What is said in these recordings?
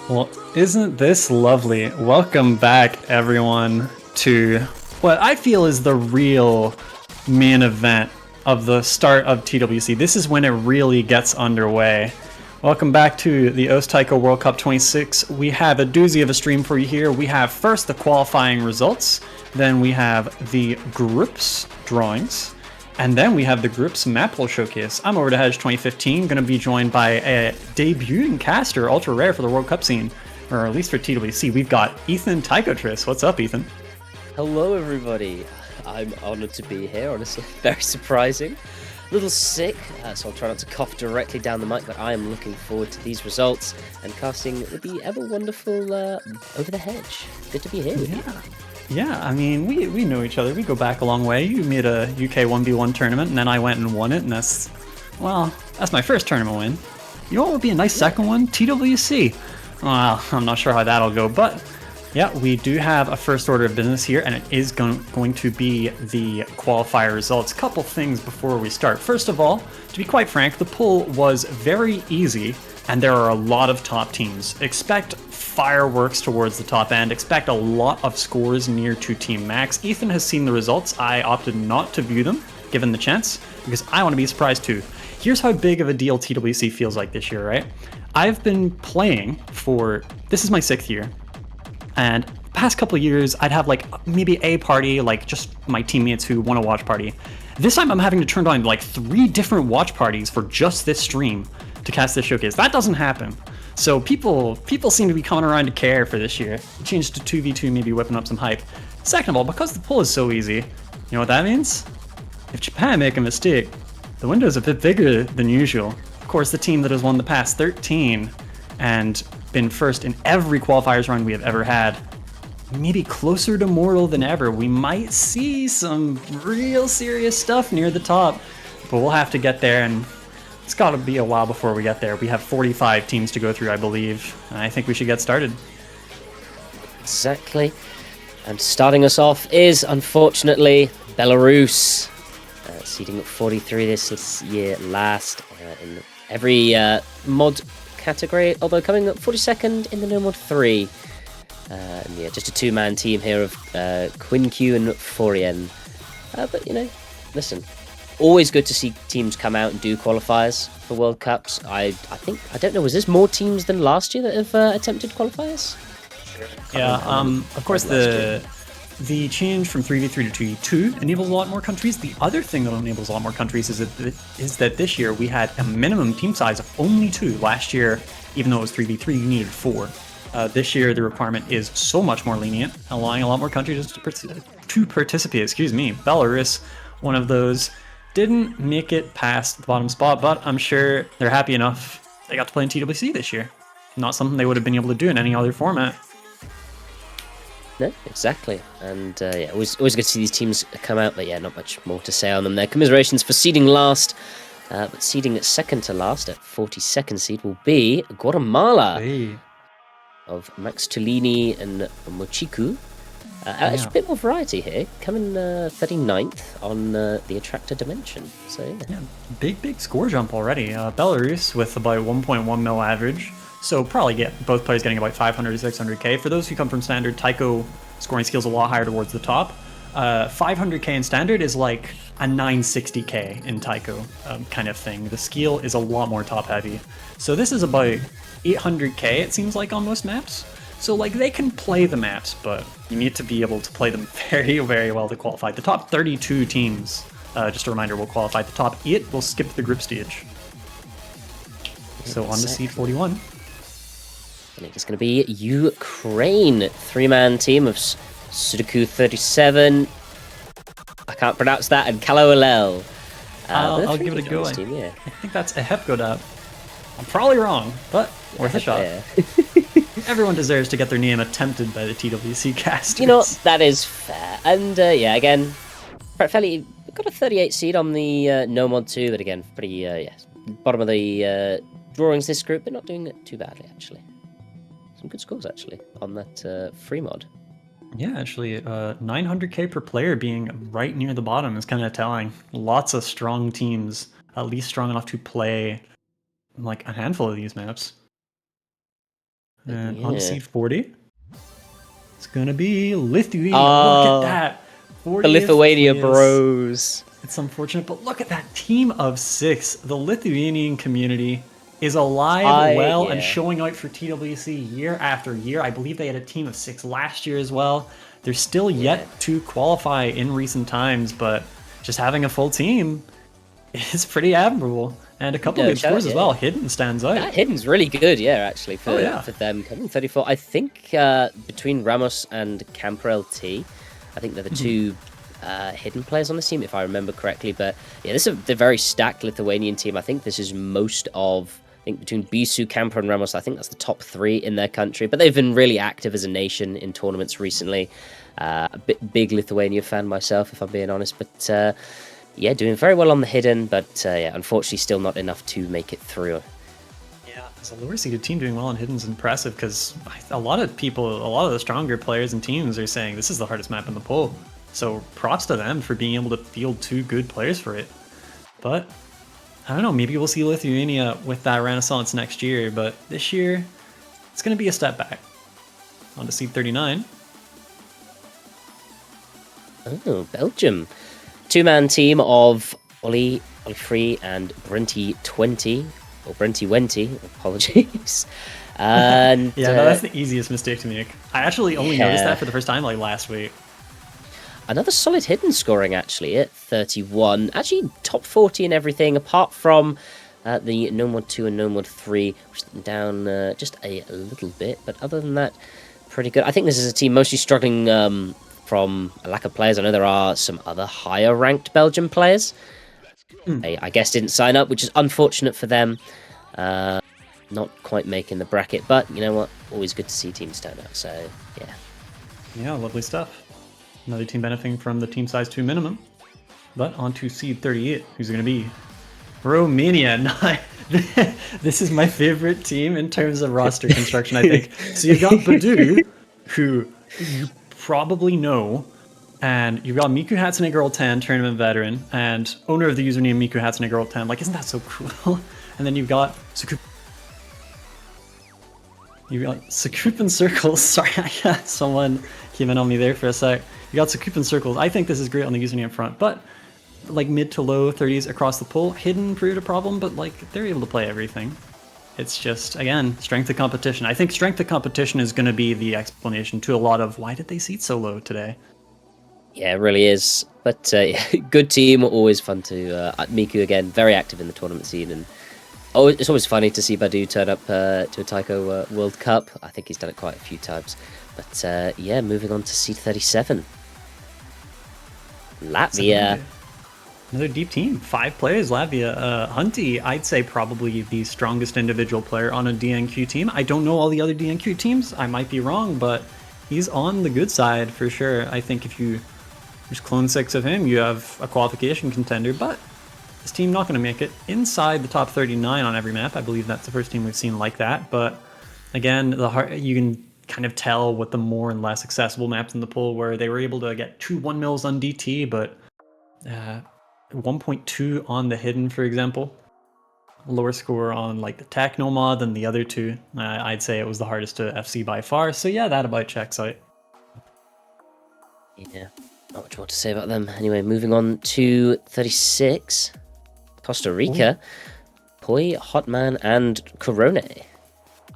Well, isn't this lovely? Welcome back, everyone, to what I feel is the real main event of the start of TWC. This is when it really gets underway. Welcome back to the Taiko World Cup 26. We have a doozy of a stream for you here. We have first the qualifying results, then we have the groups drawings, and then we have the group's Mappool showcase. I'm over to Hedge 2015, going to be joined by a debuting caster, ultra rare for the World Cup scene, or at least for TWC. We've got Ethan Taiko. What's up, Ethan? Hello, everybody. I'm honored to be here, honestly. Very surprising. A little sick, so I'll try not to cough directly down the mic, but I am looking forward to these results and casting with the ever wonderful Over the Hedge. Good to be here with you. Yeah, I mean, we know each other. We go back a long way. You made a UK 1v1 tournament, and then I went and won it, and that's my first tournament win. You know what would be a nice second one? TWC. Well, I'm not sure how that'll go, but yeah, we do have a first order of business here, and it is going to be the qualifier results. Couple things before we start. First of all, to be quite frank, the pool was very easy, and there are a lot of top teams. Expect fireworks towards the top end. Expect a lot of scores near to Team Max. Ethan has seen the results. I opted not to view them, given the chance, because I want to be surprised too. Here's how big of a deal TWC feels like this year, right? I've been playing this is my 6th year. And past couple of years, I'd have like maybe a party, like just my teammates who want to watch party. This time I'm having to turn on like 3 different watch parties for just this stream to cast this showcase. That doesn't happen. So people seem to be coming around to care for this year. Changed to 2v2, maybe whipping up some hype. Second of all, because the pool is so easy, you know what that means? If Japan make a mistake, the window's a bit bigger than usual. Of course, the team that has won the past 13 and been first in every qualifiers run we have ever had, maybe closer to mortal than ever. We might see some real serious stuff near the top, but we'll have to get there, and it's got to be a while before we get there. We have 45 teams to go through, I believe, and I think we should get started. Exactly. And starting us off is, unfortunately, Belarus. Seeding at 43 this year last in every mod category, although coming up 42nd in the no mod 3. And yeah, just a 2-man team here of Quinq and Forien. But you know, listen, always good to see teams come out and do qualifiers for World Cups. I don't know, was this more teams than last year that have attempted qualifiers? Yeah, of course the change from 3v3 to 2v2 enables a lot more countries. The other thing that enables a lot more countries is that this year we had a minimum team size of only 2. Last year, even though it was 3v3, you needed 4. This year, the requirement is so much more lenient, allowing a lot more countries to participate. Excuse me. Belarus, one of those, didn't make it past the bottom spot, but I'm sure they're happy enough they got to play in TWC this year. Not something they would have been able to do in any other format. No, exactly. And yeah, always good to see these teams come out, but yeah, not much more to say on them there. Commiserations for seeding last, but seeding at second to last at 42nd seed will be Guatemala of Max Tolini and Mochiku. There's a bit more variety here, coming 39th on the Attractor Dimension. So yeah, big score jump already. Belarus with about 1.1 mil average. So probably get both players getting about 500 to 600k. For those who come from standard, Taiko scoring skill's a lot higher towards the top. 500k in standard is like a 960k in Taiko kind of thing. The skill is a lot more top heavy. So this is about 800k it seems like on most maps. So like they can play the maps, but you need to be able to play them very, very well to qualify. The top 32 teams, just a reminder, will qualify. The top 8 will skip the group stage. So on to seed 41. I think it's going to be Ukraine. 3-man team of Sudoku 37. I can't pronounce that. And Kaloalel. I'll give it a go. Team, yeah. I think that's a Hepgodap. I'm probably wrong, but worth a shot. Yeah. Everyone deserves to get their name attempted by the TWC casters. You know, that is fair. And yeah, again, fairly got a 38 seed on the no mod 2, but again, pretty yeah, bottom of the drawings this group, but not doing it too badly actually. Some good scores actually on that free mod. Yeah, actually, 900k per player being right near the bottom is kind of telling. Lots of strong teams, at least strong enough to play like a handful of these maps. And on to seed 40, it's going to be Lithuania. Oh, look at that. the Lithuania place. bros. It's unfortunate, but look at that team of 6. The Lithuanian community is alive, and showing out for TWC year after year. I believe they had a team of 6 last year as well. They're still yet to qualify in recent times, but just having a full team is pretty admirable. And a couple of good scores as well. Hidden stands out. That Hidden's really good, actually, for them. Coming 34. I think between Ramos and Camper LT, I think they're the two Hidden players on the team, if I remember correctly. But yeah, this is a very stacked Lithuanian team. I think this is most of... I think between Bisu, Camper, and Ramos, I think that's the top 3 in their country. But they've been really active as a nation in tournaments recently. A big Lithuania fan myself, if I'm being honest. But yeah, doing very well on the Hidden. But yeah, unfortunately, still not enough to make it through. Yeah, as a lower seeded team doing well on Hidden's impressive, because a lot of the stronger players and teams are saying this is the hardest map in the pool. So props to them for being able to field 2 good players for it. But I don't know, maybe we'll see Lithuania with that renaissance next year, but this year, it's going to be a step back. On to seed 39. Oh, Belgium. 2-man team of Ollie Free and Brenty20, or Brenty Wenty, apologies. And yeah, no, that's the easiest mistake to make. I actually only noticed that for the first time like last week. Another solid Hidden scoring, actually, at 31. Actually, top 40 and everything, apart from the No Mod 2 and No Mod 3, which is down just a little bit. But other than that, pretty good. I think this is a team mostly struggling from a lack of players. I know there are some other higher-ranked Belgian players. I guess didn't sign up, which is unfortunate for them. Not quite making the bracket, but you know what? Always good to see teams turn up, so yeah. Yeah, lovely stuff. Another team benefiting from the team size 2 minimum. But on to seed 38, who's it going to be? Romania. This is my favorite team in terms of roster construction, I think. So you've got Badu, who you probably know, and you've got Miku Hatsune Girl 10, tournament veteran, and owner of the username Miku Hatsune Girl 10. Like, isn't that so cool? And then you've got Sakupan Circles. Sorry, I got someone came in on me there for a sec. You got Sakupan Circles. I think this is great on the username front, but like mid to low 30s across the pool. Hidden proved a problem, but like they're able to play everything. It's just, again, strength of competition. I think strength of competition is going to be the explanation to a lot of why did they seed so low today. Yeah, it really is. But good team, always fun to... Miku, again, very active in the tournament scene. And it's always funny to see Badu turn up to a Taiko World Cup. I think he's done it quite a few times. But yeah, moving on to seed 37. Latvia. Another deep team. 5 players, Latvia. Hunty, I'd say probably the strongest individual player on a DNQ team. I don't know all the other DNQ teams. I might be wrong, but he's on the good side for sure. I think if you just clone 6 of him, you have a qualification contender, but this team not going to make it inside the top 39 on every map. I believe that's the first team we've seen like that. But again, you can kind of tell with the more and less accessible maps in the pool where they were able to get 2 1-mils on DT, but 1.2 on the Hidden, for example. Lower score on like the Techno mod than the other 2. I'd say it was the hardest to FC by far. So yeah, that about checks out. Yeah, not much more to say about them. Anyway, moving on to 36. Costa Rica. Ooh. Poi, Hotman, and Corone.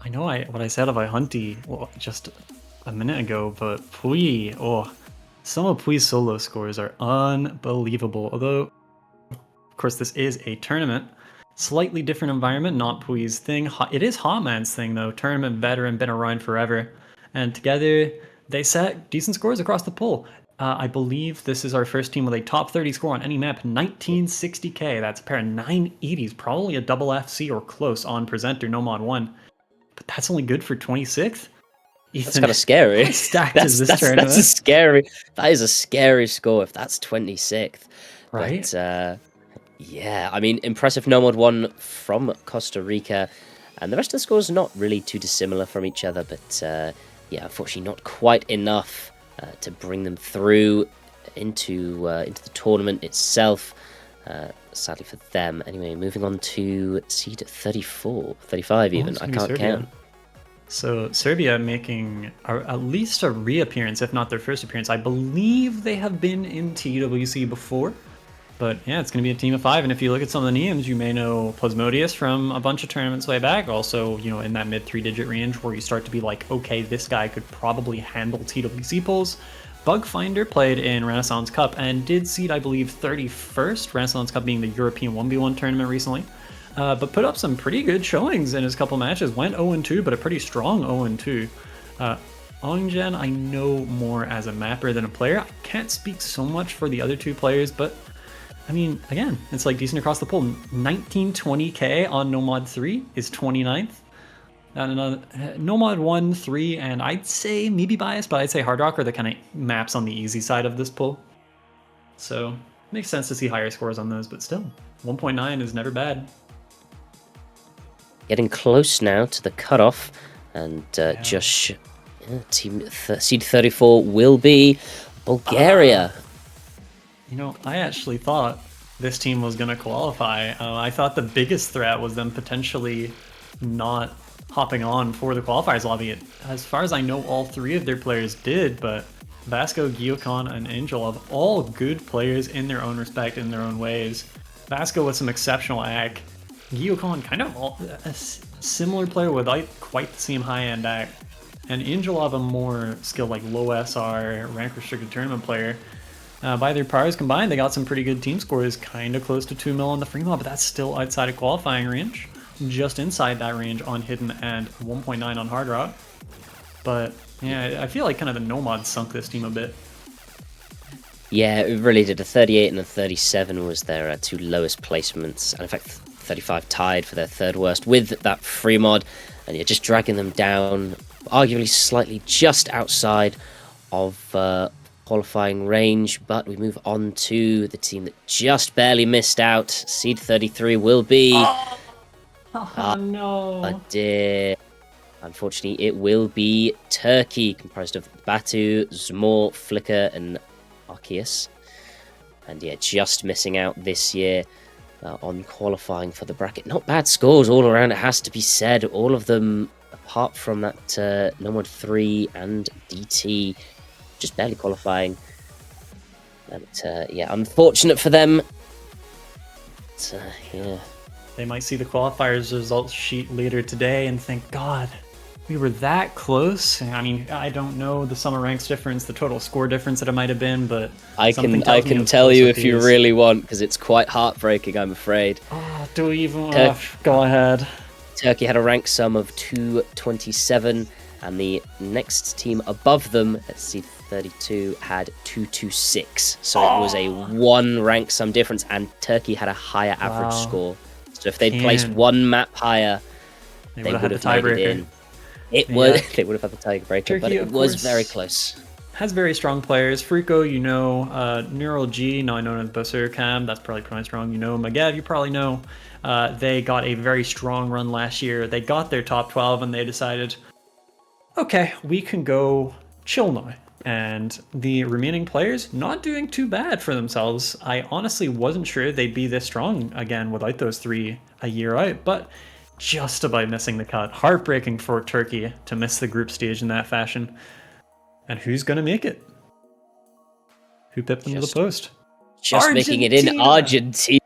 I know what I said about Hunty just a minute ago, but Pui, some of Pui's solo scores are unbelievable. Although, of course, this is a tournament. Slightly different environment, not Pui's thing. It is Hotman's thing, though. Tournament veteran, been around forever. And together, they set decent scores across the pool. I believe this is our first team with a top 30 score on any map, 1960k. That's a pair of 980s, probably a double FC or close on Presenter, No Mod 1. But that's only good for 26th. Ethan, that's kind of scary. Stacked is this tournament? That is a scary score if that's 26th. Right? But, yeah, I mean, impressive No Mod 1 from Costa Rica. And the rest of the scores not really too dissimilar from each other. But, yeah, unfortunately not quite enough to bring them through into the tournament itself. Sadly for them. Anyway, moving on to seed 34, 35 even. I can't count. So Serbia making at least a reappearance, if not their first appearance. I believe they have been in TWC before. But yeah, it's going to be a team of 5. And if you look at some of the names, you may know Plasmodius from a bunch of tournaments way back. Also, you know, in that mid 3-digit range where you start to be like, okay, this guy could probably handle TWC pulls. Bugfinder played in Renaissance Cup and did seed, I believe, 31st. Renaissance Cup being the European 1v1 tournament recently. But put up some pretty good showings in his couple matches. Went 0-2, but a pretty strong 0-2. Ongjen, I know more as a mapper than a player. I can't speak so much for the other two players, but I mean, again, it's like decent across the pool. 1920k on Nomad 3 is 29th. Nomad 1, 3, and I'd say, maybe biased, but I'd say Hard Rock are the kind of maps on the easy side of this pool. So, makes sense to see higher scores on those, but still, 1.9 is never bad. Getting close now to the cutoff, and seed 34 will be Bulgaria. You know, I actually thought this team was going to qualify. I thought the biggest threat was them potentially not hopping on for the qualifiers lobby. As far as I know, all 3 of their players did, but Vasco, Gyokon, and Angelov, all good players in their own respect, in their own ways. Vasco with some exceptional ag. Gyokon, kind of a similar player without quite the same high-end ag. And Angelov, a more skilled, like low SR, rank-restricted tournament player. By their powers combined, they got some pretty good team scores, kind of close to 2 mil on the free mob, but that's still outside of qualifying range. Just inside that range on Hidden and 1.9 on Hard Rock. But yeah, I feel like kind of the Nomads sunk this team a bit. Yeah, it really did. A 38 and a 37 was their 2 lowest placements, and in fact 35 tied for their 3rd worst with that free mod, and you're just dragging them down, arguably slightly just outside of qualifying range. But we move on to the team that just barely missed out. Seed 33 will be... Oh no. Dear. Unfortunately, it will be Turkey, comprised of Batu, Zmor, Flicker, and Arceus. And yeah, just missing out this year on qualifying for the bracket. Not bad scores all around, it has to be said. All of them, apart from that Nomad 3 and DT, just barely qualifying. But yeah, unfortunate for them. But, yeah. They might see the qualifiers results sheet later today and think, God, we were that close. I mean, I don't know the summer ranks difference, the total score difference that it might have been, but I can tell you if you really want, because it's quite heartbreaking, I'm afraid. Oh, do we even? Go ahead. Turkey had a rank sum of 227, and the next team above them at seed 32 had 226. So it was a 1 rank sum difference, and Turkey had a higher average score. So if they'd placed 1 map higher, they would have made it in. They would have had the tiebreaker, Turkey, but it was very close. Has very strong players. Fruko, you know, Neural G, now known as Basur Cam, that's probably pronounced wrong. You know, Magev, you probably know. They got a very strong run last year. They got their top 12 and they decided, okay, we can go chill now. And the remaining players not doing too bad for themselves. I honestly wasn't sure they'd be this strong again without those 3 a year out, but just about missing the cut. Heartbreaking for Turkey to miss the group stage in that fashion. And who's going to make it? Who pipped them to the post? Just making it in Argentina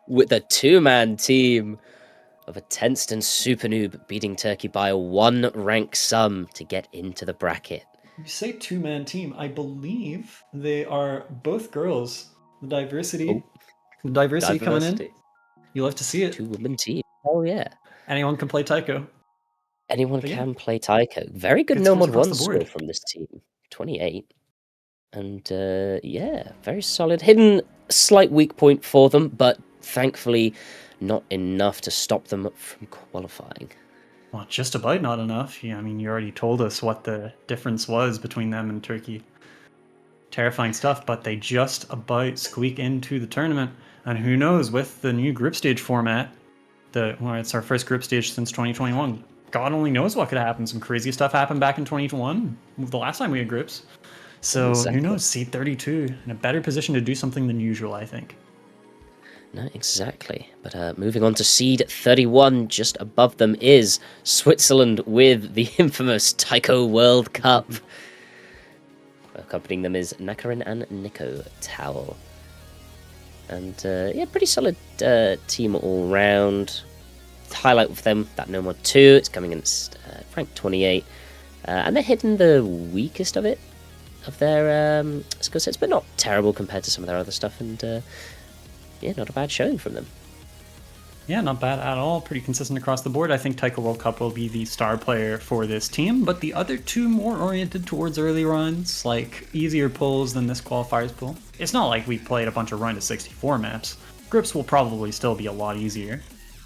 with a 2-man team of a Tenston Super Noob beating Turkey by a 1 rank sum to get into the bracket. You say 2-man team. I believe they are both girls. The diversity coming in. You'll have to see it. 2-woman team. Oh yeah. Anyone can play taiko. Anyone can play taiko. Very good Nomad 1 score from this team. 28. And yeah, very solid. Hidden slight weak point for them, but thankfully not enough to stop them from qualifying. Well, just about not enough. Yeah, I mean, you already told us what the difference was between them and Turkey. Terrifying stuff, but they just about squeak into the tournament. And who knows, with the new group stage format, it's our first group stage since 2021. God only knows what could happen. Some crazy stuff happened back in 2021, the last time we had groups. So who knows, seed 32 in a better position to do something than usual, I think. No, exactly. But moving on to seed 31, just above them is Switzerland with the infamous Taiko World Cup. Accompanying them is Nakarin and Nico Towel. And yeah, pretty solid team all round. Highlight with them, that No Mod 2. It's coming against rank 28. And they're hitting the weakest of it, of their skill sets, but not terrible compared to some of their other stuff. And yeah, not a bad showing from them. Yeah, not bad at all. Pretty consistent across the board. I think Taiko World Cup will be the star player for this team, but the other two more oriented towards early runs, like easier pulls than this qualifiers pull. It's not like we played a bunch of run to 64 maps. Grips will probably still be a lot easier.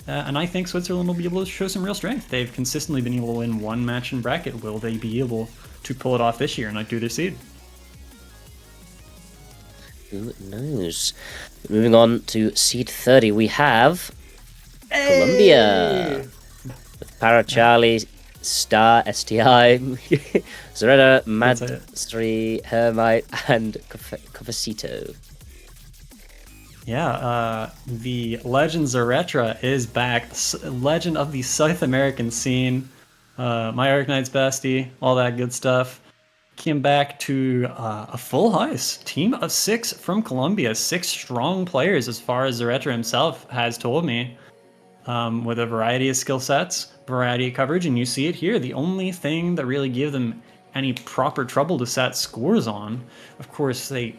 And I think Switzerland will be able to show some real strength. They've consistently been able to win one match in bracket. Will they be able to pull it off this year and not do their seed? Who knows? Moving on to seed 30, we have Colombia with Para Charlie, Star, STI, Zoretta, Mad, Sri, Hermite, and Cofacito. Yeah, the legend Zoretra is back. Legend of the South American scene. My Arknight's bestie, all that good stuff. Came back to a full house. Team of 6 from Colombia. 6 strong players, as far as Zoretra himself has told me. With a variety of skill sets, variety of coverage, and you see it here. The only thing that really gave them any proper trouble to set scores on, of course, they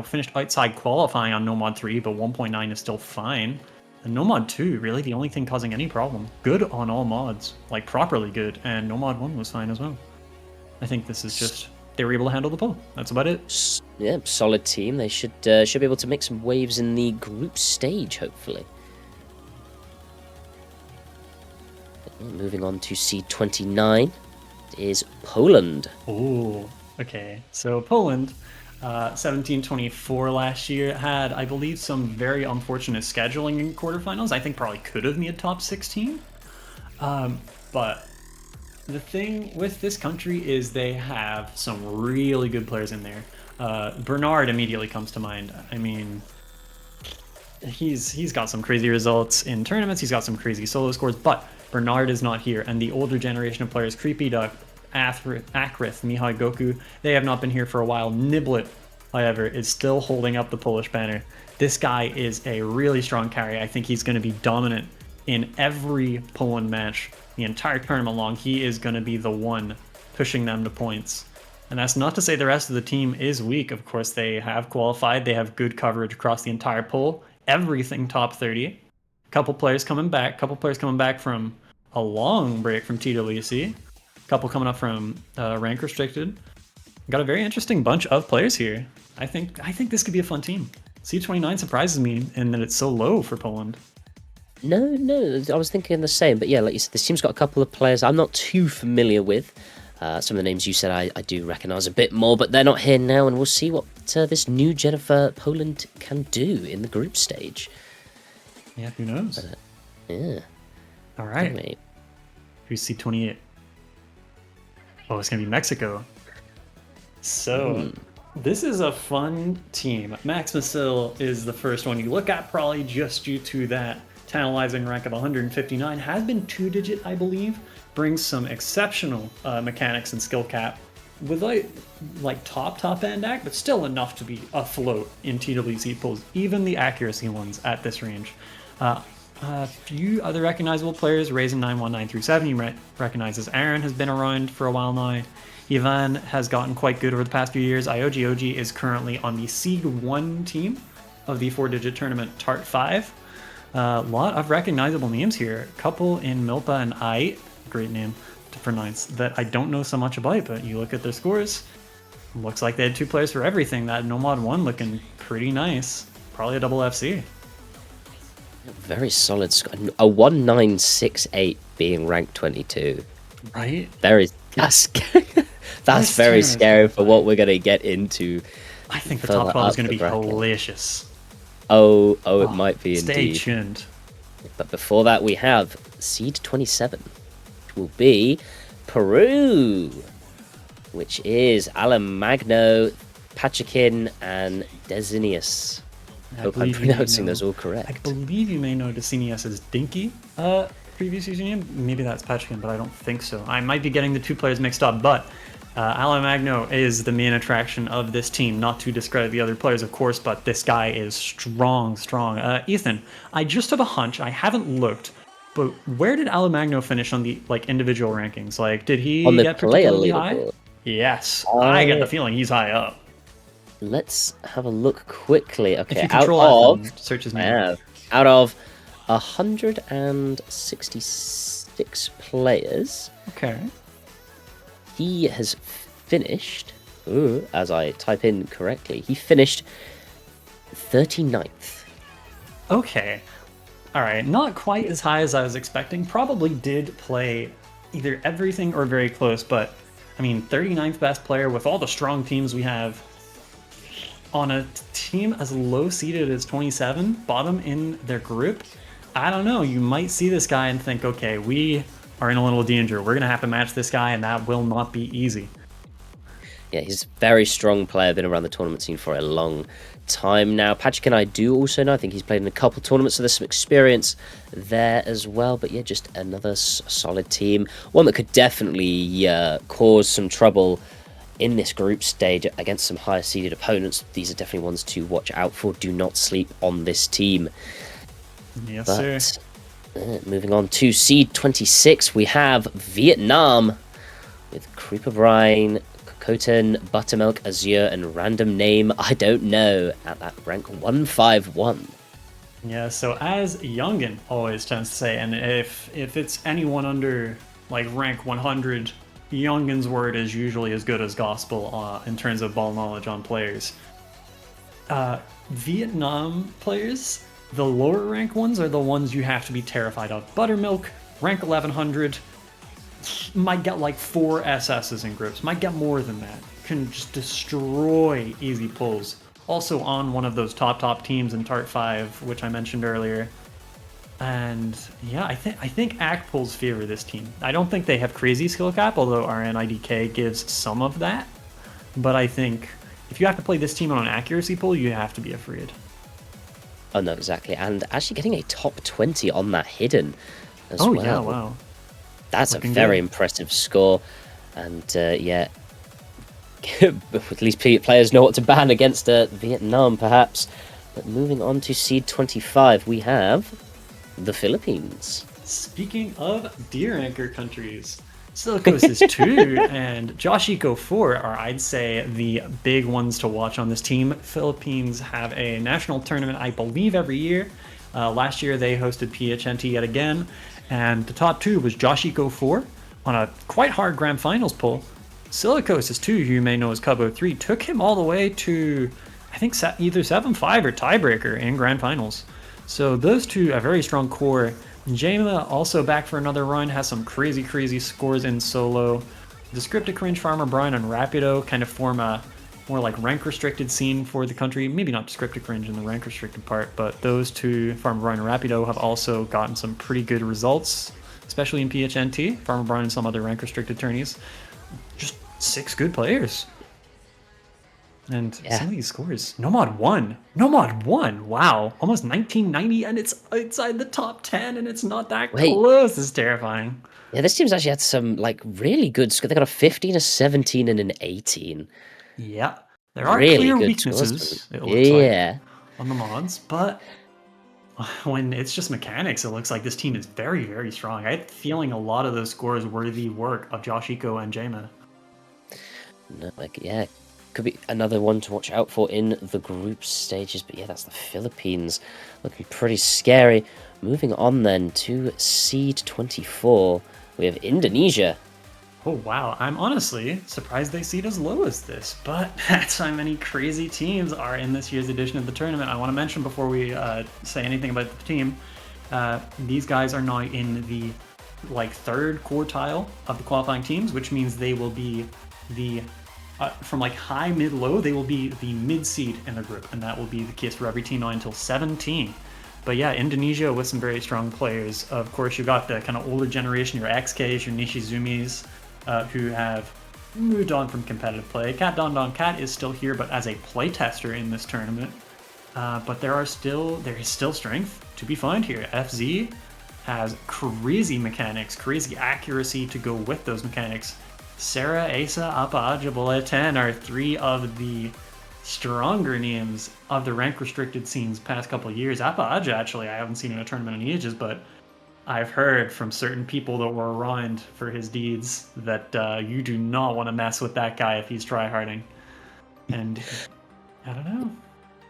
finished outside qualifying on No Mod 3, but 1.9 is still fine. And No Mod 2, really the only thing causing any problem. Good on all mods, like properly good, and No Mod 1 was fine as well. I think this is just, they were able to handle the pull. That's about it. Yeah, solid team. They should be able to make some waves in the group stage, hopefully. Moving on to seed 29 is Poland. Oh, okay. So Poland, 1724 last year, had, I believe, some very unfortunate scheduling in quarterfinals. I think probably could have made top 16. But the thing with this country is they have some really good players in there. Bernard immediately comes to mind. I mean, he's got some crazy results in tournaments. He's got some crazy solo scores, but Bernard is not here. And the older generation of players, Creepy Duck, Akrith, Mihai Goku, they have not been here for a while. Niblet, however, is still holding up the Polish banner. This guy is a really strong carry. I think he's going to be dominant in every Poland match the entire tournament long. He is going to be the one pushing them to points. And that's not to say the rest of the team is weak. Of course, they have qualified. They have good coverage across the entire pool. Everything top 30. Couple players coming back from a long break from TWC. Couple coming up from rank restricted. Got a very interesting bunch of players here. I think this could be a fun team. C29 surprises me in that it's so low for Poland. No, I was thinking the same. But yeah, like you said, this team's got a couple of players I'm not too familiar with. Some of the names you said I do recognise a bit more, but they're not here now, and we'll see what this new Jennifer Poland can do in the group stage. Yeah, who knows? Yeah. All right. Who's C28? Oh, it's going to be Mexico. So, this is a fun team. Max Masil is the first one you look at, probably just due to that tantalizing rank of 159. Has been 2-digit, I believe. Brings some exceptional mechanics and skill cap. Without like top end act, but still enough to be afloat in TWC pulls, even the accuracy ones at this range. A few other recognizable players, Raisin 91937, you might recognize as Aaron, has been around for a while now. Ivan has gotten quite good over the past few years. Ioji is currently on the Seed 1 team of the 4-digit tournament Tart 5. A lot of recognizable names here. A couple in Milpa and Ait, great name to pronounce, that I don't know so much about, but you look at their scores, looks like they had 2 players for everything. That No Mod 1 looking pretty nice. Probably a double FC. Very solid score. A 1968 being ranked 22. Right? That's very scary for what we're going to get into. I think the top 12 is going to be hellacious. Oh, it might be indeed. Stay tuned. But before that, we have Seed 27, which will be Peru, which is Alan Magno, Pachikin, and Desinius. Hope I'm believe you may pronouncing know- those all I correct. believe you may know Decinius as Dinky, previous username. Maybe that's Patchkin, but I don't think so. I might be getting the two players mixed up, but Alamagno is the main attraction of this team. Not to discredit the other players, of course, but this guy is strong. Ethan, I just have a hunch. I haven't looked, but where did Alamagno finish on the individual rankings? Like, did he On the get player particularly high? leaderboard. Yes, I get the feeling he's high up. Let's have a look quickly. If Okay, you out control of F and search his I name. have out of 166 players, Okay. he has finished. Ooh, as I type in correctly, he finished 39th. Okay. All right. Not quite as high as I was expecting. Probably did play either everything or very close, but I mean, 39th best player with all the strong teams we have on a team as low seeded as 27, bottom in their group. I don't know. You might see this guy and think, okay, we are in a little danger. We're going to have to match this guy, and that will not be easy. Yeah, he's a very strong player, been around the tournament scene for a long time now. Patrick and I do also know, I think he's played in a couple tournaments, so there's some experience there as well. But yeah, just another solid team. One that could definitely cause some trouble in this group stage against some higher seeded opponents. These are definitely ones to watch out for. Do not sleep on this team. Yes, But sir. moving on to seed 26, we have Vietnam with Creeper Brine, Kokoten, Buttermilk, Azure, and random name I don't know at that rank 151. Yeah, so as Youngin always tends to say, and if it's anyone under like rank 100, Youngin's word is usually as good as gospel in terms of ball knowledge on players. Vietnam players, the lower rank ones are the ones you have to be terrified of. Buttermilk, rank 1100, might get like 4 SSs in groups, might get more than that. Can just destroy easy pulls. Also on one of those top teams in Tart 5, which I mentioned earlier. And yeah, I think act pulls favor this team. I don't think they have crazy skill cap, although RNIDK gives some of that. But I think if you have to play this team on an accuracy pull, you have to be afraid. Oh no, exactly. And actually getting a top 20 on that hidden as Oh well. yeah, wow. That's Looking a very good. impressive score. And yeah, at least players know what to ban against Vietnam, perhaps. But moving on to seed 25, we have the Philippines. Speaking of deer anchor countries, Silicos is 2 and Joshiko 4 are, I'd say, the big ones to watch on this team. Philippines have a national tournament, I believe, every year. Last year they hosted PHNT yet again, and the top 2 was Joshiko 4 on a quite hard grand finals pull. Silicos is 2, who you may know as Cubbo 3, took him all the way to, I think, either 7-5 or tiebreaker in grand finals. So those two, a very strong core. Jamila also back for another run, has some crazy scores in solo. Descriptive Cringe, Farmer Brian, and Rapido kind of form a more like rank restricted scene for the country. Maybe not Descriptive Cringe in the rank restricted part, but those two, Farmer Brian and Rapido, have also gotten some pretty good results, especially in PHNT. Farmer Brian and some other rank restricted tourneys. Just 6 good players. And some of these scores, Nomad 1, wow, almost 1990, and it's outside the top 10, and it's not that close. It's terrifying. Yeah, this team's actually had some like really good scores. They got a 15, a 17, and an 18. Yeah, there are really clear good weaknesses, it looks like, on the mods, but when it's just mechanics, it looks like this team is very strong. I had a feeling a lot of those scores were the work of Joshiko and Jama. No, like, yeah, could be another one to watch out for in the group stages. But yeah, that's the Philippines, looking pretty scary. Moving on then to seed 24, we have Indonesia. Oh wow, I'm honestly surprised they seed as low as this, but that's how many crazy teams are in this year's edition of the tournament. I want to mention before we say anything about the team, these guys are now in the third quartile of the qualifying teams, which means they will be the from high, mid, low, they will be the mid seed in the group, and that will be the case for every team now until 17. But yeah, Indonesia with some very strong players. Of course, you've got the kind of older generation, your XKs, your Nishizumis, who have moved on from competitive play. Cat Don Don Cat is still here, but as a playtester in this tournament. but there is still strength to be found here. FZ has crazy mechanics, crazy accuracy to go with those mechanics. Sarah, Asa, Appa, Aja, Bola, 10 are three of the stronger names of the rank restricted scenes past couple of years. Appa Aja, actually, I haven't seen in a tournament in ages, but I've heard from certain people that were around for his deeds that you do not want to mess with that guy if he's tryharding. And I don't know.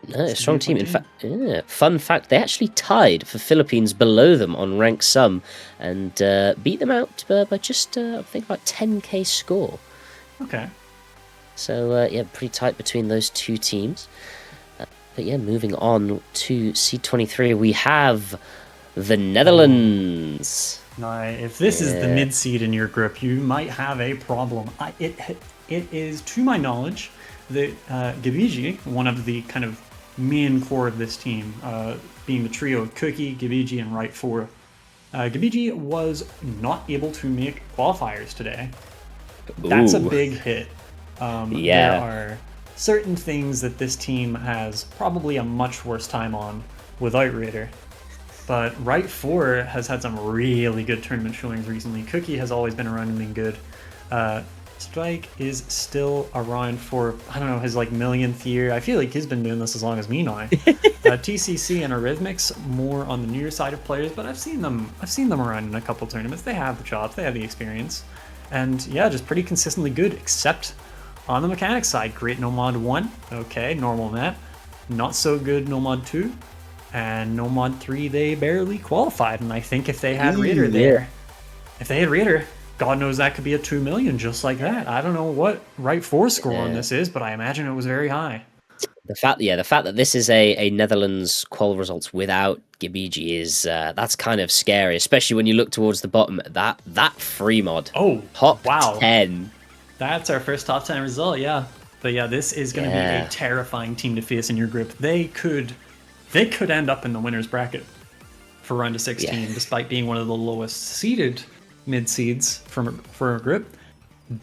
No, a strong team. In fact, yeah, fun fact, they actually tied for Philippines below them on rank sum and beat them out by just, I think, about 10k score. Okay. So, yeah, pretty tight between those two teams. But yeah, moving on to Seed 23, we have the Netherlands. Now, if this is the mid seed in your group, you might have a problem. It is, to my knowledge, that Gabiji, one of the kind of main core of this team, being the trio of Cookie, Gabiji, and Right 4. Gabiji was not able to make qualifiers today. That's a big hit. There are certain things that this team has probably a much worse time on without Raider. But Right 4 has had some really good tournament showings recently. Cookie has always been around and been good. Strike is still around for, I don't know, his like millionth year. I feel like he's been doing this as long as me now. TCC and Arrhythmics more on the newer side of players, but I've seen them around in a couple tournaments. They have the chops, they have the experience, and yeah, just pretty consistently good. Except on the mechanics side, great No Mod 1, okay, normal map, not so good No Mod 2, and No Mod 3 they barely qualified. And I think if they had Raider there, if they had Raider, God knows that could be a 2 million just like that. I don't know what Right 4 score on this is, but I imagine it was very high. The fact that this is a Netherlands qual results without Gabiji is that's kind of scary, especially when you look towards the bottom. That free mod. Oh, top wow. 10. That's our first top 10 result, yeah. But yeah, this is going to be a terrifying team to face in your group. They could end up in the winner's bracket for round of 16, despite being one of the lowest seeded mid seeds for a group.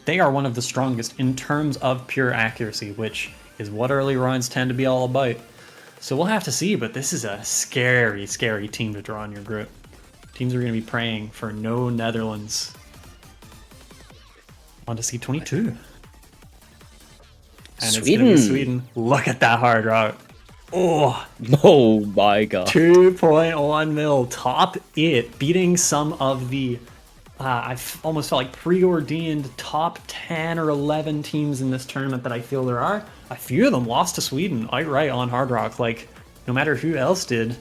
They are one of the strongest in terms of pure accuracy, which is what early rounds tend to be all about. So we'll have to see, but this is a scary, scary team to draw in your group. Teams are going to be praying for no Netherlands. On to C22. And Sweden. It's going to be Sweden. Look at that hard route. Oh My god. 2.1 mil, top 8, beating some of the I've almost felt like preordained top 10 or 11 teams in this tournament that I feel there are. A few of them lost to Sweden outright on Hard Rock. Like, no matter who else did,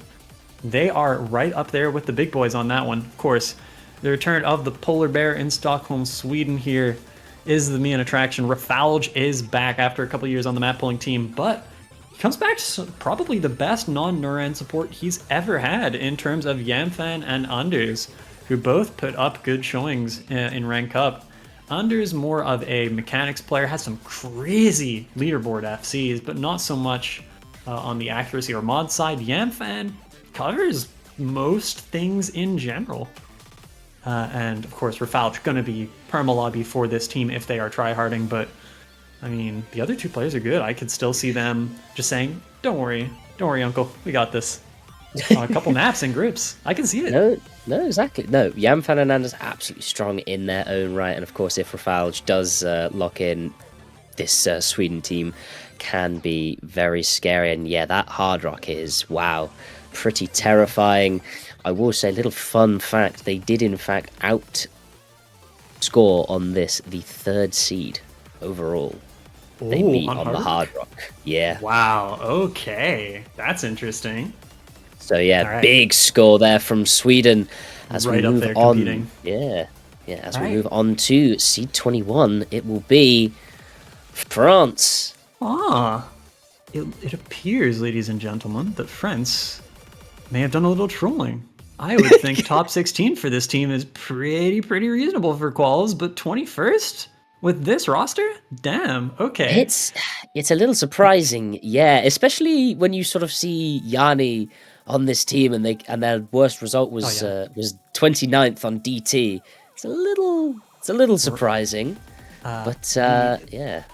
they are right up there with the big boys on that one. Of course, the return of the Polar Bear in Stockholm, Sweden here is the main attraction. Rafalj is back after a couple years on the map pulling team, but he comes back to probably the best non-Nuran support he's ever had in terms of Yamfan and Anders, who both put up good showings in Rank Up. Anders more of a mechanics player, has some crazy leaderboard FCs, but not so much on the accuracy or mod side. Yamfan covers most things in general. And of course, Rafalj going to be perma lobby for this team if they are tryharding, but I mean, the other two players are good. I could still see them just saying, don't worry, uncle, we got this. A couple naps in groups. I can see it. No, exactly. No, Yamfan and Anders absolutely strong in their own right. And of course, if Rafalj does lock in, this Sweden team can be very scary. And yeah, that hard rock is, wow, pretty terrifying. I will say, little fun fact, they did in fact outscore on this the 3rd seed overall. They beat on the hard rock. Yeah. Wow, okay. That's interesting. So yeah, big score there from Sweden as we move on. Competing. As we move on to seed 21, it will be France. It appears, ladies and gentlemen, that France may have done a little trolling. I would think top 16 for this team is pretty reasonable for quals, but 21st with this roster? Damn, okay. It's a little surprising, yeah, especially when you sort of see Yanni on this team and their worst result was 29th on DT. It's a little surprising, but yeah.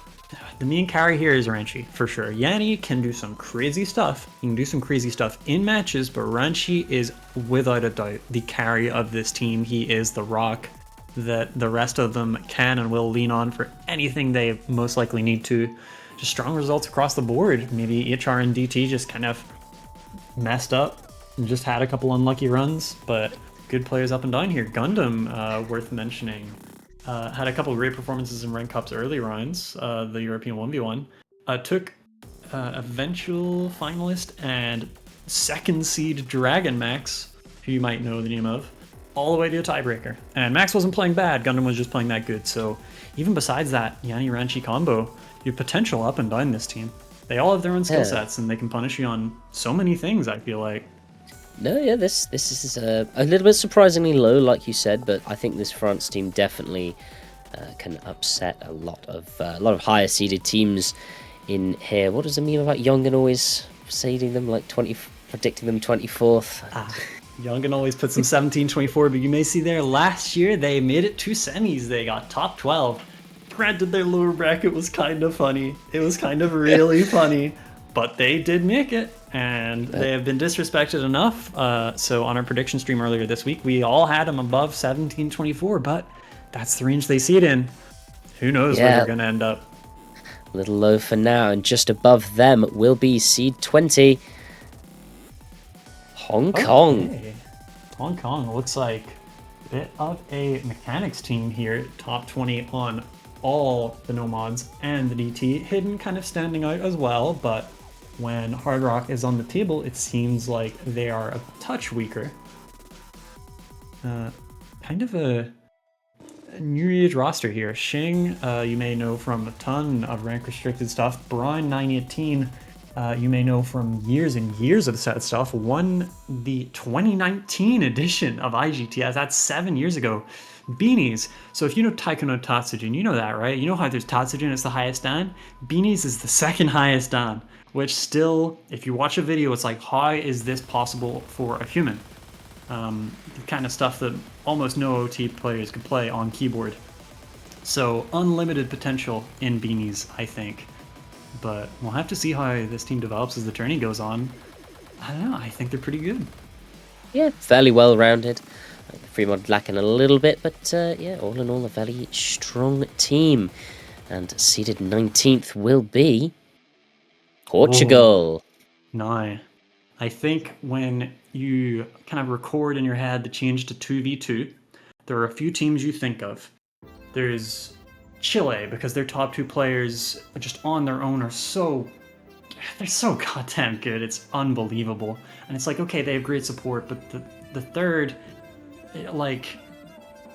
the main carry here is Ranchi, for sure. Yanni can do some crazy stuff. He can do some crazy stuff in matches, but Ranchi is, without a doubt, the carry of this team. He is the rock that the rest of them can and will lean on for anything they most likely need to. Just strong results across the board. Maybe HR and DT just kind of messed up and just had a couple unlucky runs, but good players up and down here. Gundam, worth mentioning, had a couple of great performances in Rank Cup's early rounds, the European 1v1. Took eventual finalist and second seed Dragon Max, who you might know the name of, all the way to a tiebreaker. And Max wasn't playing bad, Gundam was just playing that good. So even besides that Yanni Ranchi combo, you have potential up and down this team. They all have their own skill sets and they can punish you on so many things, I feel like. No, yeah, this is a little bit surprisingly low, like you said, but I think this France team definitely can upset a lot of higher seeded teams in here. What does the meme about Young and always seeding them like predicting them 24th? Young and always puts them 17-24, but you may see there last year they made it to semis. They got top 12. Granted, their lower bracket was kind of funny. It was kind of really funny, but they did make it, and they have been disrespected enough. So on our prediction stream earlier this week, we all had them above 17-24, but that's the range they see it in. Who knows where they're going to end up. A little low for now, and just above them will be seed 20. Hong Kong. Hong Kong looks like a bit of a mechanics team here. Top 20 on all the nomads and the DT. Hidden kind of standing out as well, but when Hard Rock is on the table, it seems like they are a touch weaker. Kind of a new age roster here. Shing, you may know from a ton of rank restricted stuff. Brian 918, you may know from years and years of set stuff, won the 2019 edition of IGTS. That's 7 years ago. Beanies. So if you know Taiko no Tatsujin, you know that, right? You know how there's Tatsujin is the highest dan? Beanies is the second highest dan, which still, if you watch a video, it's like, how is this possible for a human? The kind of stuff that almost no OT players could play on keyboard. So unlimited potential in Beanies, I think. But we'll have to see how this team develops as the tourney goes on. I don't know, I think they're pretty good. Yeah, fairly well-rounded. Fremont lacking a little bit, but yeah, all in all, a very strong team. And seeded 19th will be Portugal. No. I think when you kind of record in your head the change to 2v2, there are a few teams you think of. There's Chile, because their top two players just on their own are they're so goddamn good. It's unbelievable. And it's like, okay, they have great support, but the third, like,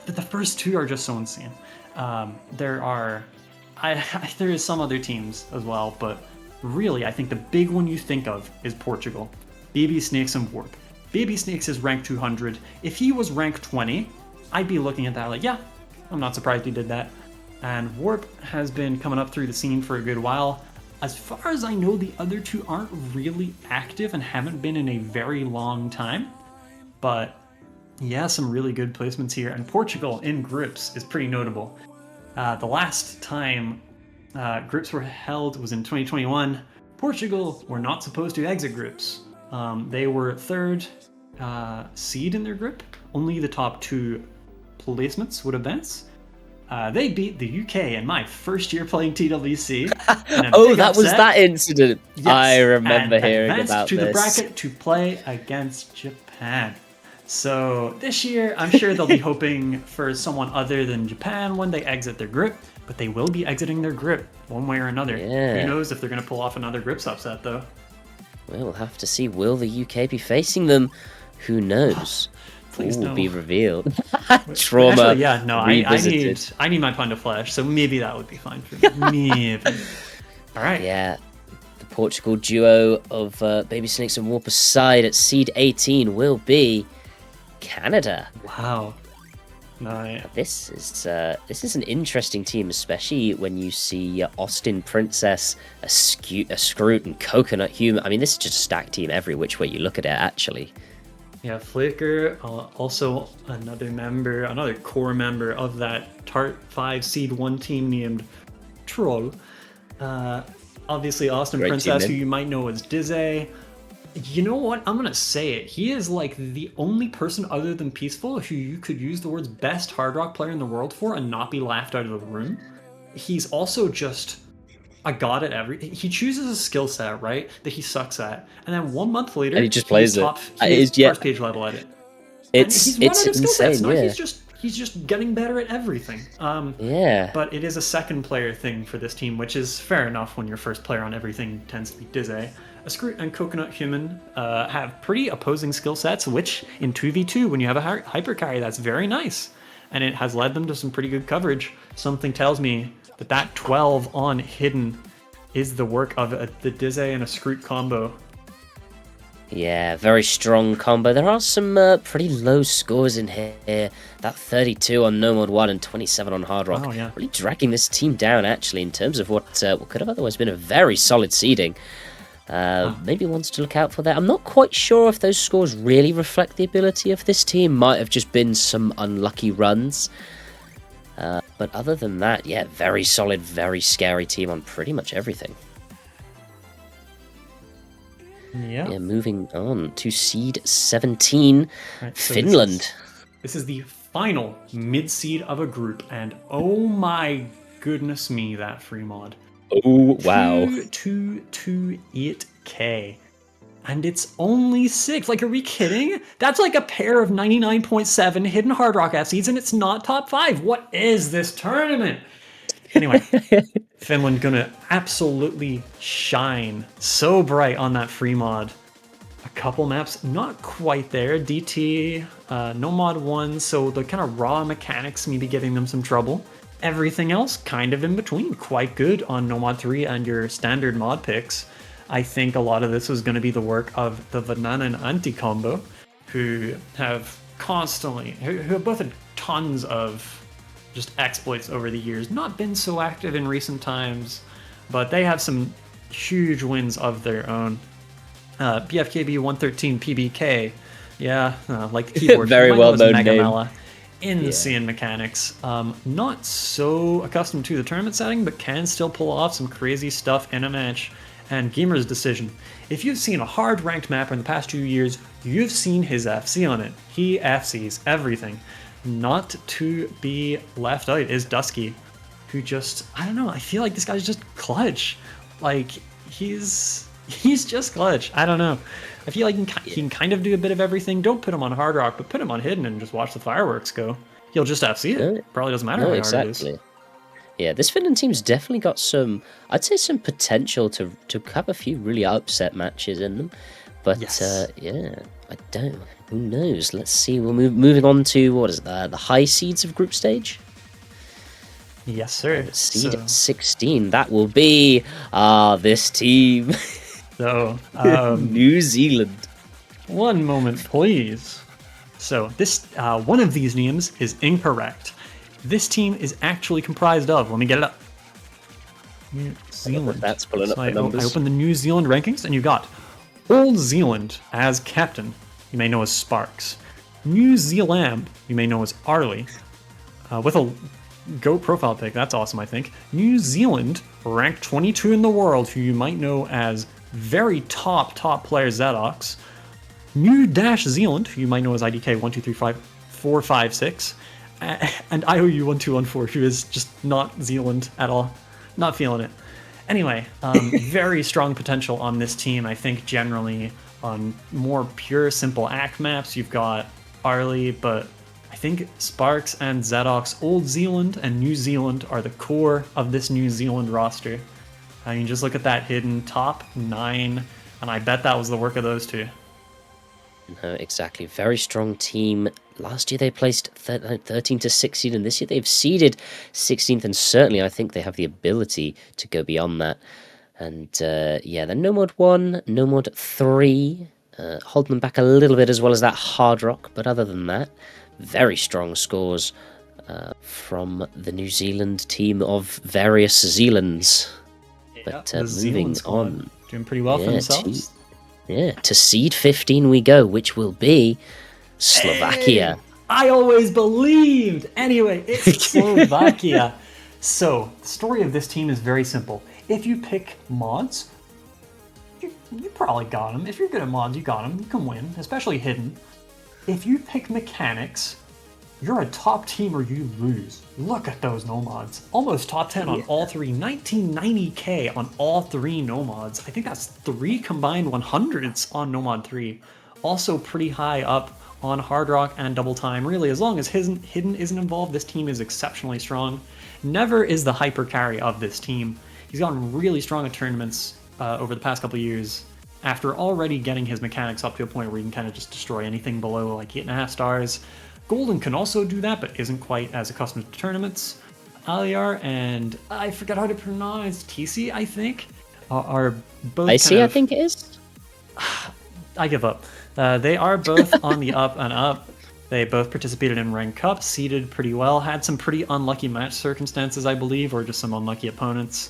the first two are just so insane. There is some other teams as well, but really, I think the big one you think of is Portugal. Baby Snakes and Warp. Baby Snakes is ranked 200. If he was ranked 20, I'd be looking at that like, yeah, I'm not surprised he did that. And Warp has been coming up through the scene for a good while. As far as I know, the other two aren't really active and haven't been in a very long time. But yeah, some really good placements here. And Portugal in groups is pretty notable. The last time groups were held was in 2021. Portugal were not supposed to exit groups. They were third seed in their group. Only the top two placements would advance. They beat the UK in my first year playing TWC. Oh, that was that incident. Yes, I remember hearing about about to this. The bracket to play against Japan. So this year, I'm sure they'll be hoping for someone other than Japan when they exit their group, but they will be exiting their group one way or another. Yeah. Who knows if they're going to pull off another groups upset, though. We'll have to see. Will the UK be facing them? Who knows? Please Will no. be revealed. Trauma. Actually, yeah, no, revisited. I need my Panda Flash, so maybe that would be fine for me. Maybe. All right. Yeah. The Portugal duo of Baby Snakes and Warp aside at seed 18 will be Canada. Wow. No. This is an interesting team, especially when you see Austin Princess, a Scroot, and Coconut Human. I mean, this is just a stacked team every which way you look at it, actually. Yeah, Flicker, also another core member of that Tart 5 Seed 1 team named Troll. Obviously, Austin Great Princess, team who name. you might know as Dizzy. You know what? I'm gonna say it. He is like the only person other than Peaceful who you could use the words best hard rock player in the world for and not be laughed out of the room. He's also just a god at every. He chooses a skill set, right, that he sucks at, and then 1 month later, And he just plays it. He is Yeah, first page level at it, and it's he's run it's out of skill sets. insane. Now Yeah, he's just getting better at everything. yeah, But it is a second player thing for this team, which is fair enough when your first player on everything tends to be Dizzy. A Scroot and Coconut Human have pretty opposing skill sets, which in 2v2, when you have a hyper carry, that's very nice. And it has led them to some pretty good coverage. Something tells me that that 12 on Hidden is the work of the Dizzy and a Scroot combo. yeah. Very strong combo. There are some pretty low scores in here. That 32 on No Mod 1 and 27 on Hard Rock. Oh, yeah. Really dragging this team down, actually, in terms of what could have otherwise been a very solid seeding. Maybe ones to look out for there. I'm not quite sure if those scores really reflect the ability of this team. Might have just been some unlucky runs. But other than that, yeah, very solid, very scary team on pretty much everything. Yeah, moving on to seed 17, Right, so Finland. This is the final mid-seed of a group, and oh my goodness me, that free mod. Oh, wow. 2228k. And it's only 6. Like, are we kidding? That's like a pair of 99.7 hidden hard rock F seeds, and it's not top 5. What is this tournament? Anyway, Finland gonna absolutely shine so bright on that free mod. A couple maps not quite there. DT, no mod 1, so the kind of raw mechanics maybe giving them some trouble. Everything else kind of in between, quite good on no mod 3 and your standard mod picks. I think a lot of this was going to be the work of the Banana and Anti combo, who have constantly, who have both had tons of just exploits over the years, not been so active in recent times, but they have some huge wins of their own. BFKB 113 PBK, yeah, like the keyboard. Very well known name. Megamela. Insane mechanics. Not so accustomed to the tournament setting, but can still pull off some crazy stuff in a match. And Gamer's Decision. If you've seen a hard ranked mapper in the past 2 years, you've seen his FC on it. He FCs everything. Not to be left out is Dusky, who just, I don't know, I feel like this guy's just clutch. Like, he's just clutch. I don't know. I feel like he can kind of do a bit of everything. Don't put him on Hard Rock, but put him on Hidden and just watch the fireworks go. He'll just FC it. Probably doesn't matter how hard it is. Yeah, this Finland team's definitely got some, I'd say, some potential to have a few really upset matches in them. But yeah, I don't. Who knows? Let's see. We'll moving on to what is it, the high seeds of group stage. Yes, sir. Seed 16. That will be this team. So New Zealand. One moment, please. So this one of these names is incorrect. This team is actually comprised of, let me get it up, New Zealand. That's pulling up So the numbers. I opened the New Zealand rankings, and you got Old Zealand as captain, you may know as Sparks. New Zealand, you may know as Arlie, with a GOAT profile pic. That's awesome, I think. New Zealand, ranked 22 in the world, who you might know as very top player Zedox. New Dash Zealand, who you might know as IDK 1235456. And IOU1214, who is just not Zealand at all. Not feeling it. Anyway, very strong potential on this team. I think generally on more pure, simple ACK maps, you've got Arlie, but I think Sparks and Zedox, Old Zealand and New Zealand are the core of this New Zealand roster. I mean, just look at that hidden top 9, and I bet that was the work of those two. No, exactly. Very strong team. Last year they placed 13 to 16, and this year they've seeded 16th, and certainly I think they have the ability to go beyond that. And yeah, the No Mod 1, No Mod 3, holding them back a little bit, as well as that Hard Rock, but other than that, very strong scores from the New Zealand team of various Zealands. But moving on. Doing pretty well for themselves. To seed 15 we go, which will be Slovakia. Hey, I always believed. Anyway, it's Slovakia. So, the story of this team is very simple. if you pick mods, you probably got him. If you're good at mods, you got him. You can win, especially hidden. If you pick mechanics, you're a top team or you lose. Look at those no mods. Almost top 10 on all three. 1990k on all three no mods. I think that's 3 combined 100s on no mod 3. Also pretty high up on Hard Rock and Double Time. Really, as long as hidden isn't involved, this team is exceptionally strong. Never is the hyper carry of this team. He's gotten really strong at tournaments over the past couple of years, after already getting his mechanics up to a point where he can kind of just destroy anything below like 8.5 stars. Golden can also do that, but isn't quite as accustomed to tournaments. Aliar and I forget how to pronounce TC, I think, are both. I see. I think it is. I give up. They are both on the up and up. They both participated in Rank Cup, seeded pretty well, had some pretty unlucky match circumstances, I believe, or just some unlucky opponents.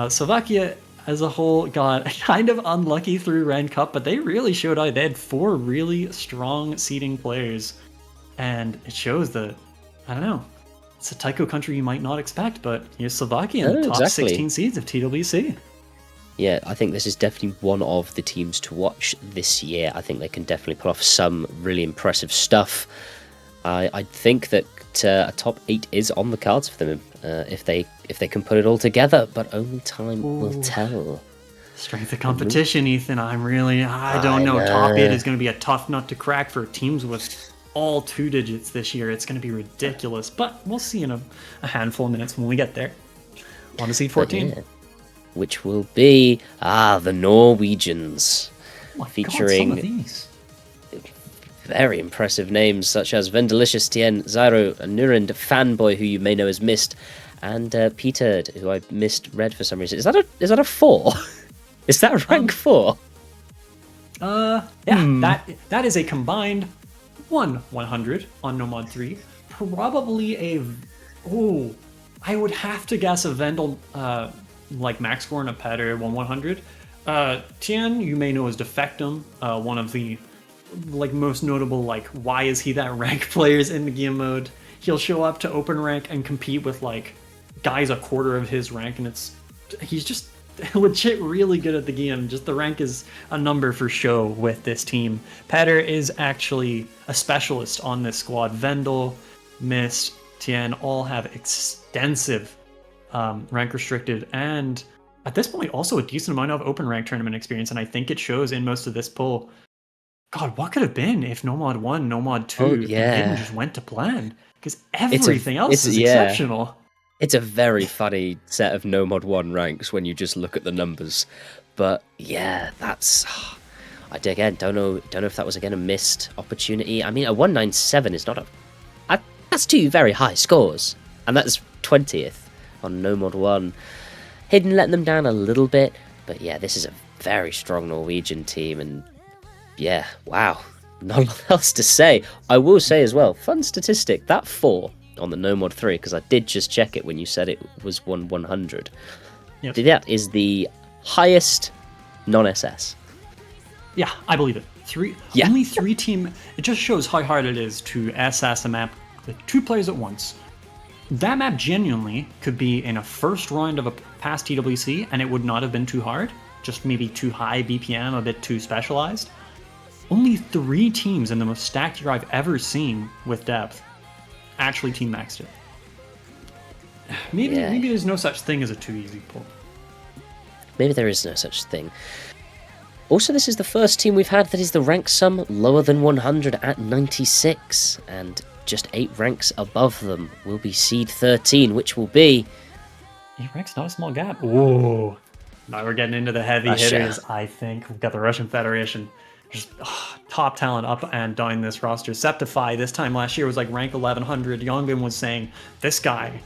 Slovakia as a whole got kind of unlucky through Rank Cup, but they really showed out. They had 4 really strong seeding players, and it shows that, I don't know, it's a taiko country you might not expect, but here's Slovakia in the top 16 seeds of TWC. Yeah, I think this is definitely one of the teams to watch this year. I think they can definitely pull off some really impressive stuff. I think that a top 8 is on the cards for them if they can put it all together, but only time will tell. Strength of competition, Ethan. I don't know. Top 8 is going to be a tough nut to crack for teams with all 2 digits this year. It's going to be ridiculous, but we'll see in a handful of minutes when we get there. On to seed 14. Which will be the Norwegians, featuring some of these very impressive names such as Vendelicious, Tien, Zyro, Nurend, Fanboy, who you may know as Mist, and Peter, who I misread for some reason. Is that a 4? Is that rank 4? That is a combined 100 on No Mod 3. Probably I would have to guess a Vendel like max score and a Petter 100. Tien, you may know as Defectum, one of the most notable why is he that rank players in the game mode. He'll show up to open rank and compete with guys a quarter of his rank, and he's just legit really good at the game. Just the rank is a number for show with this team. Petter is actually a specialist on this squad. Vendel, Mist, Tien all have extensive rank restricted, and at this point also a decent amount of open rank tournament experience, and I think it shows in most of this poll. God, what could have been if No Mod 1, No Mod 2 didn't just went to plan? Because everything else is exceptional. It's a very funny set of No Mod 1 ranks when you just look at the numbers. But yeah, that's... I again don't know if that was again a missed opportunity. I mean, a 197 is not that's 2 very high scores, and that's 20th on No Mod 1. Hidden letting them down a little bit, but yeah, this is a very strong Norwegian team, and yeah, wow, not much else to say. I will say as well, fun statistic, that 4 on the No Mod 3, because I did just check it when you said it was 100. Yep. That is the highest non-SS. Yeah, I believe it. Only 3 team. It just shows how hard it is to SS a map with 2 players at once. That map genuinely could be in a first round of a past TWC, and it would not have been too hard. Just maybe too high BPM, a bit too specialized. Only 3 teams in the most stacked year I've ever seen with depth actually team maxed it. Maybe there's no such thing as a too easy pull. Maybe there is no such thing. Also, this is the first team we've had that is the rank sum lower than 100 at 96, and just 8 ranks above them will be seed 13, which will be... 8 ranks, not a small gap. Whoa. Now we're getting into the heavy hitters, I think. We've got the Russian Federation. Just top talent up and down this roster. Septify this time last year was rank 1100. Yongbin was saying, this guy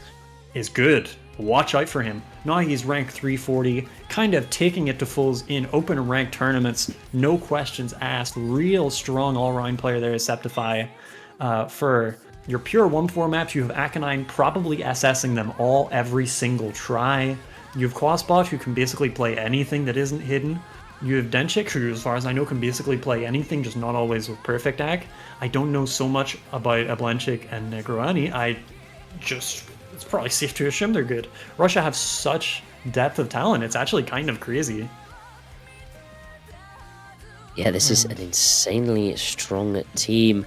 is good. Watch out for him. Now he's rank 340, kind of taking it to fulls in open rank tournaments. No questions asked. Real strong all-round player there is Septify. For your pure 1-4 maps, you have Aconine probably SSing them all every single try. You have Quasbot, who can basically play anything that isn't hidden. You have Denchik, who, as far as I know, can basically play anything, just not always with perfect ac. I don't know so much about Ablenchik and Negroani. I just it's probably safe to assume they're good. Russia have such depth of talent. It's actually kind of crazy. Yeah, this is an insanely strong team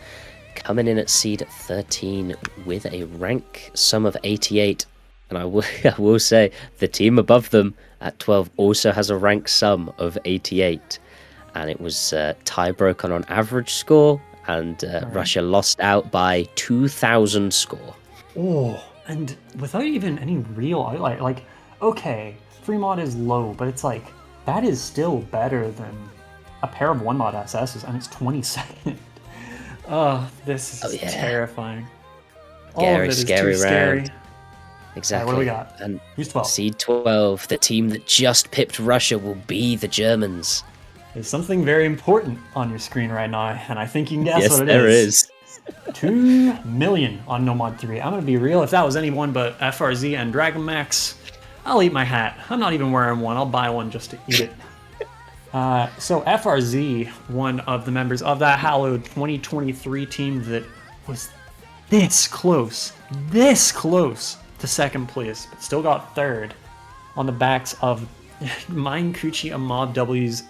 coming in at seed 13 with a rank sum of 88. And I will say the team above them at 12 also has a rank sum of 88. And it was tie broken on average score, and Russia lost out by 2,000 score. Oh, and without even any real like, okay, free mod is low, but it's like that is still better than a pair of 1 mod SSs, and it's 22nd. Oh, this is terrifying. Scary round. Scary. Exactly. Right, what do we got? And who's 12? Seed 12, the team that just pipped Russia, will be the Germans. There's something very important on your screen right now, and I think you can guess what it is. Yes, there is. 2 million on No Mod 3. I'm gonna be real. If that was anyone but FRZ and Dragon Max, I'll eat my hat. I'm not even wearing one. I'll buy one just to eat it. So FRZ, one of the members of that hallowed 2023 team that was this close to second place, but still got third on the backs of Mine Kuchi and Mob W's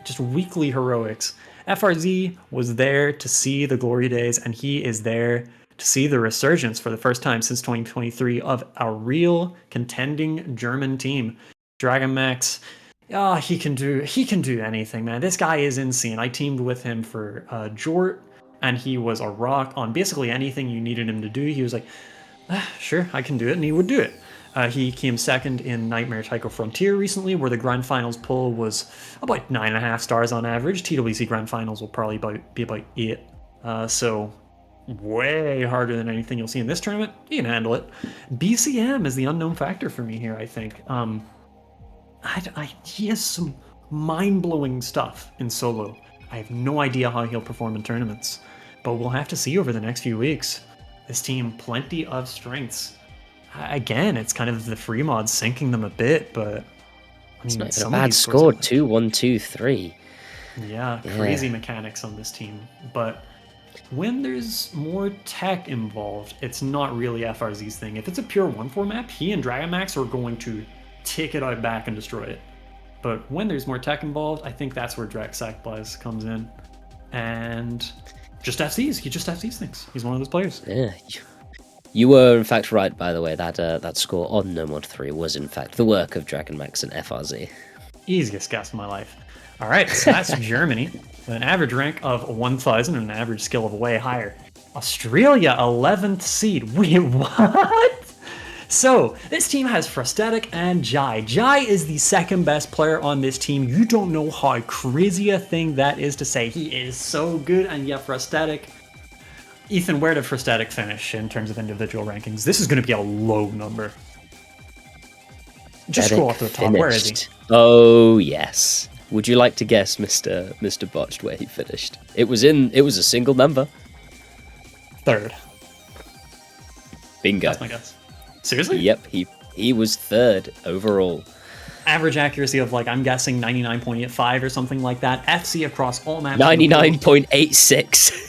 just weekly heroics. FRZ was there to see the glory days, and he is there to see the resurgence for the first time since 2023 of a real contending German team. Dragon Max, he can do anything, man. This guy is insane. I teamed with him for Jort, and he was a rock on basically anything you needed him to do. He was like, sure, I can do it, and he would do it. He came second in Nightmare Taiko Frontier recently, where the Grand Finals pull was about 9.5 stars on average. TWC Grand Finals will probably be about 8. So way harder than anything you'll see in this tournament. You can handle it. BCM is the unknown factor for me here, I think. He has some mind-blowing stuff in solo. I have no idea how he'll perform in tournaments, but we'll have to see over the next few weeks. This team, plenty of strengths. Again, it's kind of the free mod sinking them a bit, but I mean, it's not even a bad score. 2-1-2-3. Yeah, crazy mechanics on this team. But when there's more tech involved, it's not really FRZ's thing. If it's a pure 1-4 map, he and Dragon Max are going to take it out back and destroy it. But when there's more tech involved, I think that's where Drex Sackblaze comes in. And just FCs. He just FCs things. He's one of those players. Yeah. You were, in fact, right, by the way. That score on No Mod 3 was, in fact, the work of Dragon Max and FRZ. Easiest guess of my life. All right, so that's Germany, with an average rank of 1,000 and an average skill of way higher. Australia, 11th seed. Wait, what? So, this team has Frosthetic and Jai. Jai is the second best player on this team. You don't know how crazy a thing that is to say. He is so good, and yet Frosthetic... Ethan, where did Frosthetic finish in terms of individual rankings? This is going to be a low number. Just scroll off to the top. Where is he? Oh, yes. Would you like to guess, Mr. Botched, where he finished? It was a single number. Third. Bingo. That's my guess. Seriously? Yep, he was third overall. Average accuracy of, like, I'm guessing 99.85 or something like that. FC across all maps. 99.86.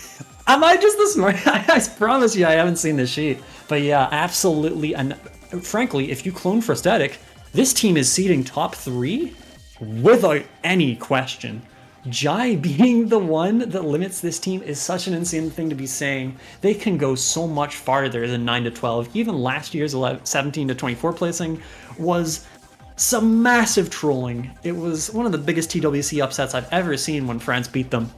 Am I just this smart? I promise you I haven't seen this sheet. But yeah, absolutely. And frankly, if you clone Frosthetic, this team is seeding top 3 without any question. Jai being the one that limits this team is such an insane thing to be saying. They can go so much farther than 9 to 12. Even last year's 17 to 24 placing was some massive trolling. It was one of the biggest TWC upsets I've ever seen when France beat them.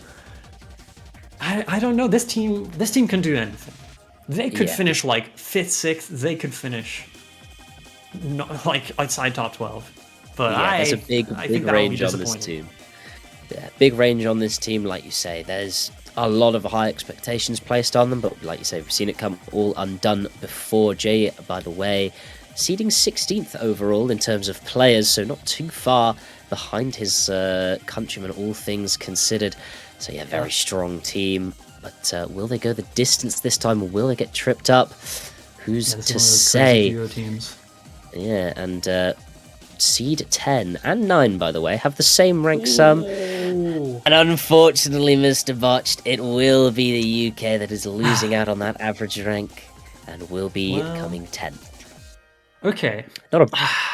I don't know. This team can do anything. They could finish like 5th, 6th. They could finish like outside top 12. But there's a big range on this team. Yeah, big range on this team, like you say. There's a lot of high expectations placed on them, but like you say, we've seen it come all undone before. Jay, by the way, seeding 16th overall in terms of players, so not too far behind his countrymen, all things considered. So yeah, very strong team, but will they go the distance this time, or will they get tripped up? Who's to say? Yeah, and seed 10 and 9, by the way, have the same rank sum. And unfortunately, Mr. Botched, it will be the UK that is losing out on that average rank and will be coming 10th. Okay. Not a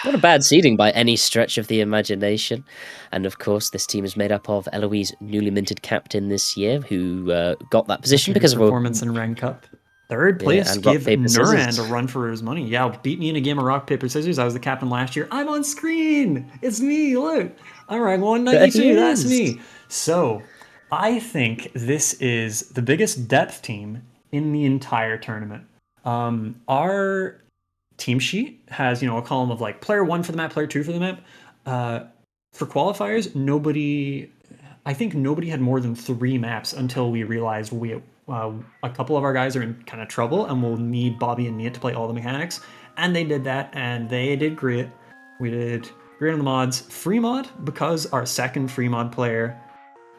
not a bad seeding by any stretch of the imagination. And of course, this team is made up of Eloise, newly minted captain this year, who got that position After her because of a performance in Ren Cup. Third yeah, place, and rock give paper Nuran scissors. a run for his money. Yeah, beat me in a game of rock, paper, scissors. I was the captain last year. I'm on screen. It's me. Look. All right, There he 192. That's is. me. So, I think this is the biggest depth team in the entire tournament. Our team sheet has, a column of like player one for the map, player two for the map. For qualifiers, I think nobody had more than 3 maps until we realized a couple of our guys are in kind of trouble and we'll need Bobby and Nia to play all the mechanics. And they did that, and they did great. We did great on the mods. Free mod, because our second free mod player,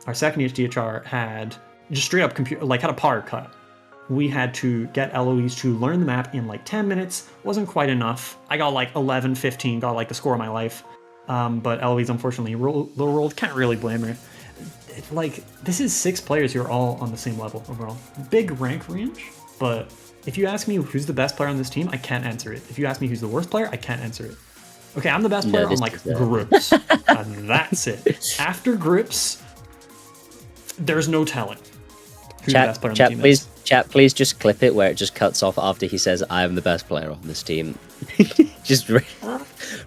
our second HDHR, had just straight up computer, like had a power cut. We had to get Eloise to learn the map in like 10 minutes. Wasn't quite enough. I got like 11, 15, got like the score of my life. But Eloise unfortunately low rolled. Can't really blame her. Like, this is 6 players who are all on the same level overall. Big rank range, but if you ask me who's the best player on this team, I can't answer it. If you ask me who's the worst player, I can't answer it. Okay, I'm the best No, player on this like is groups. And that's it. After groups, there's no telling who the best player on the team is. Chat, please just clip it where it just cuts off after he says, "I am the best player on this team." Just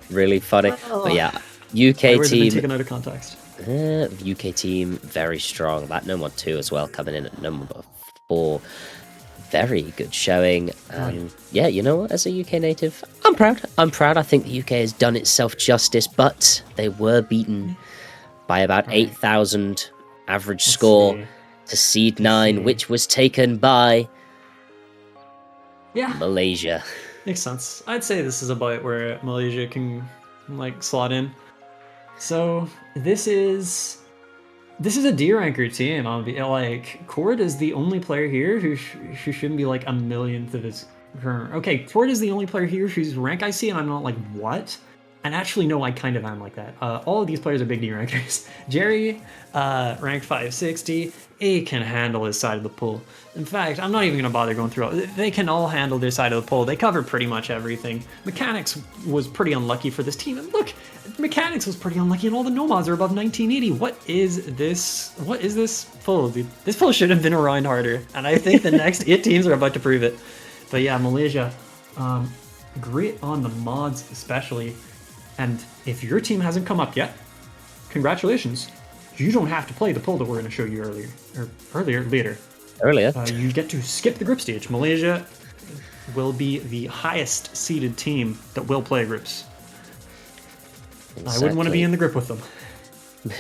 really funny. But yeah, UK Words have been team. taken out of context. UK team very strong. That No Mod 2 as well coming in at number 4. Very good showing. And yeah, you know what? As a UK native, I'm proud. I'm proud. I think the UK has done itself justice, but they were beaten by about 8,000 average score see. to seed 9, which was taken by Yeah, Malaysia. makes sense. I'd say this is about where Malaysia can like slot in. So this is a D ranker team. I'll be like, Cord is the only player here who shouldn't be like a millionth of his current. Okay, Cord is the only player here whose rank I see, and I'm not like, what? And actually, no, I kind of am like that. All of these players are big D rankers. Jerry, ranked 560. He can handle his side of the pool. In fact, I'm not even gonna bother going through all. They can all handle their side of the pool. They cover pretty much everything. Mechanics was pretty unlucky for this team, and look, Mechanics was pretty unlucky, and all the nomads are above 1980. What is this? What is this pull, dude? This pull should have been around harder, and I think the next 8 teams are about to prove it. But yeah, Malaysia, great on the mods especially. And if your team hasn't come up yet, congratulations. You don't have to play the pull that we're going to show you later. You get to skip the group stage. Malaysia will be the highest seeded team that will play groups. Exactly. I wouldn't want to be in the group with them.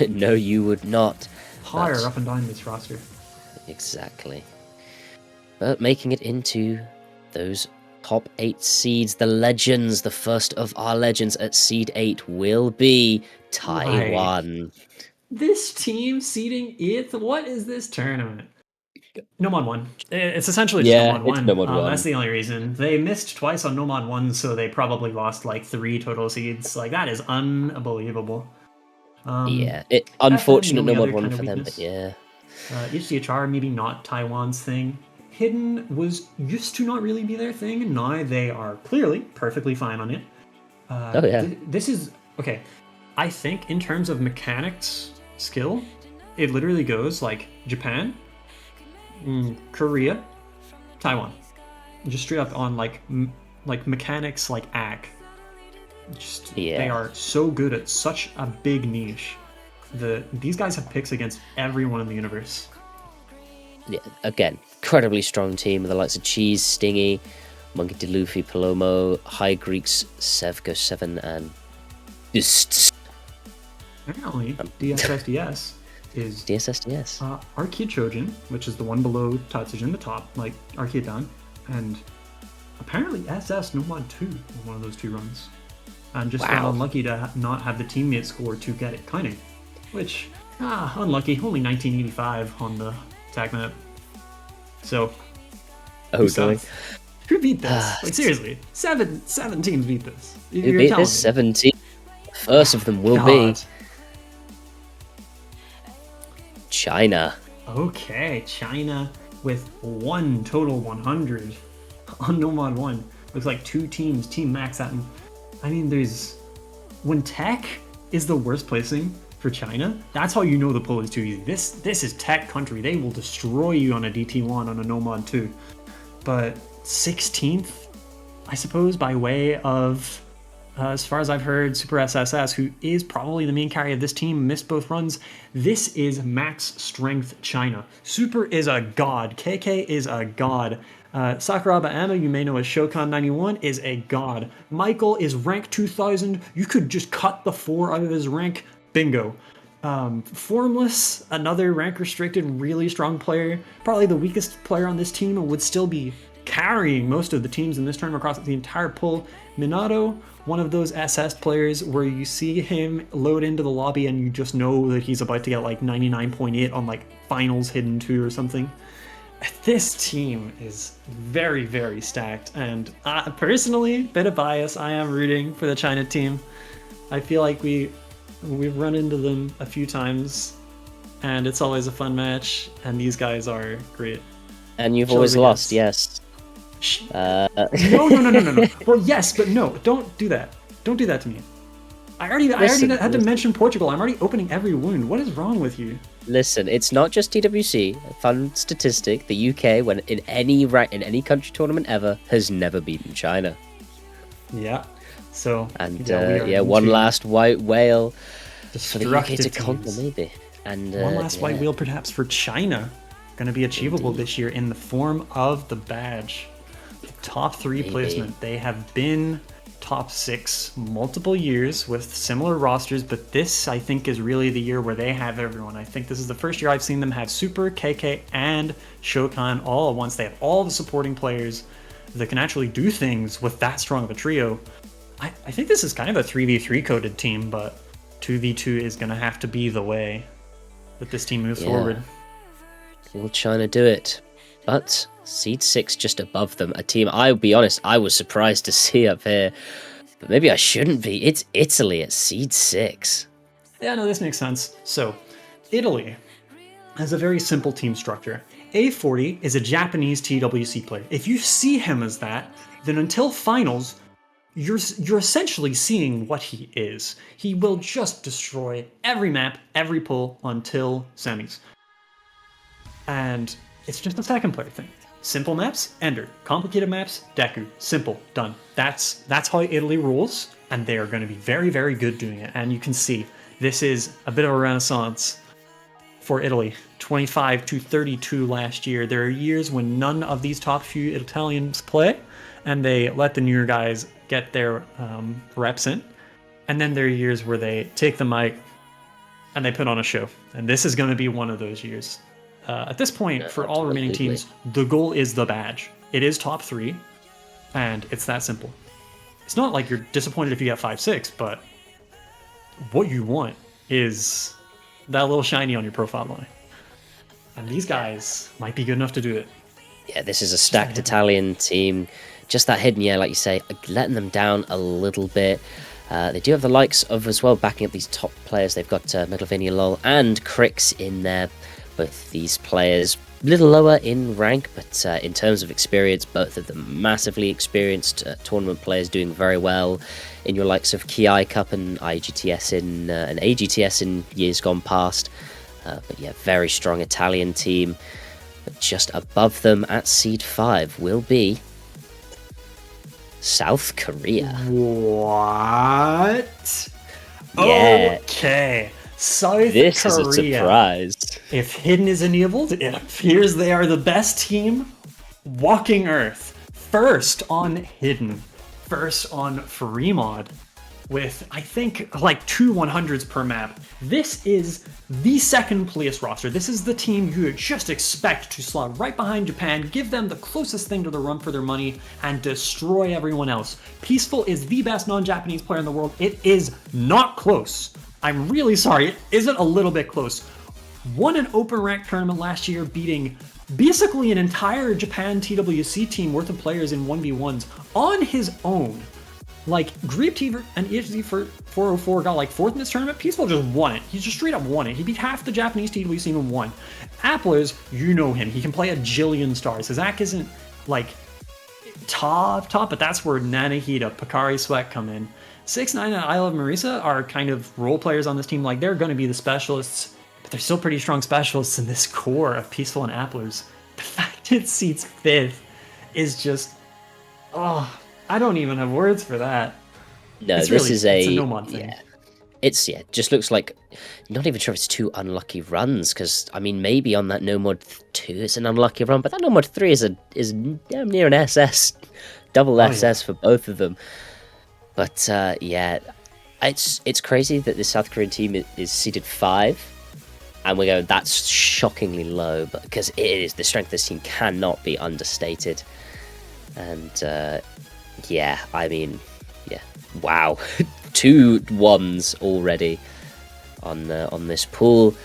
No, you would not. Higher up and down this roster. Exactly. But making it into those top 8 seeds, the legends, the first of our legends at seed 8 will be Taiwan. This team seeding 8th? What is this tournament? No Mod 1. It's essentially just No Mod 1. No Mod 1. That's the only reason. They missed twice on No Mod 1, so they probably lost like 3 total seeds. Like, that is unbelievable. Yeah, unfortunate No Mod 1 for them, but yeah. HDHR, maybe not Taiwan's thing. Hidden used to not really be their thing, and now they are clearly perfectly fine on it. This is okay. I think in terms of mechanics skill, it literally goes like Japan, Korea, Taiwan, just straight up on like mechanics like AC. They are so good at such a big niche. These guys have picks against everyone in the universe. Yeah, again, incredibly strong team with the likes of Cheese, Stingy, Monkey D. Luffy, Palomo, High Greeks, Sevgo 7, and Usts. Apparently, DSSDS is DSSDS. Arcade Trojan, which is the one below Tatsujin, the top, like Arcade down, and apparently SS No Mod 2 was one of those 2 runs. And just got unlucky to not have the teammate score to get it, kind of. Which, unlucky. Only 1985 on the tag map. So, who beat this? Like, seriously, seven teams beat this. Who beat this? 17. First of them will be China. Okay, China with 1 total 100 on No Mod 1. Looks like 2 teams, Team Max that. I mean, when Tech is the worst placing for China, that's how you know the pool is too easy. This is Tech country. They will destroy you on a DT1 on a no mod 2. But 16th, I suppose, by way of, as far as I've heard, Super SSS, who is probably the main carry of this team, missed both runs. This is max strength China. Super is a god. KK is a god. Sakuraba Amma, you may know as Shokan91, is a god. Michael is rank 2000. You could just cut the 4 out of his rank. Bingo. Formless, another rank restricted, really strong player. Probably the weakest player on this team and would still be carrying most of the teams in this tournament across the entire pool. Minato, one of those SS players where you see him load into the lobby and you just know that he's about to get like 99.8 on like finals hidden 2 or something. This team is very, very stacked, and personally, bit of bias, I am rooting for the China team. I feel like we've run into them a few times, and it's always a fun match, and these guys are great. And you've always lost, yes. No. Well, yes, but no, don't do that. Don't do that to me. I already had to mention Portugal. I'm already opening every wound. What is wrong with you? Listen, it's not just TWC. A fun statistic: the UK, when in any country tournament ever, has never beaten China. Yeah. So. And one last white whale for the UK to conquer, maybe. And one last white whale, perhaps, for China. Going to be achievable this year in the form of the badge. The top 3 placement. They have been top 6 multiple years with similar rosters, but this I think is really the year where they have everyone. I think this is the first year I've seen them have Super, KK, and Shokan all at once. They have all the supporting players that can actually do things with that strong of a trio. I think this is kind of a 3v3 coded team, but 2v2 is going to have to be the way that this team moves forward. Will China do it? But Seed 6 just above them, a team, I'll be honest, I was surprised to see up here. But maybe I shouldn't be. It's Italy at Seed 6. Yeah, no, this makes sense. So, Italy has a very simple team structure. A40 is a Japanese TWC player. If you see him as that, then until finals, you're essentially seeing what he is. He will just destroy every map, every pull until semis. And it's just a second player thing. Simple maps, Ender. Complicated maps, Deku. Simple, done. That's how Italy rules, and they are going to be very, very good doing it. And you can see this is a bit of a renaissance for Italy. 25 to 32 last year. There are years when none of these top few Italians play, and they let the newer guys get their reps in. And then there are years where they take the mic and they put on a show. And this is going to be one of those years. At this point, for all remaining teams, the goal is the badge. It is top 3, and it's that simple. It's not like you're disappointed if you get 5-6, but what you want is that little shiny on your profile line. And these guys might be good enough to do it. Yeah, this is a stacked Italian team. Just that hidden, like you say, letting them down a little bit. They do have the likes of, as well, backing up these top players. They've got Megalovania Lol and Crix in there. Both these players a little lower in rank, but in terms of experience, both of them massively experienced tournament players doing very well in your likes of Ki Cup and IGTS in and AGTS in years gone past. But yeah, very strong Italian team. But just above them at Seed 5 will be South Korea. What? Yeah. Okay. South this Korea. Is a surprise. If Hidden is enabled, it appears they are the best team walking Earth. First on Hidden. First on free mod. With, I think, like 2 100s per map. This is the second place roster. This is the team you just expect to slot right behind Japan, give them the closest thing to the run for their money, and destroy everyone else. Peaceful is the best non-Japanese player in the world. It is not close. I'm really sorry, it isn't a little bit close. Won an open rank tournament last year, beating basically an entire Japan TWC team worth of players in 1v1s on his own. Like, Greep Teaver and EHZ for 404 got like 4th in this tournament. Peaceful just won it. He just straight up won it. He beat half the Japanese TWC in 1. Applers, you know him. He can play a jillion stars. His act isn't like top, but that's where Nanahita, Picari Sweat come in. 6ix9ine and I Love Marisa are kind of role players on this team. Like, they're going to be the specialists, but they're still pretty strong specialists in this core of Peaceful and Applers. The fact it seats 5th is just, oh, I don't even have words for that. No, it's this really, is it's a no mod thing. Yeah. It's, just looks like, not even sure if it's 2 unlucky runs, because, I mean, maybe on that no mod 2 it's an unlucky run, but that no mod 3 is damn near an SS, double SS for both of them. But, it's crazy that the South Korean team is seeded 5, and we go, that's shockingly low, but because it is, the strength of this team cannot be understated. And, I mean, wow. 2 1s already on this pool.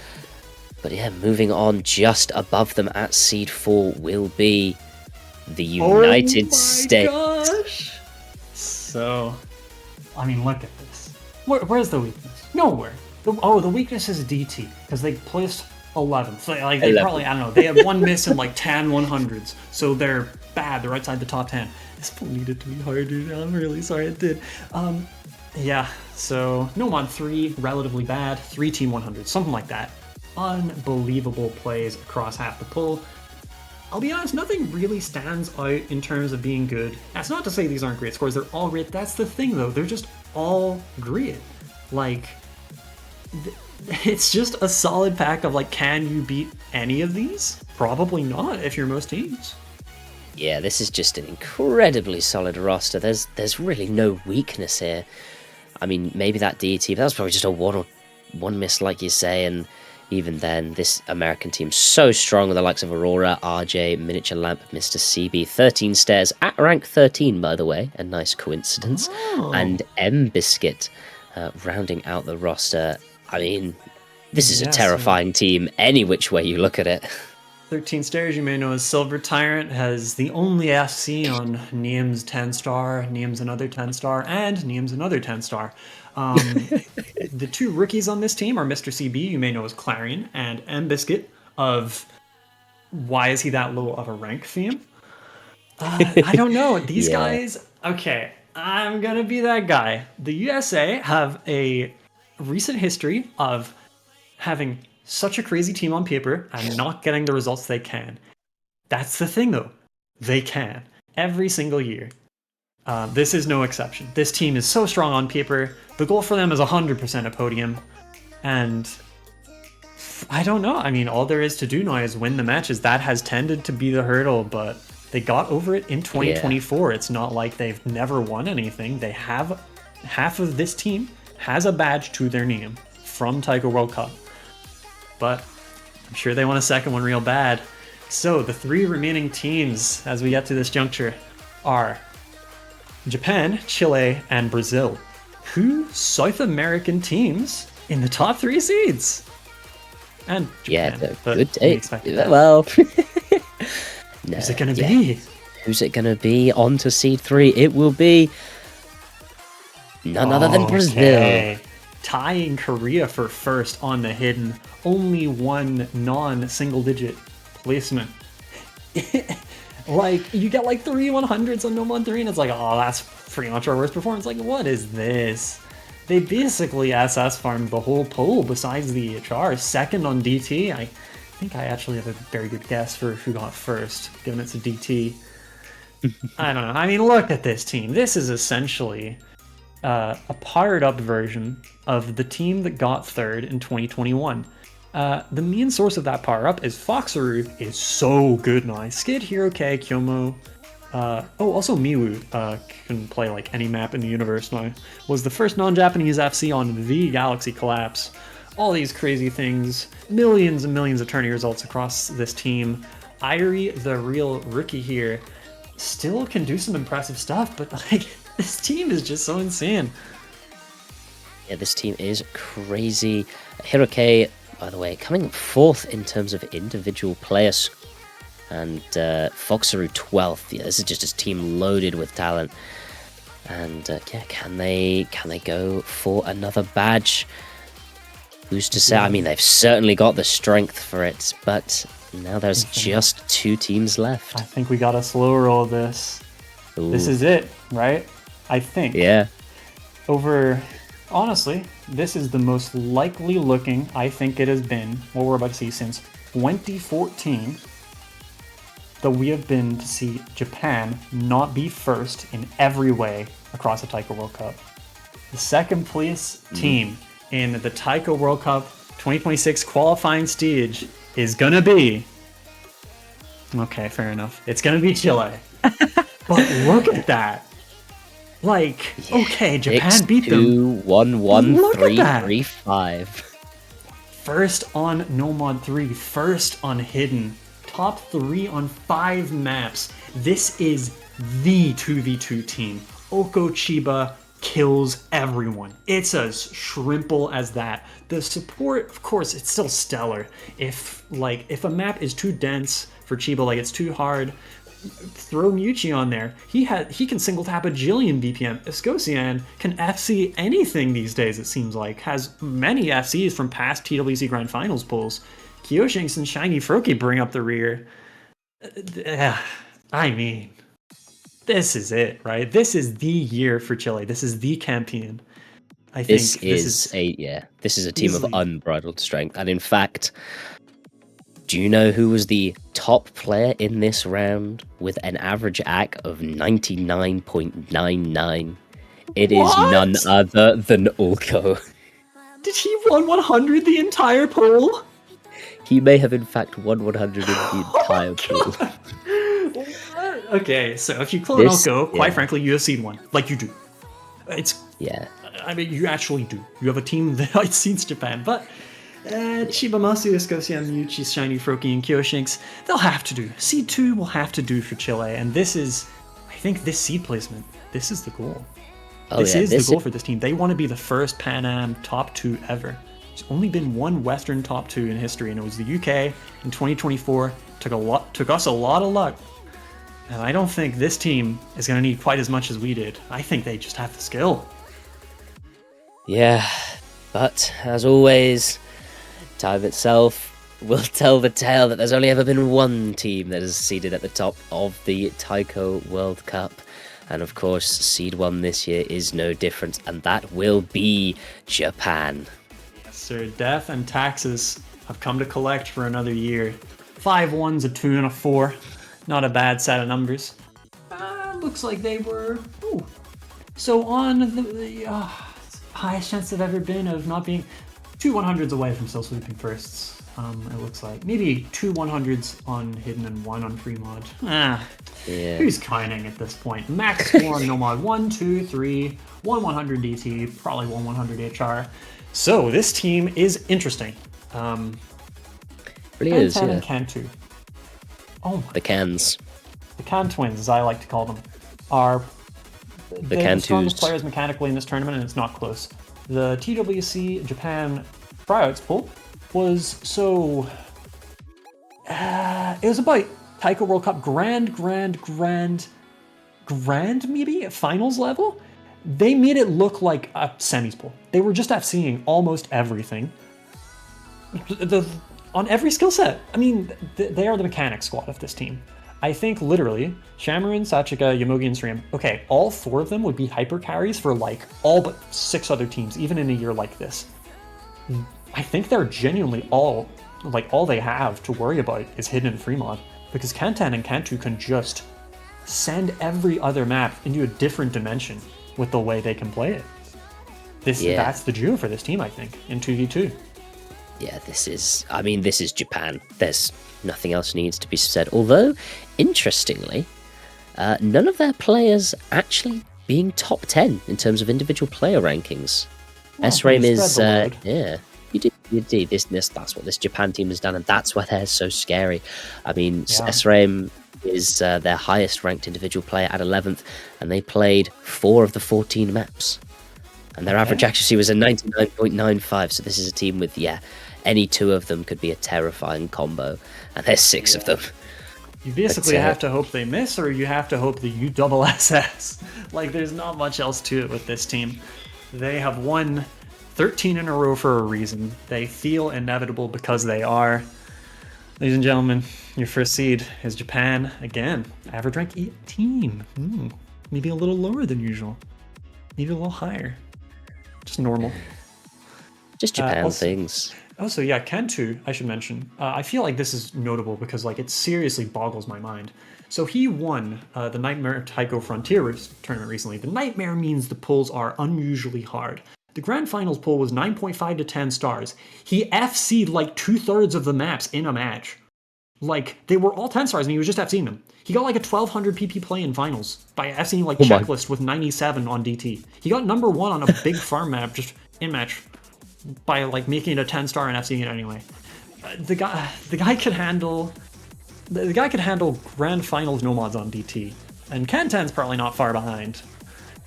But moving on, just above them at seed 4 will be the United States. Gosh. So, I mean, look at this. Where's the weakness? Nowhere. The weakness is DT, because they placed 11th. So, like, they 11th. probably, I don't know, they have 1 miss in like 10 100s, so they're bad. They're outside the top 10. This pool needed to be harder. I'm really sorry it did. So no mod 3, relatively bad. 3 team 100s, something like that. Unbelievable plays across half the pool. I'll be honest, nothing really stands out in terms of being good. That's not to say these aren't great scores. They're all great. That's the thing, though. They're just all great. Like, it's just a solid pack of, like, can you beat any of these? Probably not if you're most teams. Yeah, this is just an incredibly solid roster. There's really no weakness here. I mean, maybe that DT, but that was probably just a one miss, like you say, and even then, this American team's so strong with the likes of Aurora, RJ, Miniature Lamp, Mr. CB, 13 Stairs, at rank 13, by the way, a nice coincidence, and M Biscuit rounding out the roster. I mean, this is a terrifying team, any which way you look at it. 13 Stairs, you may know as Silver Tyrant, has the only FC on Niam's 10-star, Niam's another 10-star, and Niam's another 10-star. The 2 rookies on this team are Mr. CB, you may know as Clarion, and M Biscuit of why is he that low of a rank theme? I don't know. These guys, okay, I'm gonna be that guy. The USA have a recent history of having such a crazy team on paper and not getting the results they can. That's the thing, though. They can. Every single year. This is no exception. This team is so strong on paper. The goal for them is 100% a podium. And I don't know. I mean, all there is to do now is win the matches. That has tended to be the hurdle, but they got over it in 2024. Yeah. It's not like they've never won anything. They have half of this team has a badge to their name from Taiko World Cup. But I'm sure they want a second one real bad. So the 3 remaining teams as we get to this juncture are Japan, Chile, and Brazil. 2 South American teams in the top 3 seeds. And Japan. Good day. Well, no, who's it going to be? Who's it going to be? On to seed 3. It will be none other than Brazil. Tying Korea for first on the hidden. Only 1 non-single digit placement. Like, you get like 3 100s on No Mod 3 and it's like, oh, that's pretty much our worst performance. Like, what is this? They basically SS farmed the whole pool besides the EHR. Second on DT. I think I actually have a very good guess for who got first, given it's a DT. I don't know. I mean, look at this team. This is essentially a powered up version of the team that got 3rd in 2021. The main source of that power up is Foxaru is so good now. Skid, Hero K, Kyomo, also Miwu can play like any map in the universe now. Was the first non-Japanese FC on the Galaxy Collapse. All these crazy things, millions and millions of tourney results across this team. Irie, the real rookie here, still can do some impressive stuff, but like, this team is just so insane. Yeah, this team is crazy. Hiroke, by the way, coming 4th in terms of individual players. And Foxaru 12th. Yeah, this is just a team loaded with talent. And can they go for another badge? Who's to say? I mean, they've certainly got the strength for it, but now there's just 2 teams left. I think we gotta slow roll this. This Ooh. is it, right? I think. Yeah. Honestly, this is the most likely looking I think it has been, what we're about to see, since 2014, that we have been to see Japan not be first in every way across the Taiko World Cup. The second place team in the Taiko World Cup 2026 qualifying stage is gonna be... Okay, fair enough. It's gonna be Chile. But look at that. Like, okay, Japan beat them. 6-2-1-1-3-3-5. Look at that. First on No Mod 3, first on Hidden, top 3 on 5 maps. This is the 2v2 team. Oko Chiba kills everyone. It's as shrimple as that. The support, of course, it's still stellar. If a map is too dense for Chiba, like it's too hard, throw Muchi on there. He can single tap a jillion BPM. Escocian can FC anything these days, it seems like. Has many FCs from past TWC Grand Finals pulls. Kyoshinks and Shiny Froki bring up the rear. I mean, this is it, right? This is the year for Chile. This is the champion. I think this is a team of unbridled strength. And in fact, do you know who was the top player in this round with an average AC of 99.99? It is none other than Ulko. Did he run 100 the entire pool? He may have in fact won 100 in the entire pool. Okay, so if you clone Ulko, quite frankly, you have seen one. Like you do. I mean, you actually do. You have a team that exceeds Japan, but Chiba Masu, Escocian, Muchi, Shiny Froki, and Kyoshinks, they'll have to do. Seed 2 will have to do for Chile, and this is, I think this seed placement, this is the goal. This is the goal for this team. They want to be the first Pan Am top 2 ever. There's only been one Western top 2 in history, and it was the UK in 2024. Took us a lot of luck. And I don't think this team is going to need quite as much as we did. I think they just have the skill. Yeah, but as always, time itself will tell the tale that there's only ever been one team that is seeded at the top of the Taiko World Cup. And of course, seed 1 this year is no different, and that will be Japan. Yes, sir. Death and taxes have come to collect for another year. 5 1s, a 2, and a 4. Not a bad set of numbers. Looks like they were... Ooh. So on the highest chance they've ever been of not being 2 100s away from still sweeping firsts. It looks like maybe 2 100s on Hidden and 1 on Free Mod. Who's kiting at this point? Max score on No Mod 1, 2, 3, 1 100 DT, probably 1 100 HR. So this team is interesting. Really is, yeah. And Cantu. Oh, the Cans. The Can twins, as I like to call them, are the strongest players mechanically in this tournament, and it's not close. The TWC Japan tryouts pool was so... it was about Taiko World Cup grand maybe? Finals level? They made it look like a semis pool. They were just FCing almost everything. On every skill set. I mean, they are the mechanic squad of this team. I think literally, Shamarin, Sachika, Yomogi, and Sriam, okay, all 4 of them would be hyper carries for like all but 6 other teams, even in a year like this. I think they're genuinely all they have to worry about is Hidden and Free Mod, because Kantan and Cantu can just send every other map into a different dimension with the way they can play it. That's the duo for this team, I think, in 2v2. Yeah, this is Japan. There's nothing else needs to be said. Although, interestingly, none of their players actually being top 10 in terms of individual player rankings. SRAM is, you do. That's what this Japan team has done, and that's why they're so scary. I mean, SRAM is their highest ranked individual player at 11th, and they played 4 of the 14 maps. And their average accuracy was a 99.95, so this is a team with, any 2 of them could be a terrifying combo, and there's 6 of them. You basically have to hope they miss, or you have to hope that you double SS. Like, there's not much else to it with this team. They have won 13 in a row for a reason. They feel inevitable because they are. Ladies and gentlemen, your first seed is Japan again. Average rank 18. maybe a little lower than usual, maybe a little higher, just normal. Just Japan things. Also, yeah, Kanto, I should mention. I feel like this is notable because like it seriously boggles my mind. So he won the Nightmare Taiko Frontier tournament recently. The Nightmare means the pulls are unusually hard. The Grand Finals pull was 9.5 to 10 stars. He FC'd like 2/3 of the maps in a match. Like, they were all 10 stars and he was just FC'ing them. He got like a 1200 PP play in finals by FC'ing like Checklist with 97 on DT. He got number 1 on a big farm map just in match by like making it a 10 star and FC'ing it anyway. The guy could handle Grand Finals no mods on DT. And Kantan's probably not far behind.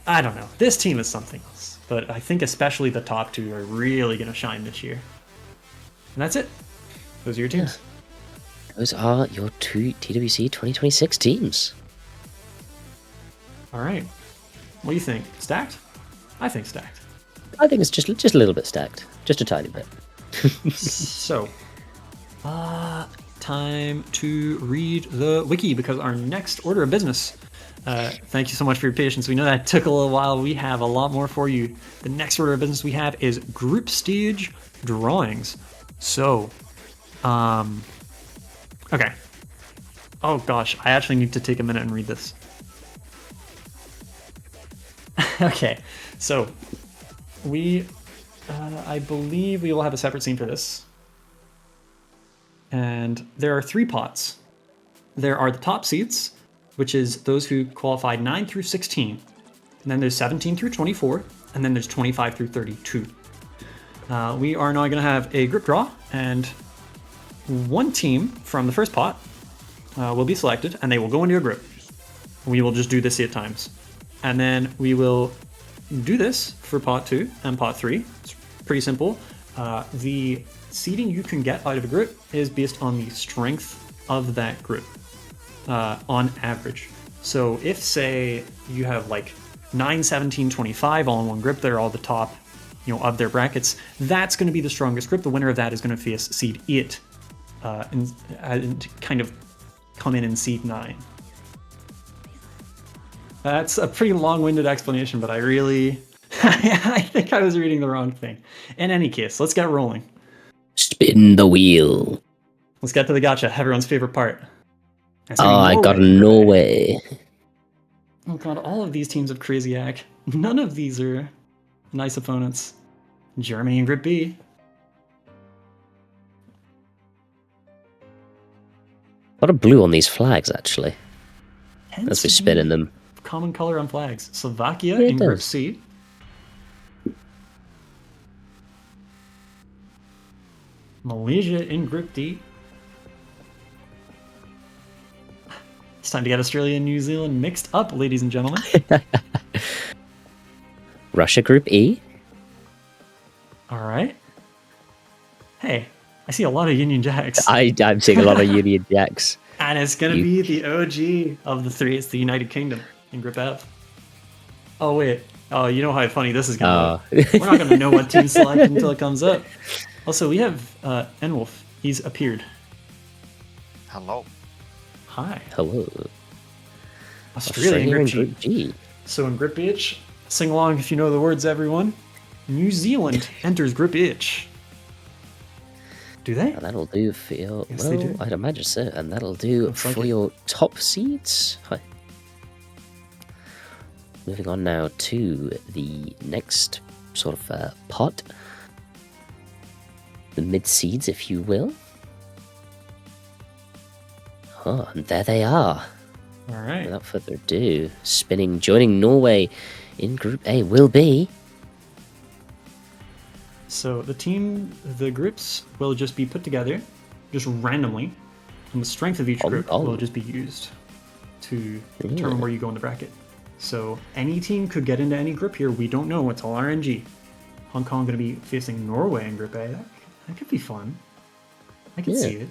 I don't know. This team is something else. But I think especially the top two are really going to shine this year. And that's it. Those are your teams. Those are your 2 TWC 2026 teams. All right. What do you think? Stacked? I think stacked. I think it's just a little bit stacked. Just a tiny bit. So, time to read the wiki because our next order of business. Thank you so much for your patience. We know that took a little while. We have a lot more for you. The next order of business we have is group stage drawings. So, okay. Oh gosh, I actually need to take a minute and read this. Okay, so I believe we will have a separate scene for this. And there are 3 pots. There are the top seeds, which is those who qualified 9 through 16. And then there's 17 through 24, and then there's 25 through 32. We are now going to have a group draw, and one team from the first pot will be selected, and they will go into a group. We will just do this 8 times. And then we will do this for pot 2 and pot 3. It's pretty simple. The seeding you can get out of a group is based on the strength of that group on average. So if, say, you have like 9, 17, 25 all in one group, they're all the top, of their brackets, that's going to be the strongest group. The winner of that is going to face seed 8 and kind of come in seed 9. That's a pretty long-winded explanation, but I really... I think I was reading the wrong thing. In any case, let's get rolling. Spin the wheel. Let's get to the gacha, everyone's favorite part. I got Norway. Oh god, all of these teams have crazy act. None of these are nice opponents. Germany in Group B. A lot of blue on these flags, actually. As we're spinning them. Common color on flags. Slovakia in Group C. Malaysia in Group D. It's time to get Australia and New Zealand mixed up, ladies and gentlemen. Russia Group E. All right. Hey, I see a lot of Union Jacks. I'm seeing a lot of Union Jacks. And it's going to be the OG of the 3. It's the United Kingdom in Group F. Oh, wait. Oh, you know how funny this is going to be. We're not going to know what team select until it comes up. Also, we have Enwolf. He's appeared. Hello. Hi. Hello. Australia in Group G. So in Group H, sing along if you know the words, everyone. New Zealand enters Group H. Do they? And that'll do for your... Yes, they do. I'd imagine so. And that'll do Looks like for your top seeds. Hi. Moving on now to the next sort of pot. The mid seeds, if you will. Oh, and there they are. All right. Without further ado, joining Norway in Group A will be... So the groups will just be put together, just randomly, and the strength of each group will just be used to determine where you go in the bracket. So any team could get into any group here. We don't know. It's all RNG. Hong Kong going to be facing Norway in Group A. That could be fun. I can see it.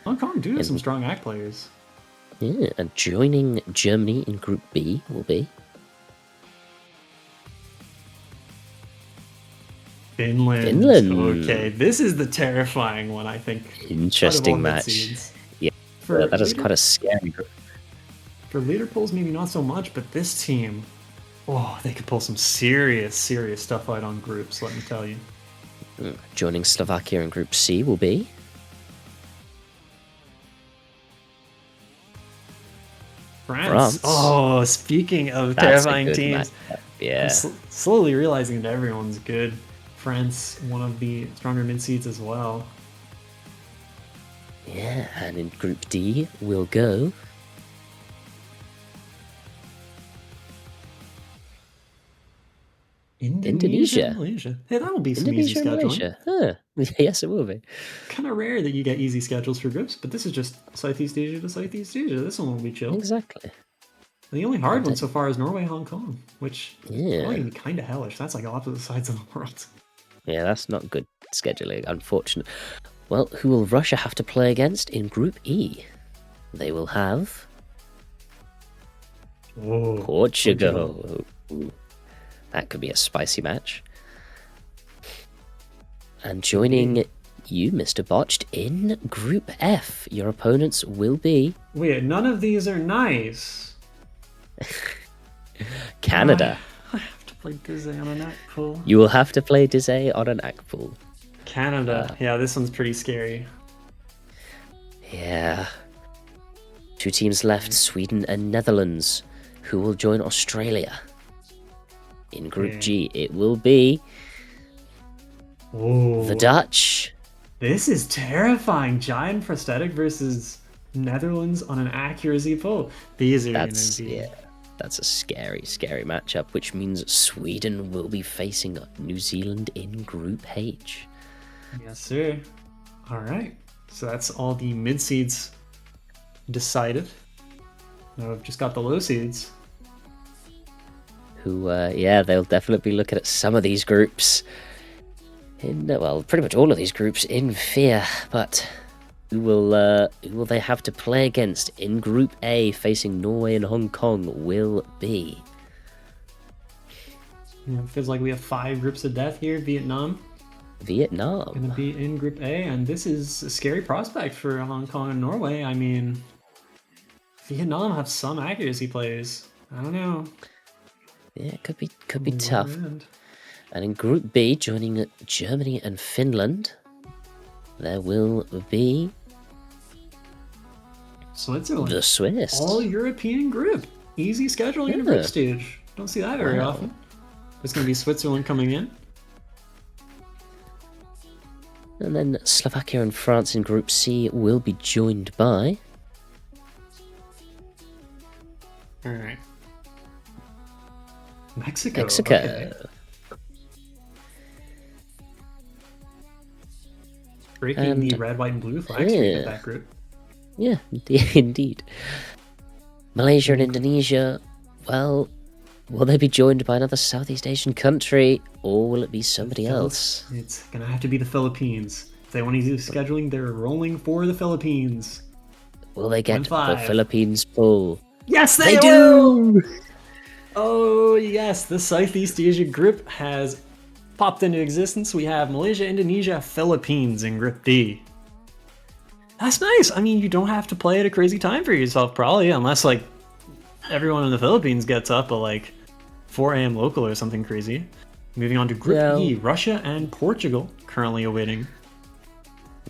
Hong Kong do have some strong act players. Yeah, and joining Germany in Group B will be... Finland. Okay, this is the terrifying one, I think. Interesting match. Yeah, that is quite a scary group. For leader pulls, maybe not so much, but this team, oh, they could pull some serious stuff out on groups, let me tell you. Joining Slovakia in Group C will be France. Oh, speaking of That's terrifying a good teams, matchup. Yeah. I'm slowly realizing that everyone's good. France, one of the stronger mid seeds as well. Yeah, and in Group D we'll go Indonesia. Malaysia. Hey, that'll be some easy Indonesia and scheduling. Malaysia. Huh. Yes, it will be. Kind of rare that you get easy schedules for groups, but this is just Southeast Asia to Southeast Asia. This one will be chill. Exactly. The only hard one so far is Norway, Hong Kong, which Yeah. is probably going to be kind of hellish. That's like opposite sides of the world. Yeah, that's not good scheduling, unfortunate. Well, who will Russia have to play against in Group E? They will have Whoa, Portugal. Ooh, that could be a spicy match. And joining you, Mr. Botched, in Group F, your opponents will be Wait, none of these are nice. Canada. I have to play Dizzy on a net pool. You will have to play Dizay on an Akpool. Canada. Yeah, this one's pretty scary. Yeah. Two teams left, Sweden and Netherlands. Who will join Australia? In Group G, it will be Whoa. the Dutch. This is terrifying. Giant prosthetic versus Netherlands on an accuracy poll. These are going to be... That's a scary matchup, which means Sweden will be facing New Zealand in Group H. Yes, sir. All right. So that's all the mid seeds decided. Now we've just got the low seeds. Who, they'll definitely be looking at some of these groups. Pretty much all of these groups in fear, but who will they have to play against in Group A facing Norway and Hong Kong will be? Yeah, it feels like we have 5 groups of death here. Vietnam going to be in Group A, and this is a scary prospect for Hong Kong and Norway. I mean, Vietnam have some accuracy plays. I don't know. Yeah, it could be tough. And in Group B, joining Germany and Finland, there will be Switzerland. the Swiss. All European group. Easy scheduling in a group stage. Don't see that very often. There's going to be Switzerland coming in. And then Slovakia and France in Group C will be joined by... All right. Mexico. Okay. Breaking the red, white, and blue flags for that group. Yeah, indeed. Malaysia and Indonesia, well, will they be joined by another Southeast Asian country, or will it be somebody else? It's going to have to be the Philippines. If they want to do scheduling, they're rolling for the Philippines. Will they get the Philippines pool? Yes, they do! Oh, yes, the Southeast Asia group has popped into existence. We have Malaysia, Indonesia, Philippines in Group D. That's nice. I mean, you don't have to play at a crazy time for yourself, probably, unless, like, everyone in the Philippines gets up at, like, 4 a.m. local or something crazy. Moving on to Group E, Russia and Portugal currently awaiting.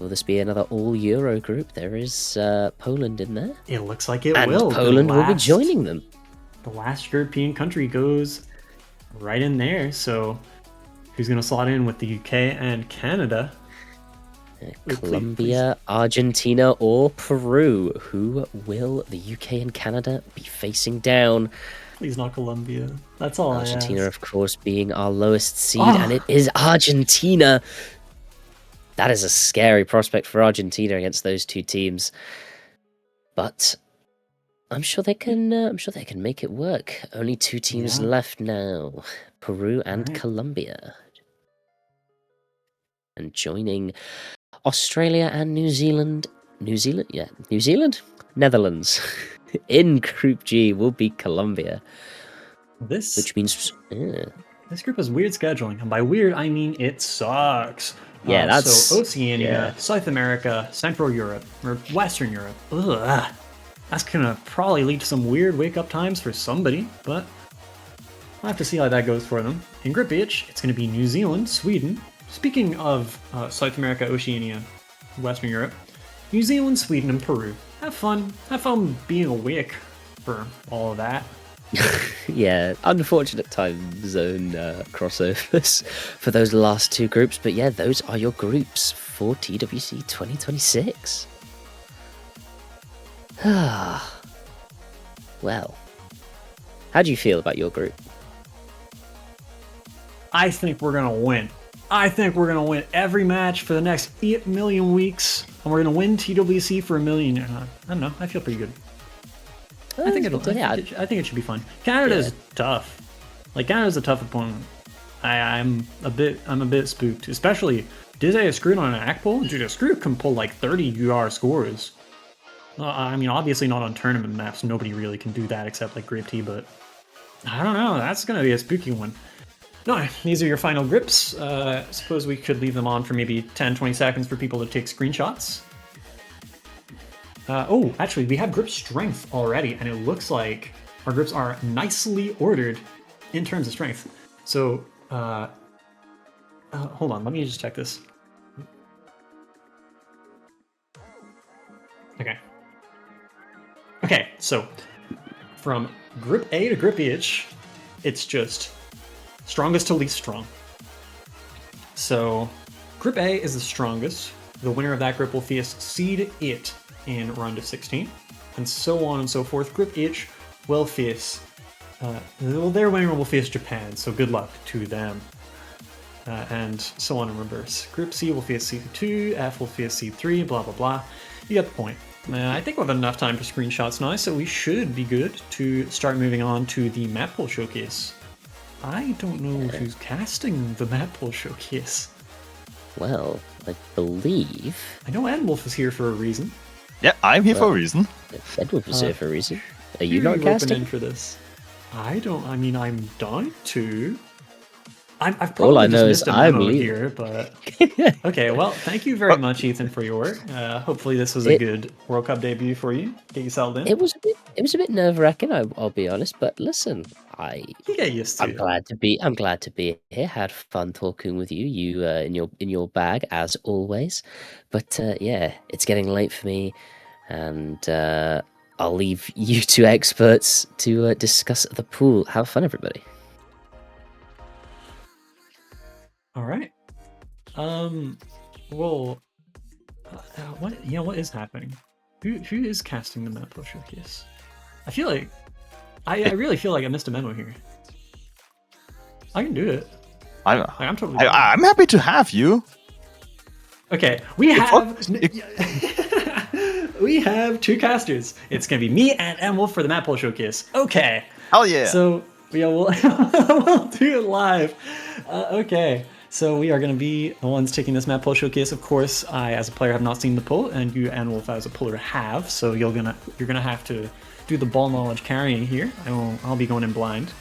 Will this be another all-Euro group? There is Poland in there. It looks like it and will. Poland will be joining them. The last European country goes right in there, so who's going to slot in with the UK and Canada? Colombia, Argentina, or Peru? Who will the UK and Canada be facing down? Please not Colombia. That's all Argentina, of course, being our lowest seed, and it is Argentina. That is a scary prospect for Argentina against those two teams. But I'm sure they can. Make it work. Only 2 teams left now: Peru and Colombia. And joining Australia and New Zealand, Netherlands in Group G will be Colombia. Which means this group has weird scheduling, and by weird I mean it sucks. Yeah, that's so Oceania, South America, Central Europe, or Western Europe. Ugh. That's gonna probably lead to some weird wake-up times for somebody, but I'll have to see how that goes for them. In Group H, it's gonna be New Zealand, Sweden. Speaking of South America, Oceania, Western Europe, New Zealand, Sweden, and Peru. Have fun. Have fun being awake for all of that. Yeah, unfortunate time zone crossovers for those last two groups, but yeah, those are your groups for TWC 2026. Well, how do you feel about your group? I think we're gonna win. I think we're gonna win every match for the next 8 million weeks, and we're gonna win TWC for 1 million. I don't know. I feel pretty good. I think I think it should be fun. Canada's tough. Like Canada's a tough opponent. I'm a bit spooked, especially did I Screw on an act poll? Dude, Screw can pull like 30 UR scores. I mean, obviously not on tournament maps. Nobody really can do that except like Grip T, but I don't know. That's gonna be a spooky one. No, these are your final grips. Suppose we could leave them on for maybe 10-20 seconds for people to take screenshots. Oh, actually, we have grip strength already, and it looks like our grips are nicely ordered in terms of strength. So, hold on, let me just check this. Okay. Okay, so from grip A to grip H, it's just strongest to least strong. So, grip A is the strongest. The winner of that grip will face seed 8 in round of 16, and so on and so forth. Group H will face, their winner will face Japan, so good luck to them. And so on in reverse. Group C will face C2, F will face C3, blah blah blah. You get the point. I think we've had enough time for screenshots now, so we should be good to start moving on to the Mappool showcase. I don't know who's casting the Mappool showcase. Well, I believe... I know Anwolf is here for a reason. Yeah, I'm here for a reason. Edward was here for a reason. Are you Who not casting? in for this? I mean, I'm down to. I've probably All I know just is missed a I'm memo leaving. here, but okay. Well, thank you very much, Ethan, for your work. Hopefully, this was a good World Cup debut for you. Get you settled in. It was a bit nerve wracking. I'll be honest, but listen, You get used to I'm it. glad to be here. Had fun talking with you. You in your bag as always. But yeah, it's getting late for me, and I'll leave you two experts to discuss the pool. Have fun, everybody. All right. Well, what is happening? Who is casting the Mappool showcase? I feel like I really feel like I missed a memo here. I can do it. I'm totally. I'm happy to have you. Okay, we have we have two casters. It's gonna be me and Emil for the Mappool showcase. Okay. Hell yeah. So yeah, we'll do it live. Okay. So we are going to be the ones taking this Mappool showcase. Of course, I as a player have not seen the poll, and you, Anwolf, as a puller have. So you're gonna have to do the ball knowledge carrying here. I'll be going in blind.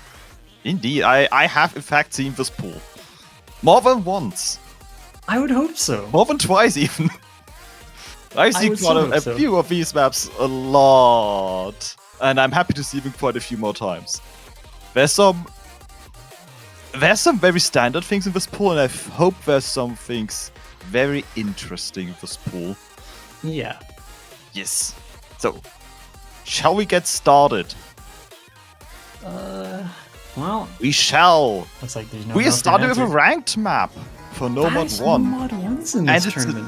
Indeed, I have in fact seen this pool more than once. I would hope so. More than twice even. I've seen a few of these maps a lot, and I'm happy to see them quite a few more times. There's some very standard things in this pool, and I hope there's some things very interesting in this pool. Yeah. Yes. So, shall we get started? Well, we shall. Looks like there's no. We are starting with a ranked map for No Mod 1. No Mod 1s in this tournament.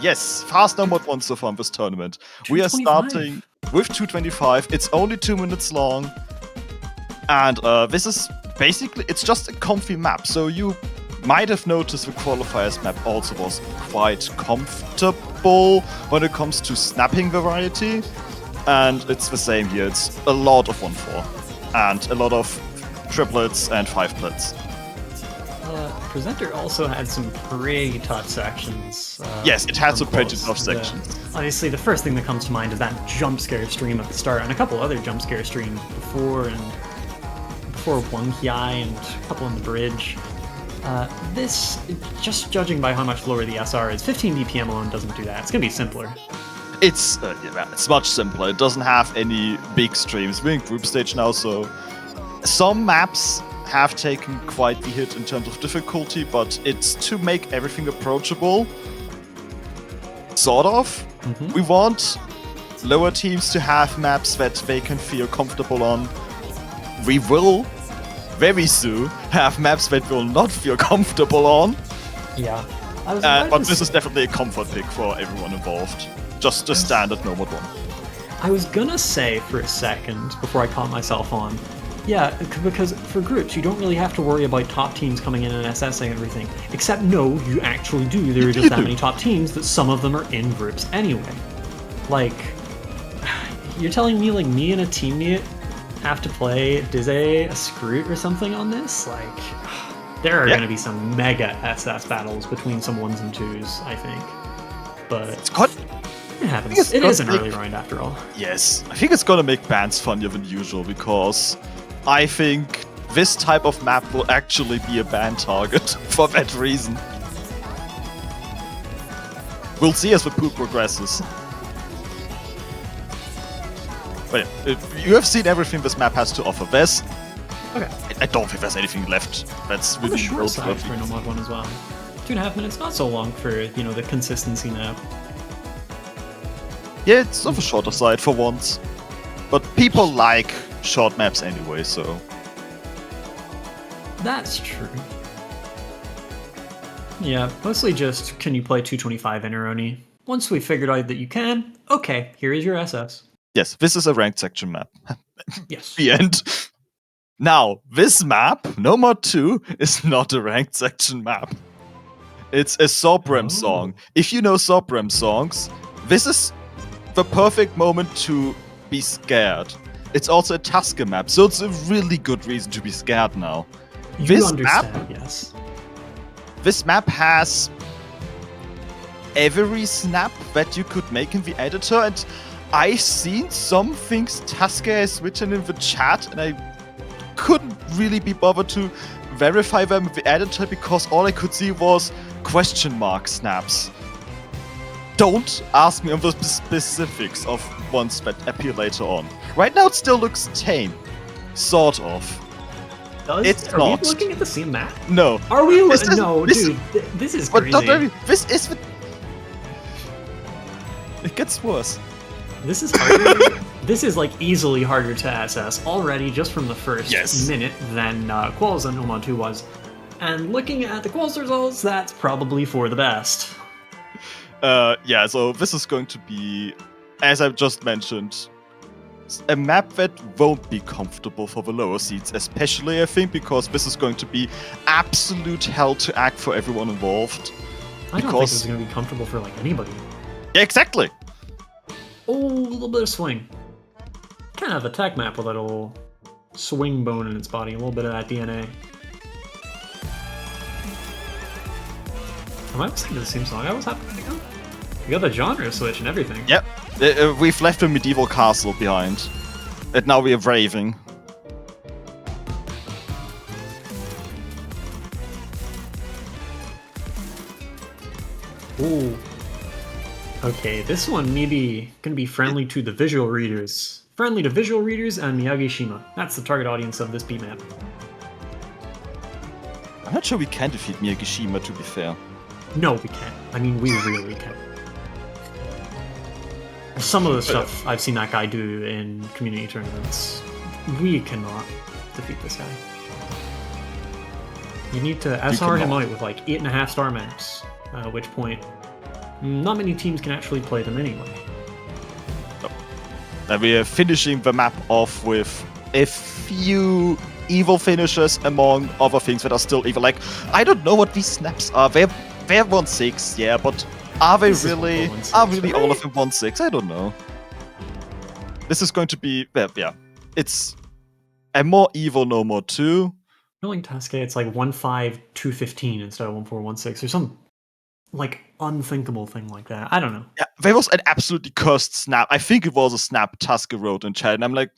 Yes, fast No Mod 1 so far in this tournament. We are starting with 225. It's only 2 minutes long. And this is basically, it's just a comfy map. So you might have noticed the Qualifiers map also was quite comfortable when it comes to snapping variety. And it's the same here. It's a lot of 1-4 and a lot of triplets and 5-plits. Presenter also had some pretty tough sections. Yes, it had some pretty tough sections. Obviously, the first thing that comes to mind is that jump scare stream at the start, and a couple other jump scare streams before One Kiai and a couple on the bridge. This, just judging by how much lower the SR is, 15 DPM alone doesn't do that. It's gonna be simpler. It's much simpler. It doesn't have any big streams. We're in group stage now, so some maps have taken quite the hit in terms of difficulty, but it's to make everything approachable. Sort of. Mhm. We want lower teams to have maps that they can feel comfortable on. We will very soon have maps that will not feel comfortable on. Yeah. But this is definitely a comfort pick for everyone involved. Just the standard no mod 1. I was gonna say for a second before I caught myself on, yeah, because for groups you don't really have to worry about top teams coming in and SSing everything. Except no, you actually do. There are just that many top teams that some of them are in groups anyway. Like, you're telling me like me and a teammate have to play Dizzy, a Scroot or something on this? Like, there are gonna be some mega SS battles between some 1s and 2s, I think. But it happens. It is an early round after all. Yes, I think it's gonna make bans funnier than usual because I think this type of map will actually be a ban target for that reason. We'll see as the pool progresses. But yeah, you have seen everything this map has to offer. I don't think there's anything left that's On the really short side noteworthy. for no mod 1 as well. 2.5 minutes, not so long for the consistency now. Yeah, it's on the shorter side for once. But people like short maps anyway, so... That's true. Yeah, mostly just, can you play 225 Inneroni? Once we figured out that you can, okay, here is your SS. Yes, this is a ranked section map. Yes. The end. Now, this map, No Mod 2, is not a ranked section map. It's a Sobrem song. If you know Sobrem songs, this is the perfect moment to be scared. It's also a Tusker map, so it's a really good reason to be scared now. You understand, yes. This map has every snap that you could make in the editor, and I've seen some things Tusker has written in the chat, and I couldn't really be bothered to verify them with the editor because all I could see was question mark snaps. Don't ask me on the specifics of ones that appear later on. Right now it still looks tame. Sort of. Are we looking at the same map? No. Are we? No, dude. This is crazy. But not this is... It gets worse. This is harder. This is like easily harder to SS already just from the first minute than Quals on No Mod 2 was. And looking at the Quals results, that's probably for the best. Yeah, so this is going to be, as I've just mentioned, a map that won't be comfortable for the lower seeds, especially I think because this is going to be absolute hell to act for everyone involved. I don't think this is going to be comfortable for like anybody. Yeah, exactly. Oh, a little bit of swing. Kind of a tech map with a little swing bone in its body, a little bit of that DNA. Am I listening to the same song I was happening to go? You got the genre switch and everything. Yep. We've left a medieval castle behind. And now we are raving. Ooh. Okay, this one maybe gonna be friendly to the visual readers. Friendly to visual readers and Miyagi-Shima. That's the target audience of this beat map. I'm not sure we can defeat Miyagi-Shima, to be fair. No, we can't. I mean, we really can't. Some of the stuff I've seen that guy do in community tournaments, we cannot defeat this guy. You need to SR him out with like 8.5 star maps, at which point not many teams can actually play them anyway. And we are finishing the map off with a few evil finishes among other things that are still evil. Like, I don't know what these snaps are. They're 1-6, yeah, but are they really? Are really all of them 1-6? I don't know. This is going to be, yeah, it's a more evil No More 2. Feeling Tasque, it's like 1-5-2-15 instead of 1-4-1-6 or some like unthinkable thing like that. I don't know. Yeah, there was an absolutely cursed snap. I think it was a snap Tusker wrote in chat, and I'm like,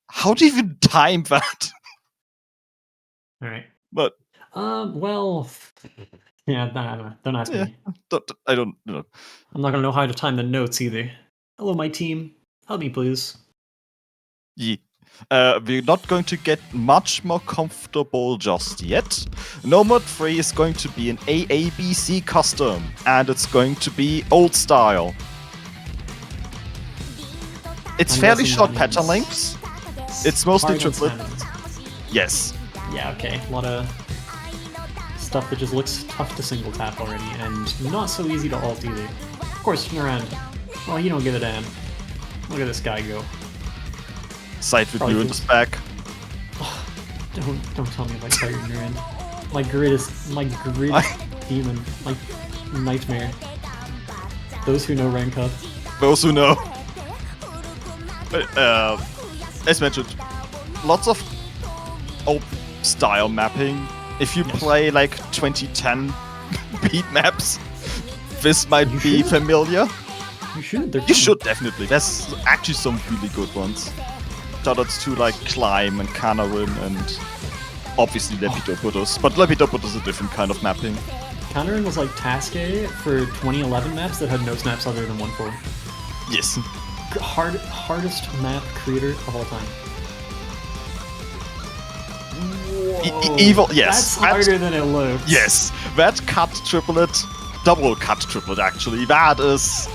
how do you even time that? All right. But well, Yeah, nah, don't ask Yeah, me. I don't know. I'm not gonna know how to time the notes either. Hello, my team. Help me, please. Yeah. We're not going to get much more comfortable just yet. Nomad 3 is going to be an AABC custom, and it's going to be old style. It's I'm fairly guessing short that pattern means lengths. It's mostly hard on triplets. stamina. Yes. Yeah, okay. A lot of stuff that just looks tough to single tap already, and not so easy to ult either. Of course, Naran. Well, you don't give a damn. Look at this guy go. Side Probably review in feels- this back. Don't tell me about Tiger Naran. My grid demon, like nightmare. Those who know rank up. Those who know. As mentioned, lots of old style mapping. If you Yes. play like 2010 beat maps, this might You be should. familiar. You should. They're You fun. should definitely. There's actually some really good ones. Shoutouts to like Climb and Canarin and obviously Lepidopodos. But Lepidopodos is a different kind of mapping. Canarin was like Task A for 2011 maps that had no snaps other than 1-4. Yes. Hardest map creator of all time. Evil, yes. That's harder than it looks. Yes. That cut triplet, double cut triplet actually, that is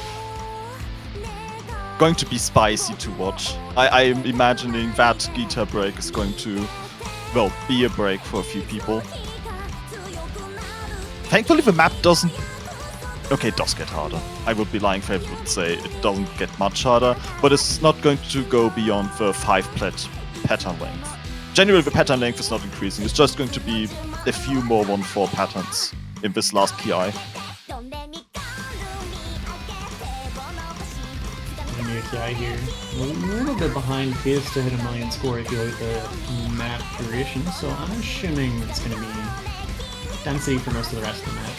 going to be spicy to watch. I'm imagining that guitar break is going to, well, be a break for a few people. Thankfully the map doesn't... Okay, it does get harder. I would be lying if I would say it doesn't get much harder, but it's not going to go beyond the 5 pattern length. Generally the pattern length is not increasing, it's just going to be a few more 1-4 patterns in this last PI. AKI here. A little bit behind pace to hit a million score if you look at the map duration, so I'm assuming it's going to be density for most of the rest of the map.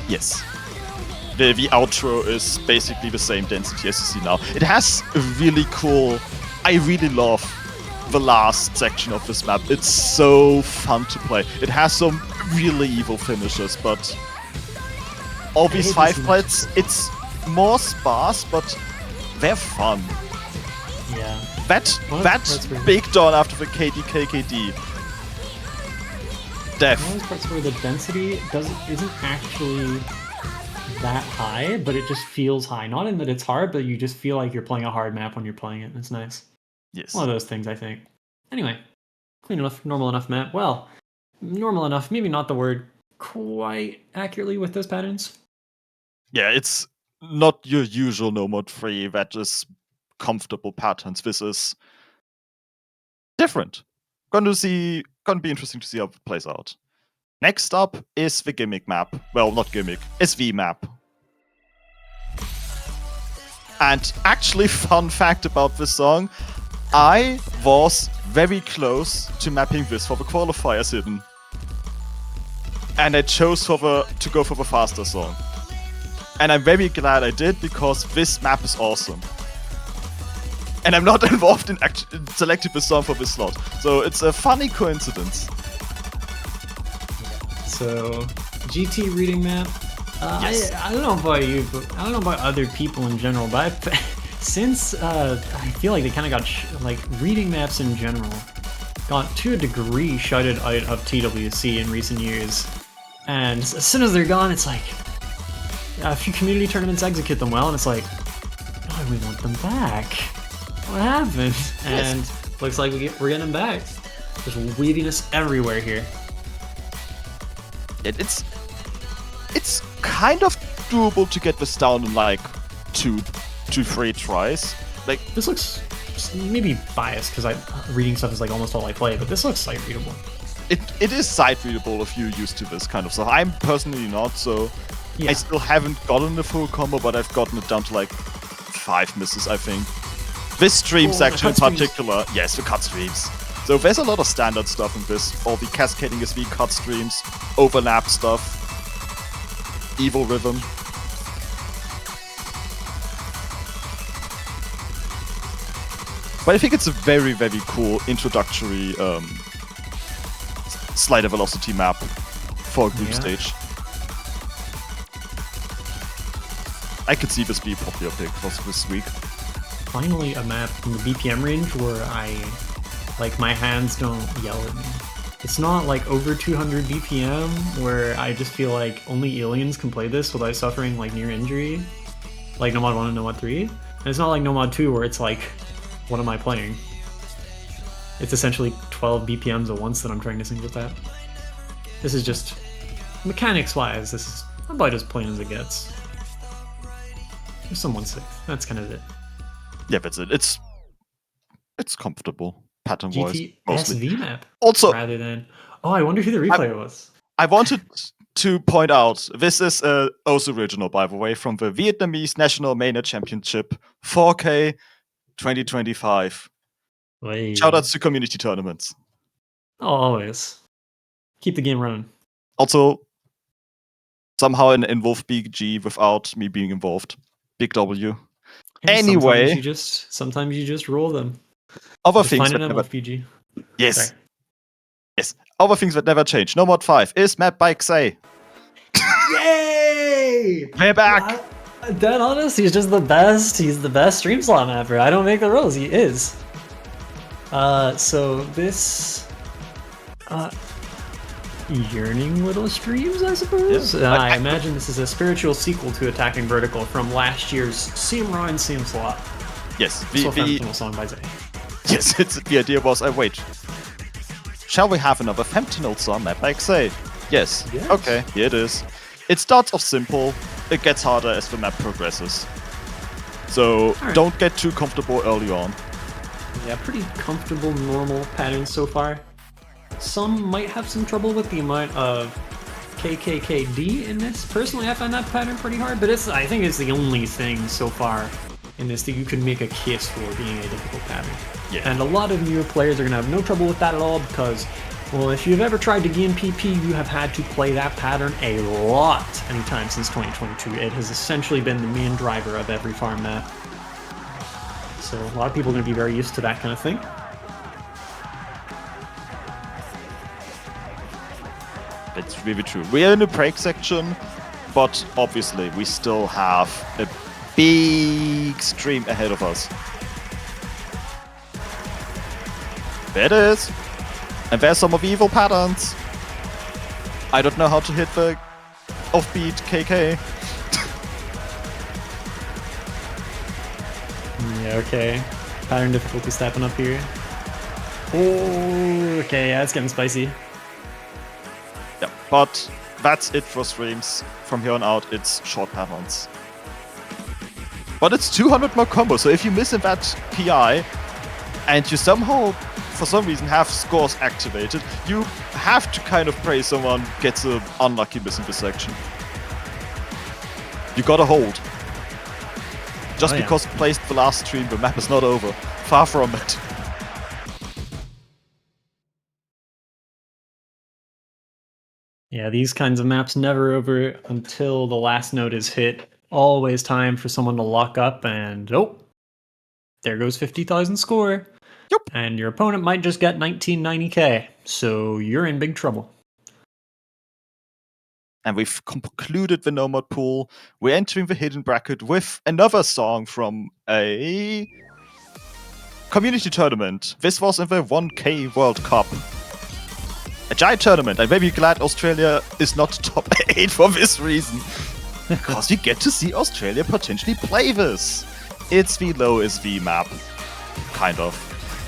Yes. The outro is basically the same density as you see now. It has a really cool... I really love the last section of this map. It's so fun to play. It has some really evil finishes, but all these 5 plates, it's more sparse, but they're fun. Yeah. That That's weird. big dawn after the KD. One Death. of those parts where the density isn't actually that high, but it just feels high. Not in that it's hard, but you just feel like you're playing a hard map when you're playing it. It's nice. Yes. One of those things, I think. Anyway, clean enough, normal enough map. Well, normal enough, maybe not the word quite accurately with those patterns. Yeah, it's not your usual Nomad 3 that is comfortable patterns. This is different. Gonna be interesting to see how it plays out. Next up is the gimmick map. Well, not gimmick, SV map. And actually, fun fact about this song, I was very close to mapping this for the qualifiers hidden. And I chose to go for the faster song. And I'm very glad I did, because this map is awesome. And I'm not involved in selecting the song for this slot. So it's a funny coincidence. So, GT reading map. Yes. I don't know about you, but I don't know about other people in general, but since I feel like they kind of got reading maps in general got to a degree shutted out of TWC in recent years, and as soon as they're gone, it's like a few community tournaments execute them well, and it's like, oh, we want them back. What happened? And looks like we're getting them back. There's weediness everywhere here. It's kind of doable to get this down in like 2-3 tries. Like, This looks maybe biased because reading stuff is like almost all I play, but this looks sight readable. it is sight readable if you're used to this kind of stuff. I'm personally not, so Yeah. I still haven't gotten the full combo, but I've gotten it down to like 5 misses, I think. This stream the section in cut streams. particular, yes, the cut streams. So there's a lot of standard stuff in this. All the cascading SV cut streams, overlap stuff, evil rhythm. But I think it's a very, very cool introductory slider velocity map for a group Yeah. stage. I could see this be a popular pick for this week. Finally, a map in the BPM range where my hands don't yell at me. It's not like over 200 BPM where I just feel like only aliens can play this without suffering like near injury, like Nomad 1 and Nomad 3. And it's not like Nomad 2 where it's like, what am I playing? It's essentially 12 BPMs at once that I'm trying to singles tap. This is just, mechanics-wise, this is about as plain as it gets. There's someone sick. That's kind of it. Yeah, that's it. It's comfortable. Pattern-wise, GT mostly. SV map. Also, rather than... Oh, I wonder who the replay was. I wanted to point out, this is also original, by the way, from the Vietnamese National Mainnet Championship 4K 2025. Wait. Shoutouts to community tournaments. Oh, always. Keep the game running. Also, somehow involve BG without me being involved. Big W. Hey, Anyway, sometimes you just roll them. other Just things find that an never... MFPG. Yes. Sorry. Yes. Other things that never change. Nomad 5 is mapped by Xay. Yay! We're back! Dead honest, he's just the best. He's the best stream slot mapper. I don't make the rules. He is. So this... yearning little streams, I suppose? Yeah. I imagine this is a spiritual sequel to Attacking Vertical from last year's Same Ryan, Same Slot. Yes. The song by Zay. Yes, the idea was, wait. Shall we have another Femtinal song mapped by Xay? Yes. Okay, here it is. It starts off simple, it gets harder as the map progresses. So don't get too comfortable early on. Yeah, pretty comfortable, normal patterns so far. Some might have some trouble with the amount of KKKD in this. Personally, I find that pattern pretty hard, but I think it's the only thing so far in this that you could make a case for being a difficult pattern. Yeah. And a lot of newer players are going to have no trouble with that at all because, well, if you've ever tried to gain PP, you have had to play that pattern a lot anytime since 2022. It has essentially been the main driver of every farm map. So a lot of people are going to be very used to that kind of thing. That's really true. We are in the break section, but obviously we still have a big stream ahead of us. There it is. And there's some of the evil patterns. I don't know how to hit the offbeat KK. Yeah, okay. Pattern difficulty stepping up here. Oh, okay, yeah, it's getting spicy. Yeah, but that's it for streams. From here on out, it's short patterns. But it's 200 more combos, so if you miss in that PI, and you somehow, for some reason, have scores activated, you have to kind of pray someone gets an unlucky miss in this section. You gotta hold. Just because it placed the last stream, the map is not over. Far from it. Yeah, these kinds of maps never over until the last node is hit. Always time for someone to lock up and, oh, there goes 50,000 score. Yep. And your opponent might just get 1990k, so you're in big trouble. And we've concluded the Nomad pool. We're entering the hidden bracket with another song from a community tournament. This was in the 1K World Cup. A giant tournament. I'm very glad Australia is not top 8 for this reason. Because we get to see Australia potentially play this. It's the low is V map. Kind of.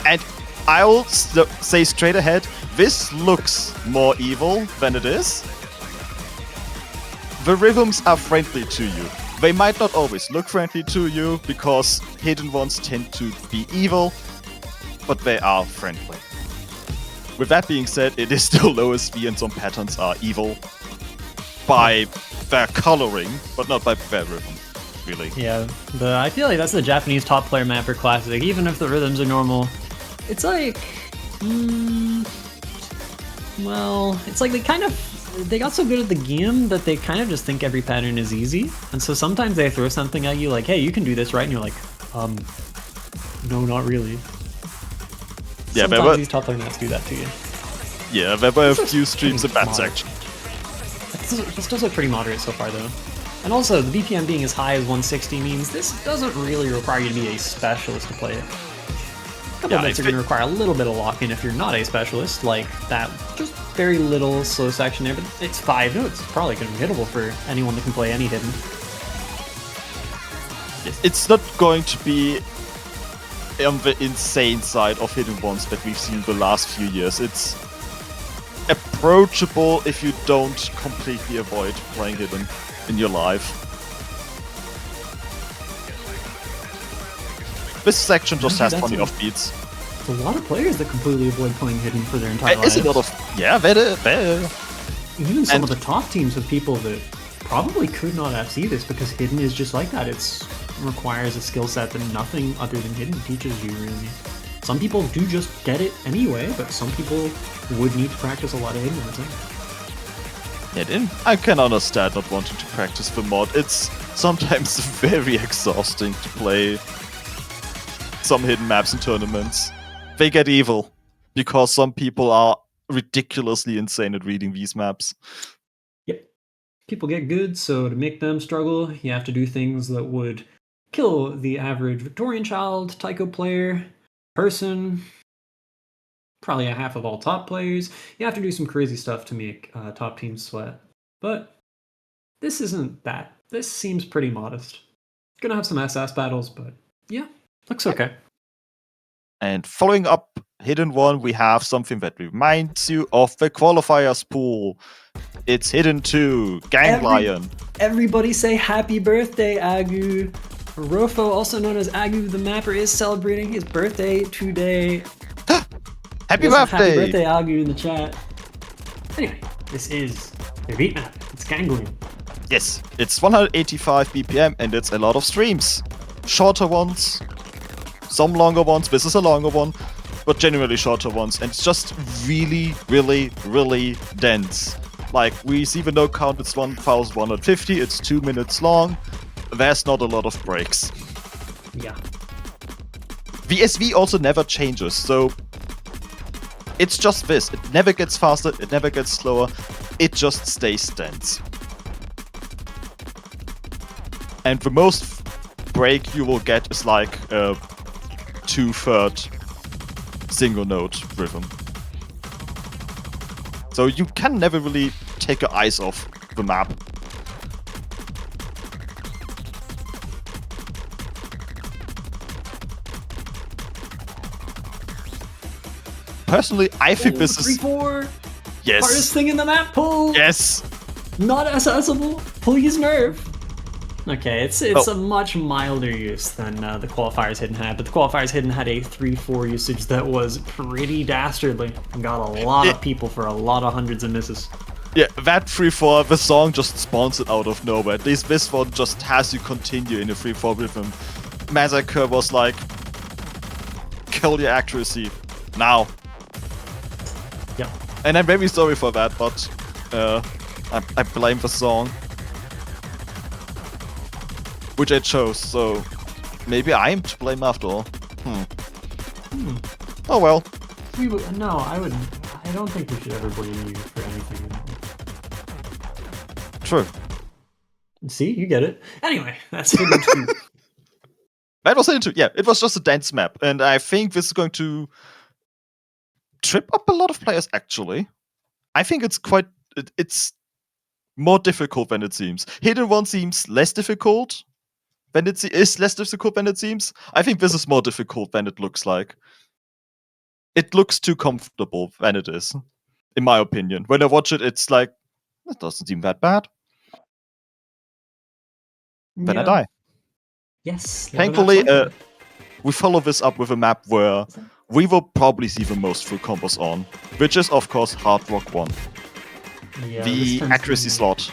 And I'll say straight ahead, this looks more evil than it is. The rhythms are friendly to you. They might not always look friendly to you, because hidden ones tend to be evil, but they are friendly. With that being said, it is still low SV and some patterns are evil by their coloring, but not by their rhythm, really. Yeah, I feel like that's the Japanese top player mapper classic. Even if the rhythms are normal, it's like, well, it's like they got so good at the game that they kind of just think every pattern is easy. And so sometimes they throw something at you like, hey, you can do this, right? And you're like, no, not really. Yeah, sometimes these top player maps do that to you. Yeah, there were a few streams in that section. This does look pretty moderate so far, though. And also, the BPM being as high as 160 means this doesn't really require you to be a specialist to play it. A couple bits are going to require a little bit of lock-in if you're not a specialist, like that just very little slow section there, but it's 5 notes. It's probably going to be hittable for anyone that can play any hidden. It's not going to be on the insane side of hidden ones that we've seen the last few years. It's approachable if you don't completely avoid playing hidden in your life. This section just has funny offbeats. There's a lot of players that completely avoid playing hidden for their entire lives. There is a lot of... Yeah, there. Even some of the top teams with people that probably could not FC this because hidden is just like that. It requires a skill set that nothing other than hidden teaches you, really. Some people do just get it anyway, but some people would need to practice a lot of hidden, I think. Hidden? I can understand not wanting to practice the mod. It's sometimes very exhausting to play some hidden maps in tournaments. They get evil because some people are ridiculously insane at reading these maps. Yep. People get good, so to make them struggle, you have to do things that would kill the average Victorian child, taiko player, person, probably a half of all top players. You have to do some crazy stuff to make top teams sweat. But this isn't that. This seems pretty modest. Gonna have some SS battles, but yeah, looks okay. And following up Hidden 1, we have something that reminds you of the Qualifiers pool. It's Hidden 2, Ganglion. Everybody say happy birthday, Agu. Rofo, also known as Agu the Mapper, is celebrating his birthday today. Happy birthday! Happy birthday, Agu, in the chat. Anyway, this is the beat map. It's Ganglion. Yes, it's 185 BPM and it's a lot of streams. Shorter ones, some longer ones. This is a longer one, but generally shorter ones. And it's just really, really, really dense. Like, we see the no count, it's 1150, it's 2 minutes long. There's not a lot of breaks. Yeah. VSV also never changes, so it's just this. It never gets faster, it never gets slower, it just stays dense. And the most break you will get is like a 2/3 single note rhythm. So you can never really take your eyes off the map. Personally, I think this is... 3-4. Yes. Hardest thing in the Mappool. Yes. Not accessible. Please nerf. Okay, it's a much milder use than the Qualifiers Hidden had, but the Qualifiers Hidden had a 3-4 usage that was pretty dastardly and got a lot of people for a lot of hundreds of misses. Yeah, that 3-4, the song just spawns it out of nowhere. At least this one just has you continue in a 3-4 rhythm. Massacre was like, kill your accuracy, now. Yep. And I'm very sorry for that, but I blame the song. Which I chose, so maybe I'm to blame after all. Oh well. No, I don't think we should ever blame you for anything. True. See, you get it. Anyway, that's Hidden 2. That was Hidden 2, yeah. It was just a dense map, and I think this is going to trip up a lot of players, actually. I think it's more difficult than it seems. Hidden 1 seems less difficult than it is less difficult than it seems. I think this is more difficult than it looks like. It looks too comfortable than it is, in my opinion. When I watch it, it's like, it doesn't seem that bad. Then I die. Yes. Thankfully, we follow this up with a map where we will probably see the most full combos on, which is, of course, Hard Rock 1. Yeah, the accuracy slot.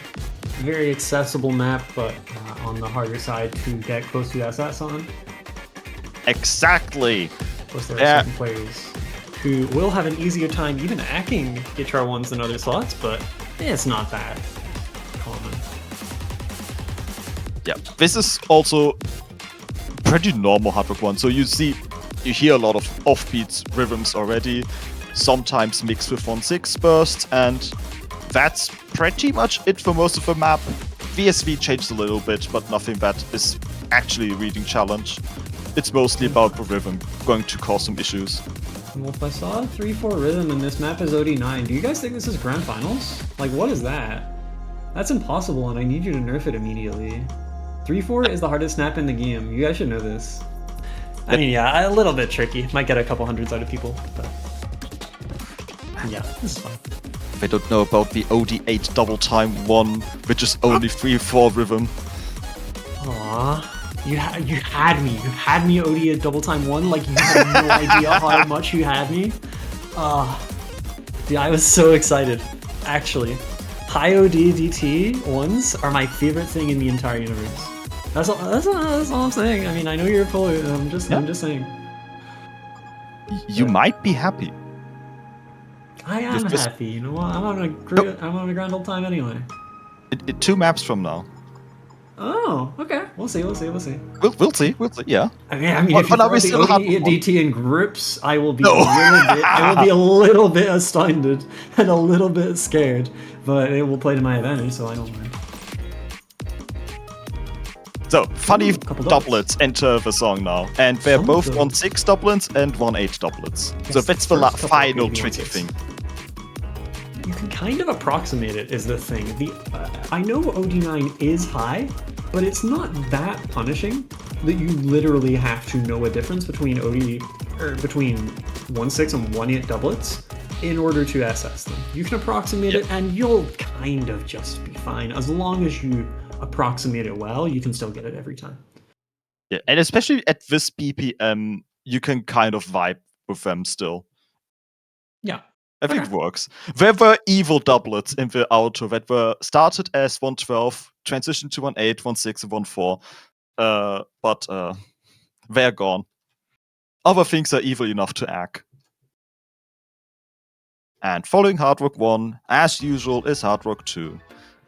Very accessible map, but on the harder side to get close to SS on. Exactly. Of course, there are certain players who will have an easier time even hacking Guitar 1s than other slots, but it's not that common. Yeah, this is also pretty normal Hard Rock 1. So you hear a lot of offbeats rhythms already, sometimes mixed with 1/6 bursts, and that's pretty much it for most of the map. VSV changed a little bit, but nothing that is actually a reading challenge. It's mostly about the rhythm going to cause some issues. Well, if I saw a 3-4 rhythm and this map is OD9, do you guys think this is Grand Finals? Like, what is that? That's impossible, and I need you to nerf it immediately. 3-4 is the hardest snap in the game. You guys should know this. I mean, yeah, a little bit tricky. Might get a couple hundreds out of people, but... yeah, this is fine. They don't know about the OD8 double time 1, which is only 3-4 rhythm. Aww. You had me. You had me OD at double time 1, like you had no idea how much you had me. Dude, I was so excited. Actually, high OD DT 1s are my favorite thing in the entire universe. That's all I'm saying. I mean, I know you're full. I'm just saying. You might be happy. I am happy. You know what? I'm on a grand old time anyway. 2 maps from now. Oh, okay. We'll see. We'll see. We'll see. Yeah. I mean, if you throw the OD and DT in groups, I will be a little bit astounded and a little bit scared, but it will play to my advantage, so I don't mind. So, funny doublets enter the song now, and they're both 1-6 doublets and 1-8 doublets. So that's the final tricky thing. You can kind of approximate it, is the thing. I know OD9 is high, but it's not that punishing that you literally have to know a difference between between 1-6 and 1-8 doublets in order to assess them. You can approximate it, and you'll kind of just be fine. As long as you approximate it well, you can still get it every time. Yeah, and especially at this BPM, you can kind of vibe with them still. Yeah. I think it works. There were evil doublets in the outro that were started as 112, transitioned to 1-8, 1-6, and 1-4. But they're gone. Other things are evil enough to act. And following Hard Rock 1, as usual, is Hard Rock 2.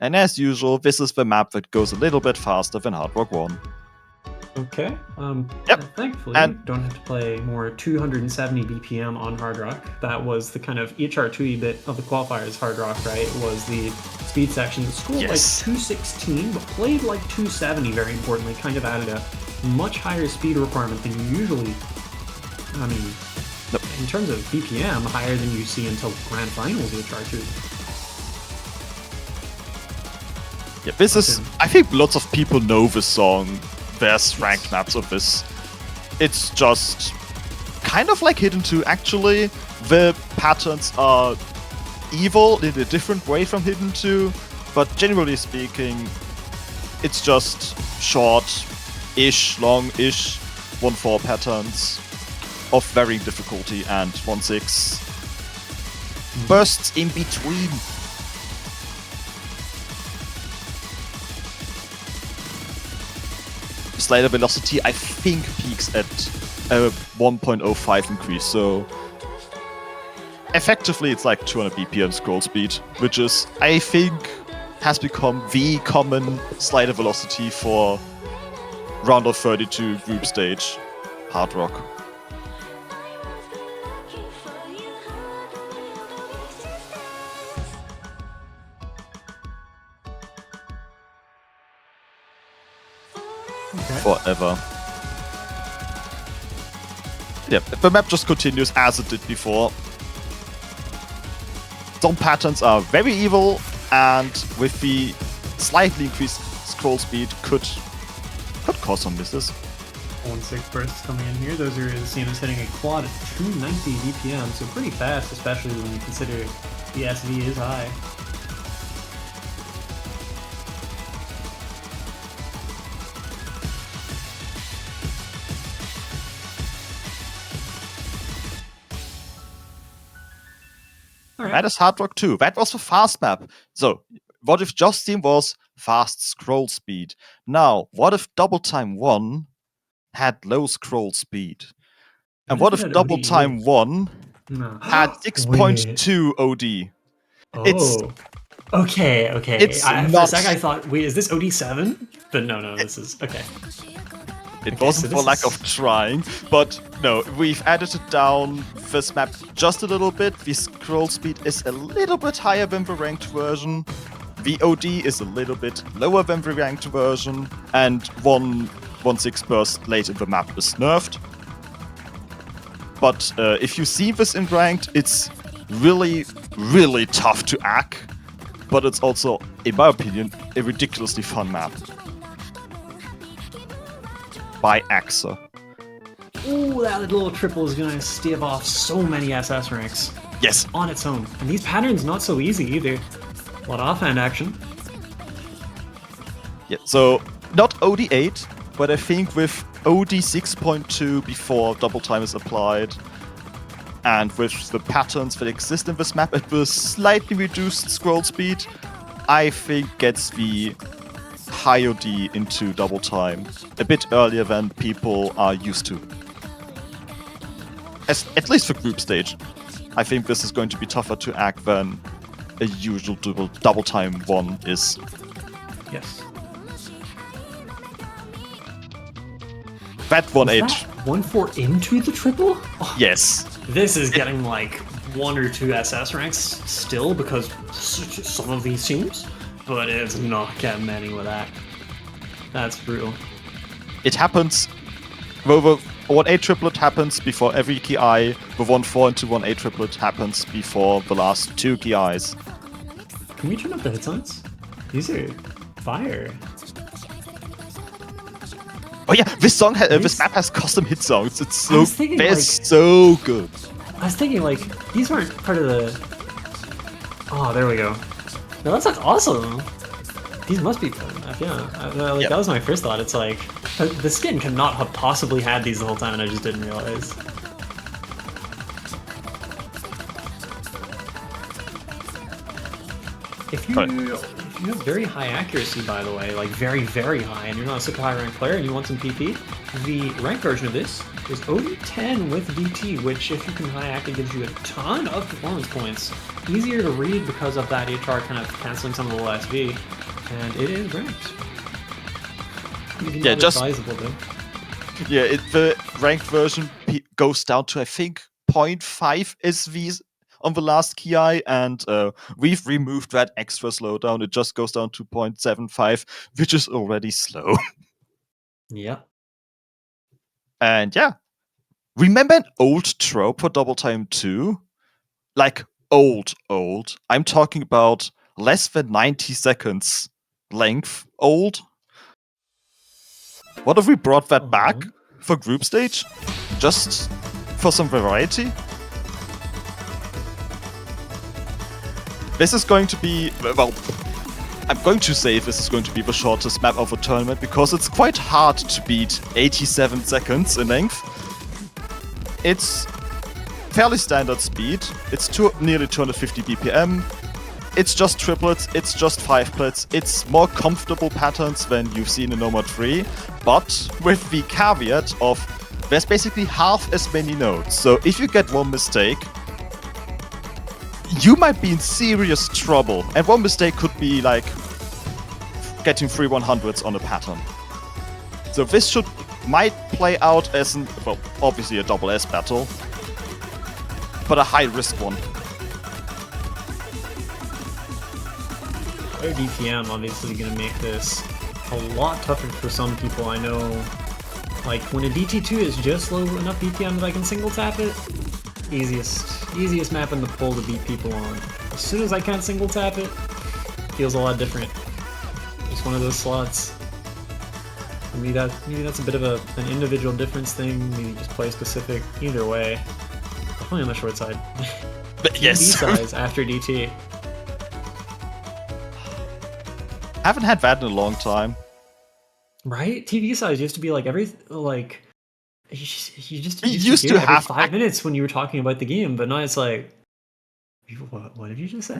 And as usual, this is the map that goes a little bit faster than Hard Rock 1. Okay. Thankfully, and you don't have to play more 270 BPM on Hard Rock. That was the kind of EHR2 bit of the Qualifiers Hard Rock, right? Was the speed section that scored like 216, but played like 270, very importantly. Kind of added a much higher speed requirement than you usually... I mean, in terms of BPM, higher than you see until Grand Finals EHR2. Yeah, this is... I think lots of people know this song. There's ranked maps of this. It's just kind of like Hidden 2, actually. The patterns are evil in a different way from Hidden 2, but generally speaking, it's just short-ish, long-ish 1-4 patterns of varying difficulty and 1-6 bursts in between. Slider velocity, I think, peaks at a 1.05 increase, so effectively it's like 200 BPM scroll speed, which is, I think, has become the common slider velocity for round of 32 group stage Hard Rock. Forever. Yeah, the map just continues as it did before. Some patterns are very evil, and with the slightly increased scroll speed could cause some misses. 1-6 bursts coming in here. Those are the same as hitting a quad at 290 BPM, so pretty fast, especially when you consider the SV is high. That is Hard Rock 2. That was the fast map. So, what if Justin was fast scroll speed? Now, what if Double Time 1 had low scroll speed? And what if Double Time 1 had 6.2 OD? Oh. Okay. It's for a sec I thought, wait, is this OD7? But no, this is... Okay. It wasn't for lack of trying, but no, we've added it down this map just a little bit. The scroll speed is a little bit higher than the ranked version. VOD is a little bit lower than the ranked version, and 1/6 burst late in the map is nerfed. But if you see this in ranked, it's really, really tough to hack, but it's also, in my opinion, a ridiculously fun map. By AXA. Ooh, that little triple is gonna stave off so many SS ranks. Yes. On its own. And these patterns not so easy either. A lot of offhand action. Yeah, so not OD8, but I think with OD 6.2 before double time is applied, and with the patterns that exist in this map at the slightly reduced scroll speed, I think gets the high OD into double time a bit earlier than people are used to. At least for group stage. I think this is going to be tougher to hack than a usual double time one is. Yes. That 1-8. 1-4 into the triple? Oh, Yes. this is getting like 1 or 2 SS ranks still because some of these teams, but it's not getting many with that. That's brutal. It happens. The 1-8 triplet happens before every key eye. The 1-4 into 1-8 triplet happens before the last 2 key eyes. Can we turn up the hit signs? These are fire. Oh yeah, this map has custom hit songs. It's so was thinking, they're like- so good. I was thinking like these weren't part of the. Oh, there we go. No, that's like awesome. These must be part of the map, yeah. Like Yep. that was my first thought. It's like the skin cannot have possibly had these the whole time, and I just didn't realize. If you have very high accuracy, by the way, like very, very high, and you're not a super high ranked player and you want some PP, the ranked version of this is OD10 with DT, which if you can high hack, it gives you a ton of performance points. Easier to read because of that HR kind of canceling some of the SV, and it is ranked. Yeah, just- advisable, though. Yeah, the ranked version goes down to I think 0.5 SVs on the last key eye, and we've removed that extra slowdown. It just goes down to 0.75, which is already slow. Yeah. And yeah, remember an old trope for Double Time 2? Like old. I'm talking about less than 90 seconds length old. What if we brought that back for group stage? Just for some variety? This is going to be, well, I'm going to say this is going to be the shortest map of a tournament because it's quite hard to beat 87 seconds in length. It's fairly standard speed. It's nearly 250 BPM. It's just triplets, it's just 5-plets, it's more comfortable patterns than you've seen in Nomad 3, but with the caveat of there's basically half as many nodes. So if you get one mistake, you might be in serious trouble. And one mistake could be like getting 3 100s on a pattern. So this might play out as well, obviously a double S battle, but a high risk one. Higher DPM obviously going to make this a lot tougher for some people. I know, like when a DT2 is just low enough DPM that I can single tap it, easiest map in the pool to beat people on. As soon as I can't single tap it, feels a lot different. Just one of those slots. Maybe that's a bit of an individual difference thing. Maybe just play specific. Either way, definitely on the short side. But yes. D size after DT. Haven't had that in a long time. Right? TV size used to be like you just You used used to, to get every have 5 minutes when you were talking about the game, but now it's like, what did you just say?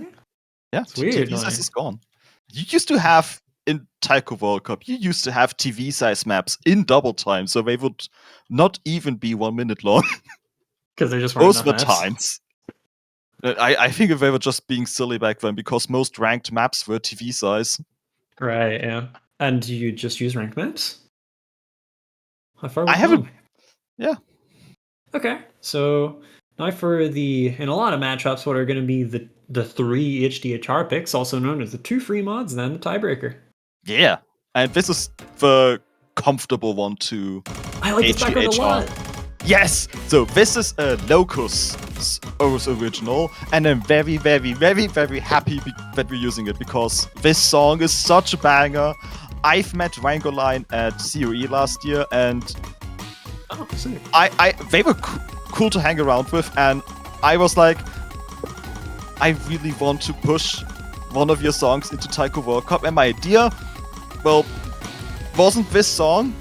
Yeah, It's weird, TV like- size is gone. You used to have in Taiko World Cup, you used to have TV size maps in double time, so they would not even be 1 minute long. Because there just weren't Those enough were maps. times. I think they were just being silly back then because most ranked maps were TV size. Right, yeah. And do you just use ranked maps? How far? I haven't- along? Yeah. Okay, so now for in a lot of matchups, what are going to be the the 3 HDHR picks, also known as the 2 free mods, then the tiebreaker. Yeah, and this is the comfortable one to I like this background a lot. Yes! So this is a Locust original, and I'm very, very, very, very happy that we're using it, because this song is such a banger. I've met Rangoline at COE last year, and Oh, sick. they were cool to hang around with, and I was like, I really want to push one of your songs into Taiko World Cup, and my idea, well, wasn't this song,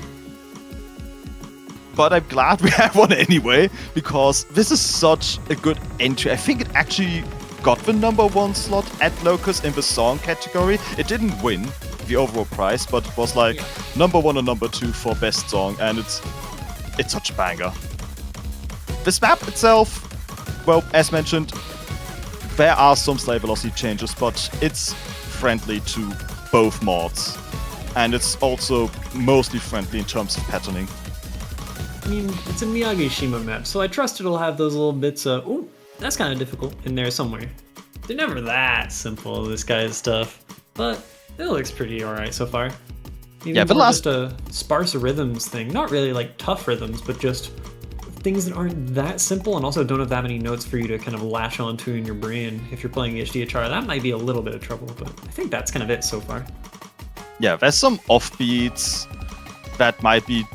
but I'm glad we have one anyway, because this is such a good entry. I think it actually got the #1 slot at Locust in the song category. It didn't win the overall prize, but it was like #1 and #2 for best song, and it's such a banger. This map itself, well, as mentioned, there are some slave velocity changes, but it's friendly to both mods, and it's also mostly friendly in terms of patterning. I mean, it's a Miyagi-Shima map, so I trust it'll have those little bits of, ooh, that's kind of difficult in there somewhere. They're never that simple, this guy's stuff, but it looks pretty alright so far. Even yeah, but just a sparse rhythms thing. Not really like tough rhythms, but just things that aren't that simple and also don't have that many notes for you to kind of latch onto in your brain. If you're playing HDHR, that might be a little bit of trouble, but I think that's kind of it so far. Yeah, there's some offbeats that might be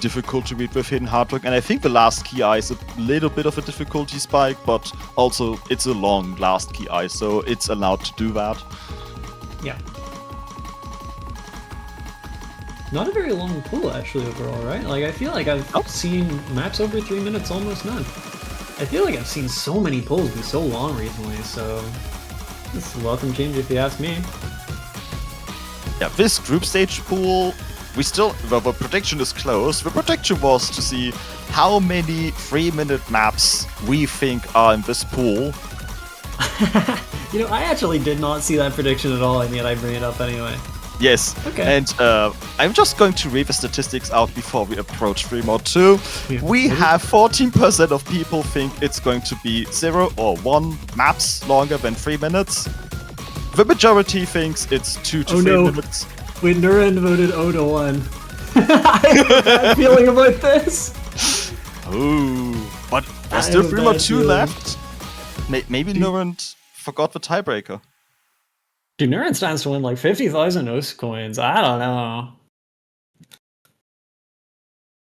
difficult to read with hidden hard work, and I think the last key eye is a little bit of a difficulty spike, but also it's a long last key eye, so it's allowed to do that. Yeah. Not a very long pool actually overall, right? Like I feel like I've seen maps over 3 minutes, almost none. I feel like I've seen so many pools be so long recently, so this is a welcome change if you ask me. Yeah, this group stage pool, well, the prediction is close. The prediction was to see how many 3-minute maps we think are in this pool. You know, I actually did not see that prediction at all, and yet I bring it up anyway. Yes, okay. And I'm just going to read the statistics out before we approach 3 mod 2. We have 14% of people think it's going to be 0 or 1 maps longer than 3 minutes. The majority thinks it's 2 to 3 minutes. Wait, Nuren voted 0 to 1. I have a bad feeling about this. Ooh, but there's still 3 mod 2 left. Maybe Nuren forgot the tiebreaker. Dude, Nuren stands to win like 50,000 OS coins. I don't know.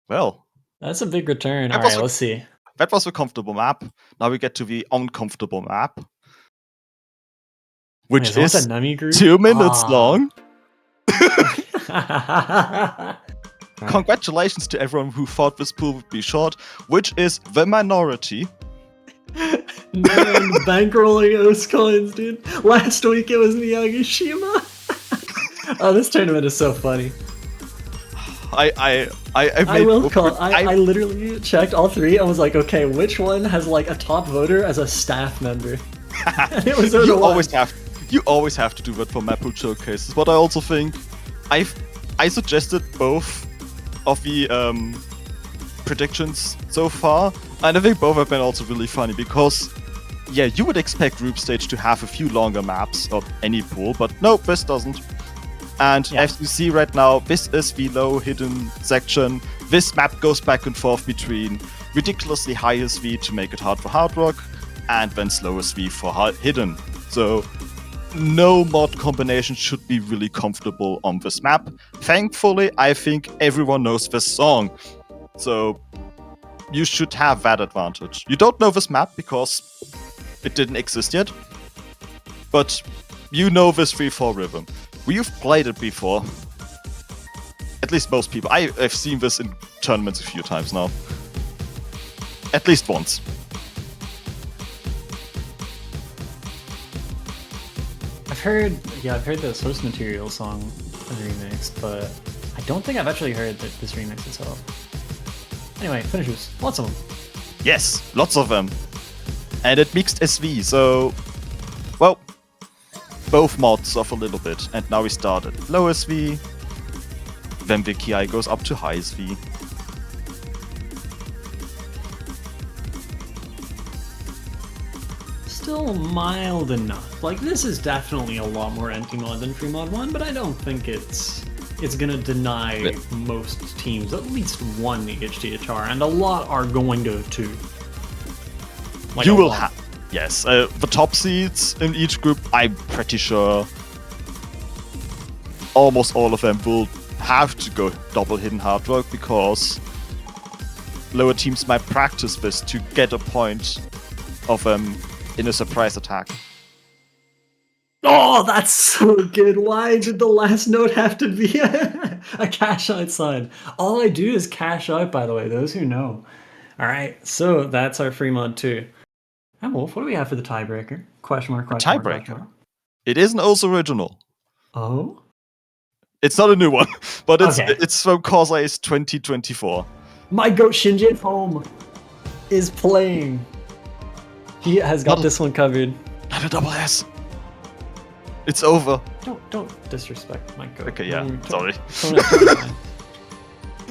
Well, that's a big return. All right, let's see. That was a comfortable map. Now we get to the uncomfortable map, which is 2 minutes long. Congratulations to everyone who thought this pool would be short, which is the minority. Man, bankrolling OS coins, dude. Last week it was Miyagi-Shima. Oh, this tournament is so funny. I literally checked all 3. I was like, okay, which one has like a top voter as a staff member? And it was you always have to do that for Mappool showcases. But I also think I suggested both of the predictions so far, and I think both have been also really funny because, yeah, you would expect group stage to have a few longer maps of any pool, but no, this doesn't. And as you see right now, this is the low hidden section. This map goes back and forth between ridiculously high SV to make it hard for hard rock, and then slow SV for hidden. So no mod combination should be really comfortable on this map. Thankfully, I think everyone knows this song. So you should have that advantage. You don't know this map because it didn't exist yet, but you know this 3-4 rhythm. We've played it before. At least most people. I've seen this in tournaments a few times now. At least once. I've heard the source material song remix, but I don't think I've actually heard this remix itself. Anyway, finishers. Lots of them. Yes, lots of them. And it mixed SV, so, well, both mods off a little bit. And now we start at low SV, then the KI goes up to high SV. Still still mild enough. Like, this is definitely a lot more anti-mod than free mod 1, but I don't think it's gonna deny most teams at least one HDHR, and a lot are going to two. Like, You will have... Yes, the top seeds in each group, I'm pretty sure almost all of them will have to go double hidden hard work, because lower teams might practice this to get a point of in a surprise attack. Oh, that's so good. Why did the last note have to be a cash out sign? All I do is cash out, by the way, those who know. All right, so that's our free mod 2. And Wolf, what do we have for the tiebreaker? Question mark, question mark, question mark. It isn't also original. Oh? It's not a new one, but Okay. it's from Corsairs 2024. My goat Shinji Home is playing. He has got this one covered. Not a double S. It's over. Don't disrespect my goat. Okay, yeah, sorry.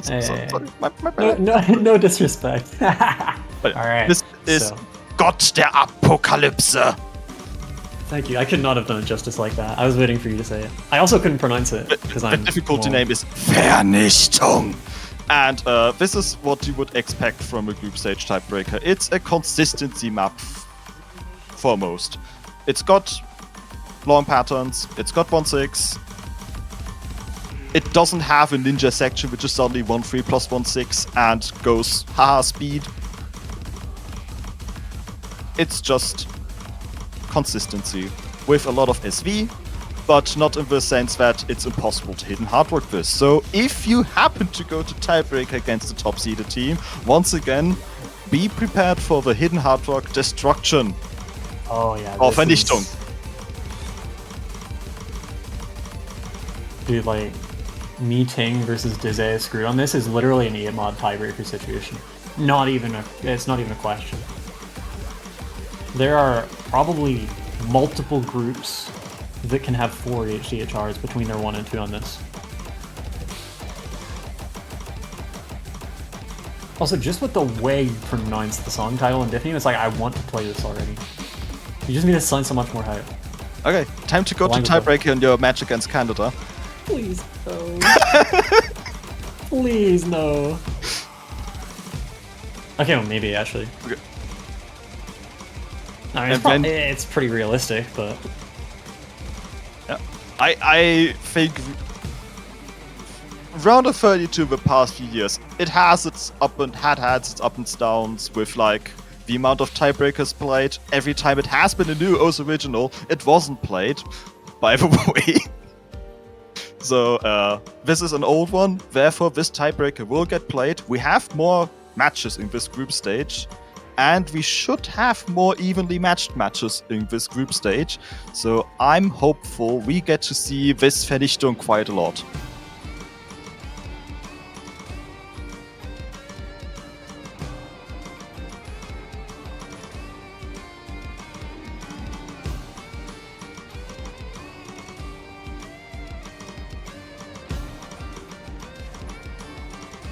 Hey. My bad. No disrespect. But Alright. this is Gott der Apokalypse. Thank you. I could not have done it justice like that. I was waiting for you to say it. I also couldn't pronounce it because I'm The difficulty small. name is Vernichtung. And this is what you would expect from a group stage tiebreaker. It's a consistency map foremost. It's got long patterns, it's got 1-6. It doesn't have a ninja section which is suddenly 1-3 plus 1-6 and goes haha speed. It's just consistency with a lot of SV, but not in the sense that it's impossible to hidden hard work this. So if you happen to go to tiebreaker against the top seeded team, once again, be prepared for the hidden hard work destruction. Oh yeah. Or Vernichtung. Dude, like, me Ting versus Dizay screwed on this is literally an 8-mod tiebreaker situation. It's not even a question. There are probably multiple groups that can have 4 HDHRs between their 1 and 2 on this. Also, just with the way you pronounce the song title and Diffney, it's like, I want to play this already. You just need to sign so much more hype. Okay, time to go to tiebreaker in your match against Canada. Please, no. Please, no. Okay, well, maybe, actually. Okay. I mean, it's pretty realistic, but... Yeah. I think round of 32 the past few years, it has its had its ups and downs with like the amount of tiebreakers played. Every time it has been a new OS original, it wasn't played, by the way. So this is an old one, therefore this tiebreaker will get played. We have more matches in this group stage, and we should have more evenly matched matches in this group stage. So I'm hopeful we get to see this Vernichtung quite a lot.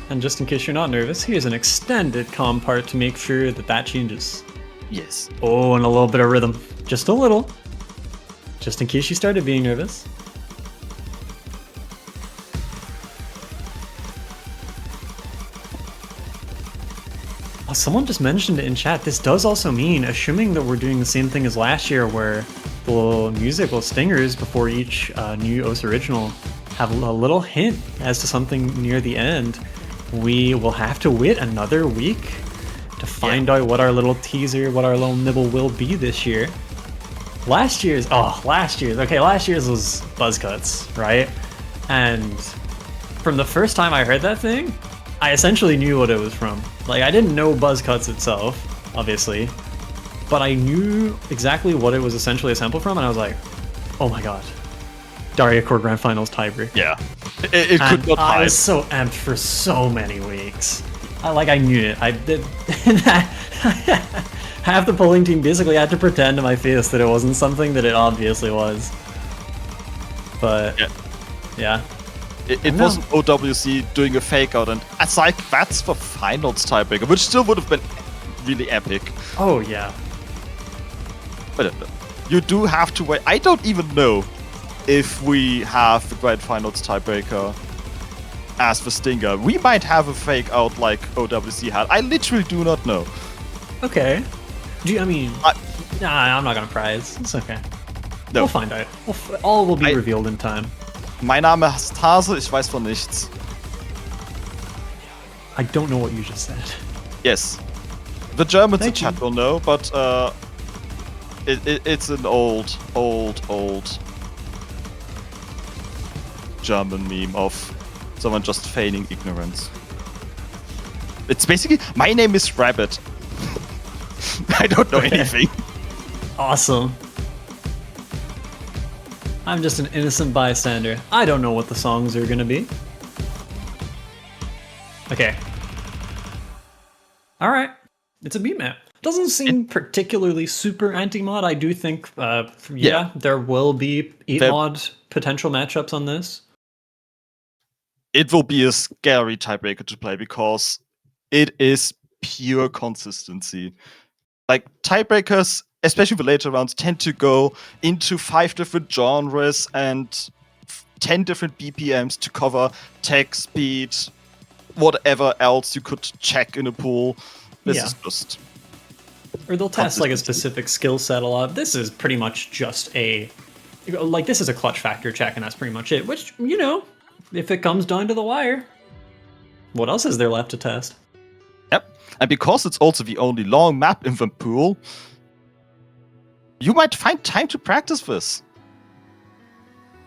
And just in case you're not nervous, here's an extended comm part to make sure that that changes. Yes. Oh, and a little bit of rhythm. Just a little. Just in case you started being nervous. Oh, someone just mentioned it in chat. This does also mean, assuming that we're doing the same thing as last year, where the musical stingers before each new OS original have a little hint as to something near the end, we will have to wait another week to find out what our little teaser, what our little nibble will be this year. Last year's was buzz cuts, right? And from the first time I heard that thing, I essentially knew what it was from. Like, I didn't know buzz cuts itself, obviously, but I knew exactly what it was essentially a sample from, and I was like, oh my god. Daria Core Grand Finals tiebreaker. Yeah. It could not hide. I was so amped for so many weeks. I knew it. I did. Half the polling team basically had to pretend to my face that it wasn't something that it obviously was. But yeah. It wasn't OWC doing a fake out, and it's like, that's the finals tiebreaker, which still would have been really epic. Oh yeah. But you do have to wait. I don't even know if we have the Grand Finals tiebreaker as the Stinger. We might have a fake out like OWC had. I literally do not know. Okay. Nah, I'm not gonna prize. It's okay. No. We'll find out. All will be revealed in time. Mein Name ist Hase, ich weiß von nichts. I don't know what you just said. Yes. The Germans in Thank chat you. will know, but it's an old German meme of someone just feigning ignorance. It's basically, my name is Rabbit. I don't know anything. Awesome. I'm just an innocent bystander. I don't know what the songs are gonna be. Okay. Alright. It's a beat map. Doesn't seem particularly super anti-mod. I do think, there will be 8-mod potential matchups on this. It will be a scary tiebreaker to play because it is pure consistency. Like, tiebreakers, especially the later rounds, tend to go into 5 different genres and 10 different BPMs to cover tech, speed, whatever else you could check in a pool. This is just... Or they'll test like a specific skill set a lot. This is pretty much just this is a clutch factor check, and that's pretty much it. Which, if it comes down to the wire, what else is there left to test? Yep. And because it's also the only long map in the pool, you might find time to practice this.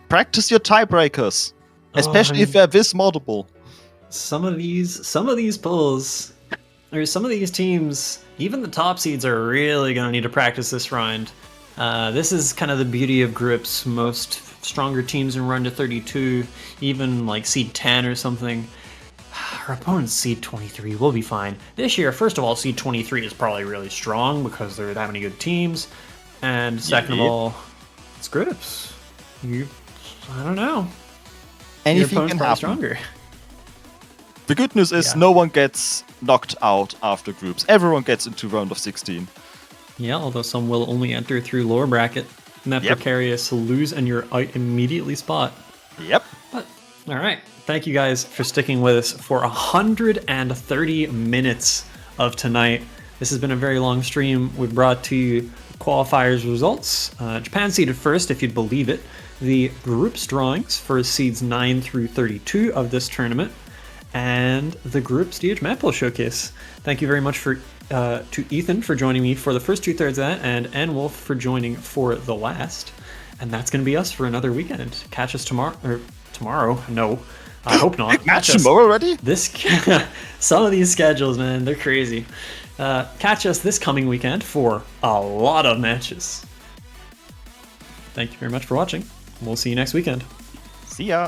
Practice your tiebreakers, especially if they're this moddable. Some of these pulls, or some of these teams, even the top seeds are really going to need to practice this round. This is kind of the beauty of groups. Most stronger teams in round to 32, even like seed 10 or something. Our opponent's seed 23 will be fine. This year, first of all, seed 23 is probably really strong because there are that many good teams. And second of all, it's groups. I don't know. Anything can happen. Stronger. The good news is no one gets knocked out after groups. Everyone gets into round of 16. Yeah, although some will only enter through lower bracket. And that precarious lose and you're out immediately spot. Yep. But, all right. Thank you guys for sticking with us for 130 minutes of tonight. This has been a very long stream. We've brought to you qualifiers results. Japan seeded first, if you'd believe it. The groups drawings for seeds 9 through 32 of this tournament. And the group stage Mappool showcase. Thank you very much to Ethan for joining me for the first 2/3 of that, and Wolf for joining for the last. And that's going to be us for another weekend. Catch us tomorrow. No, I hope not. Match tomorrow already? Some of these schedules, man, they're crazy. Catch us this coming weekend for a lot of matches. Thank you very much for watching. We'll see you next weekend. See ya.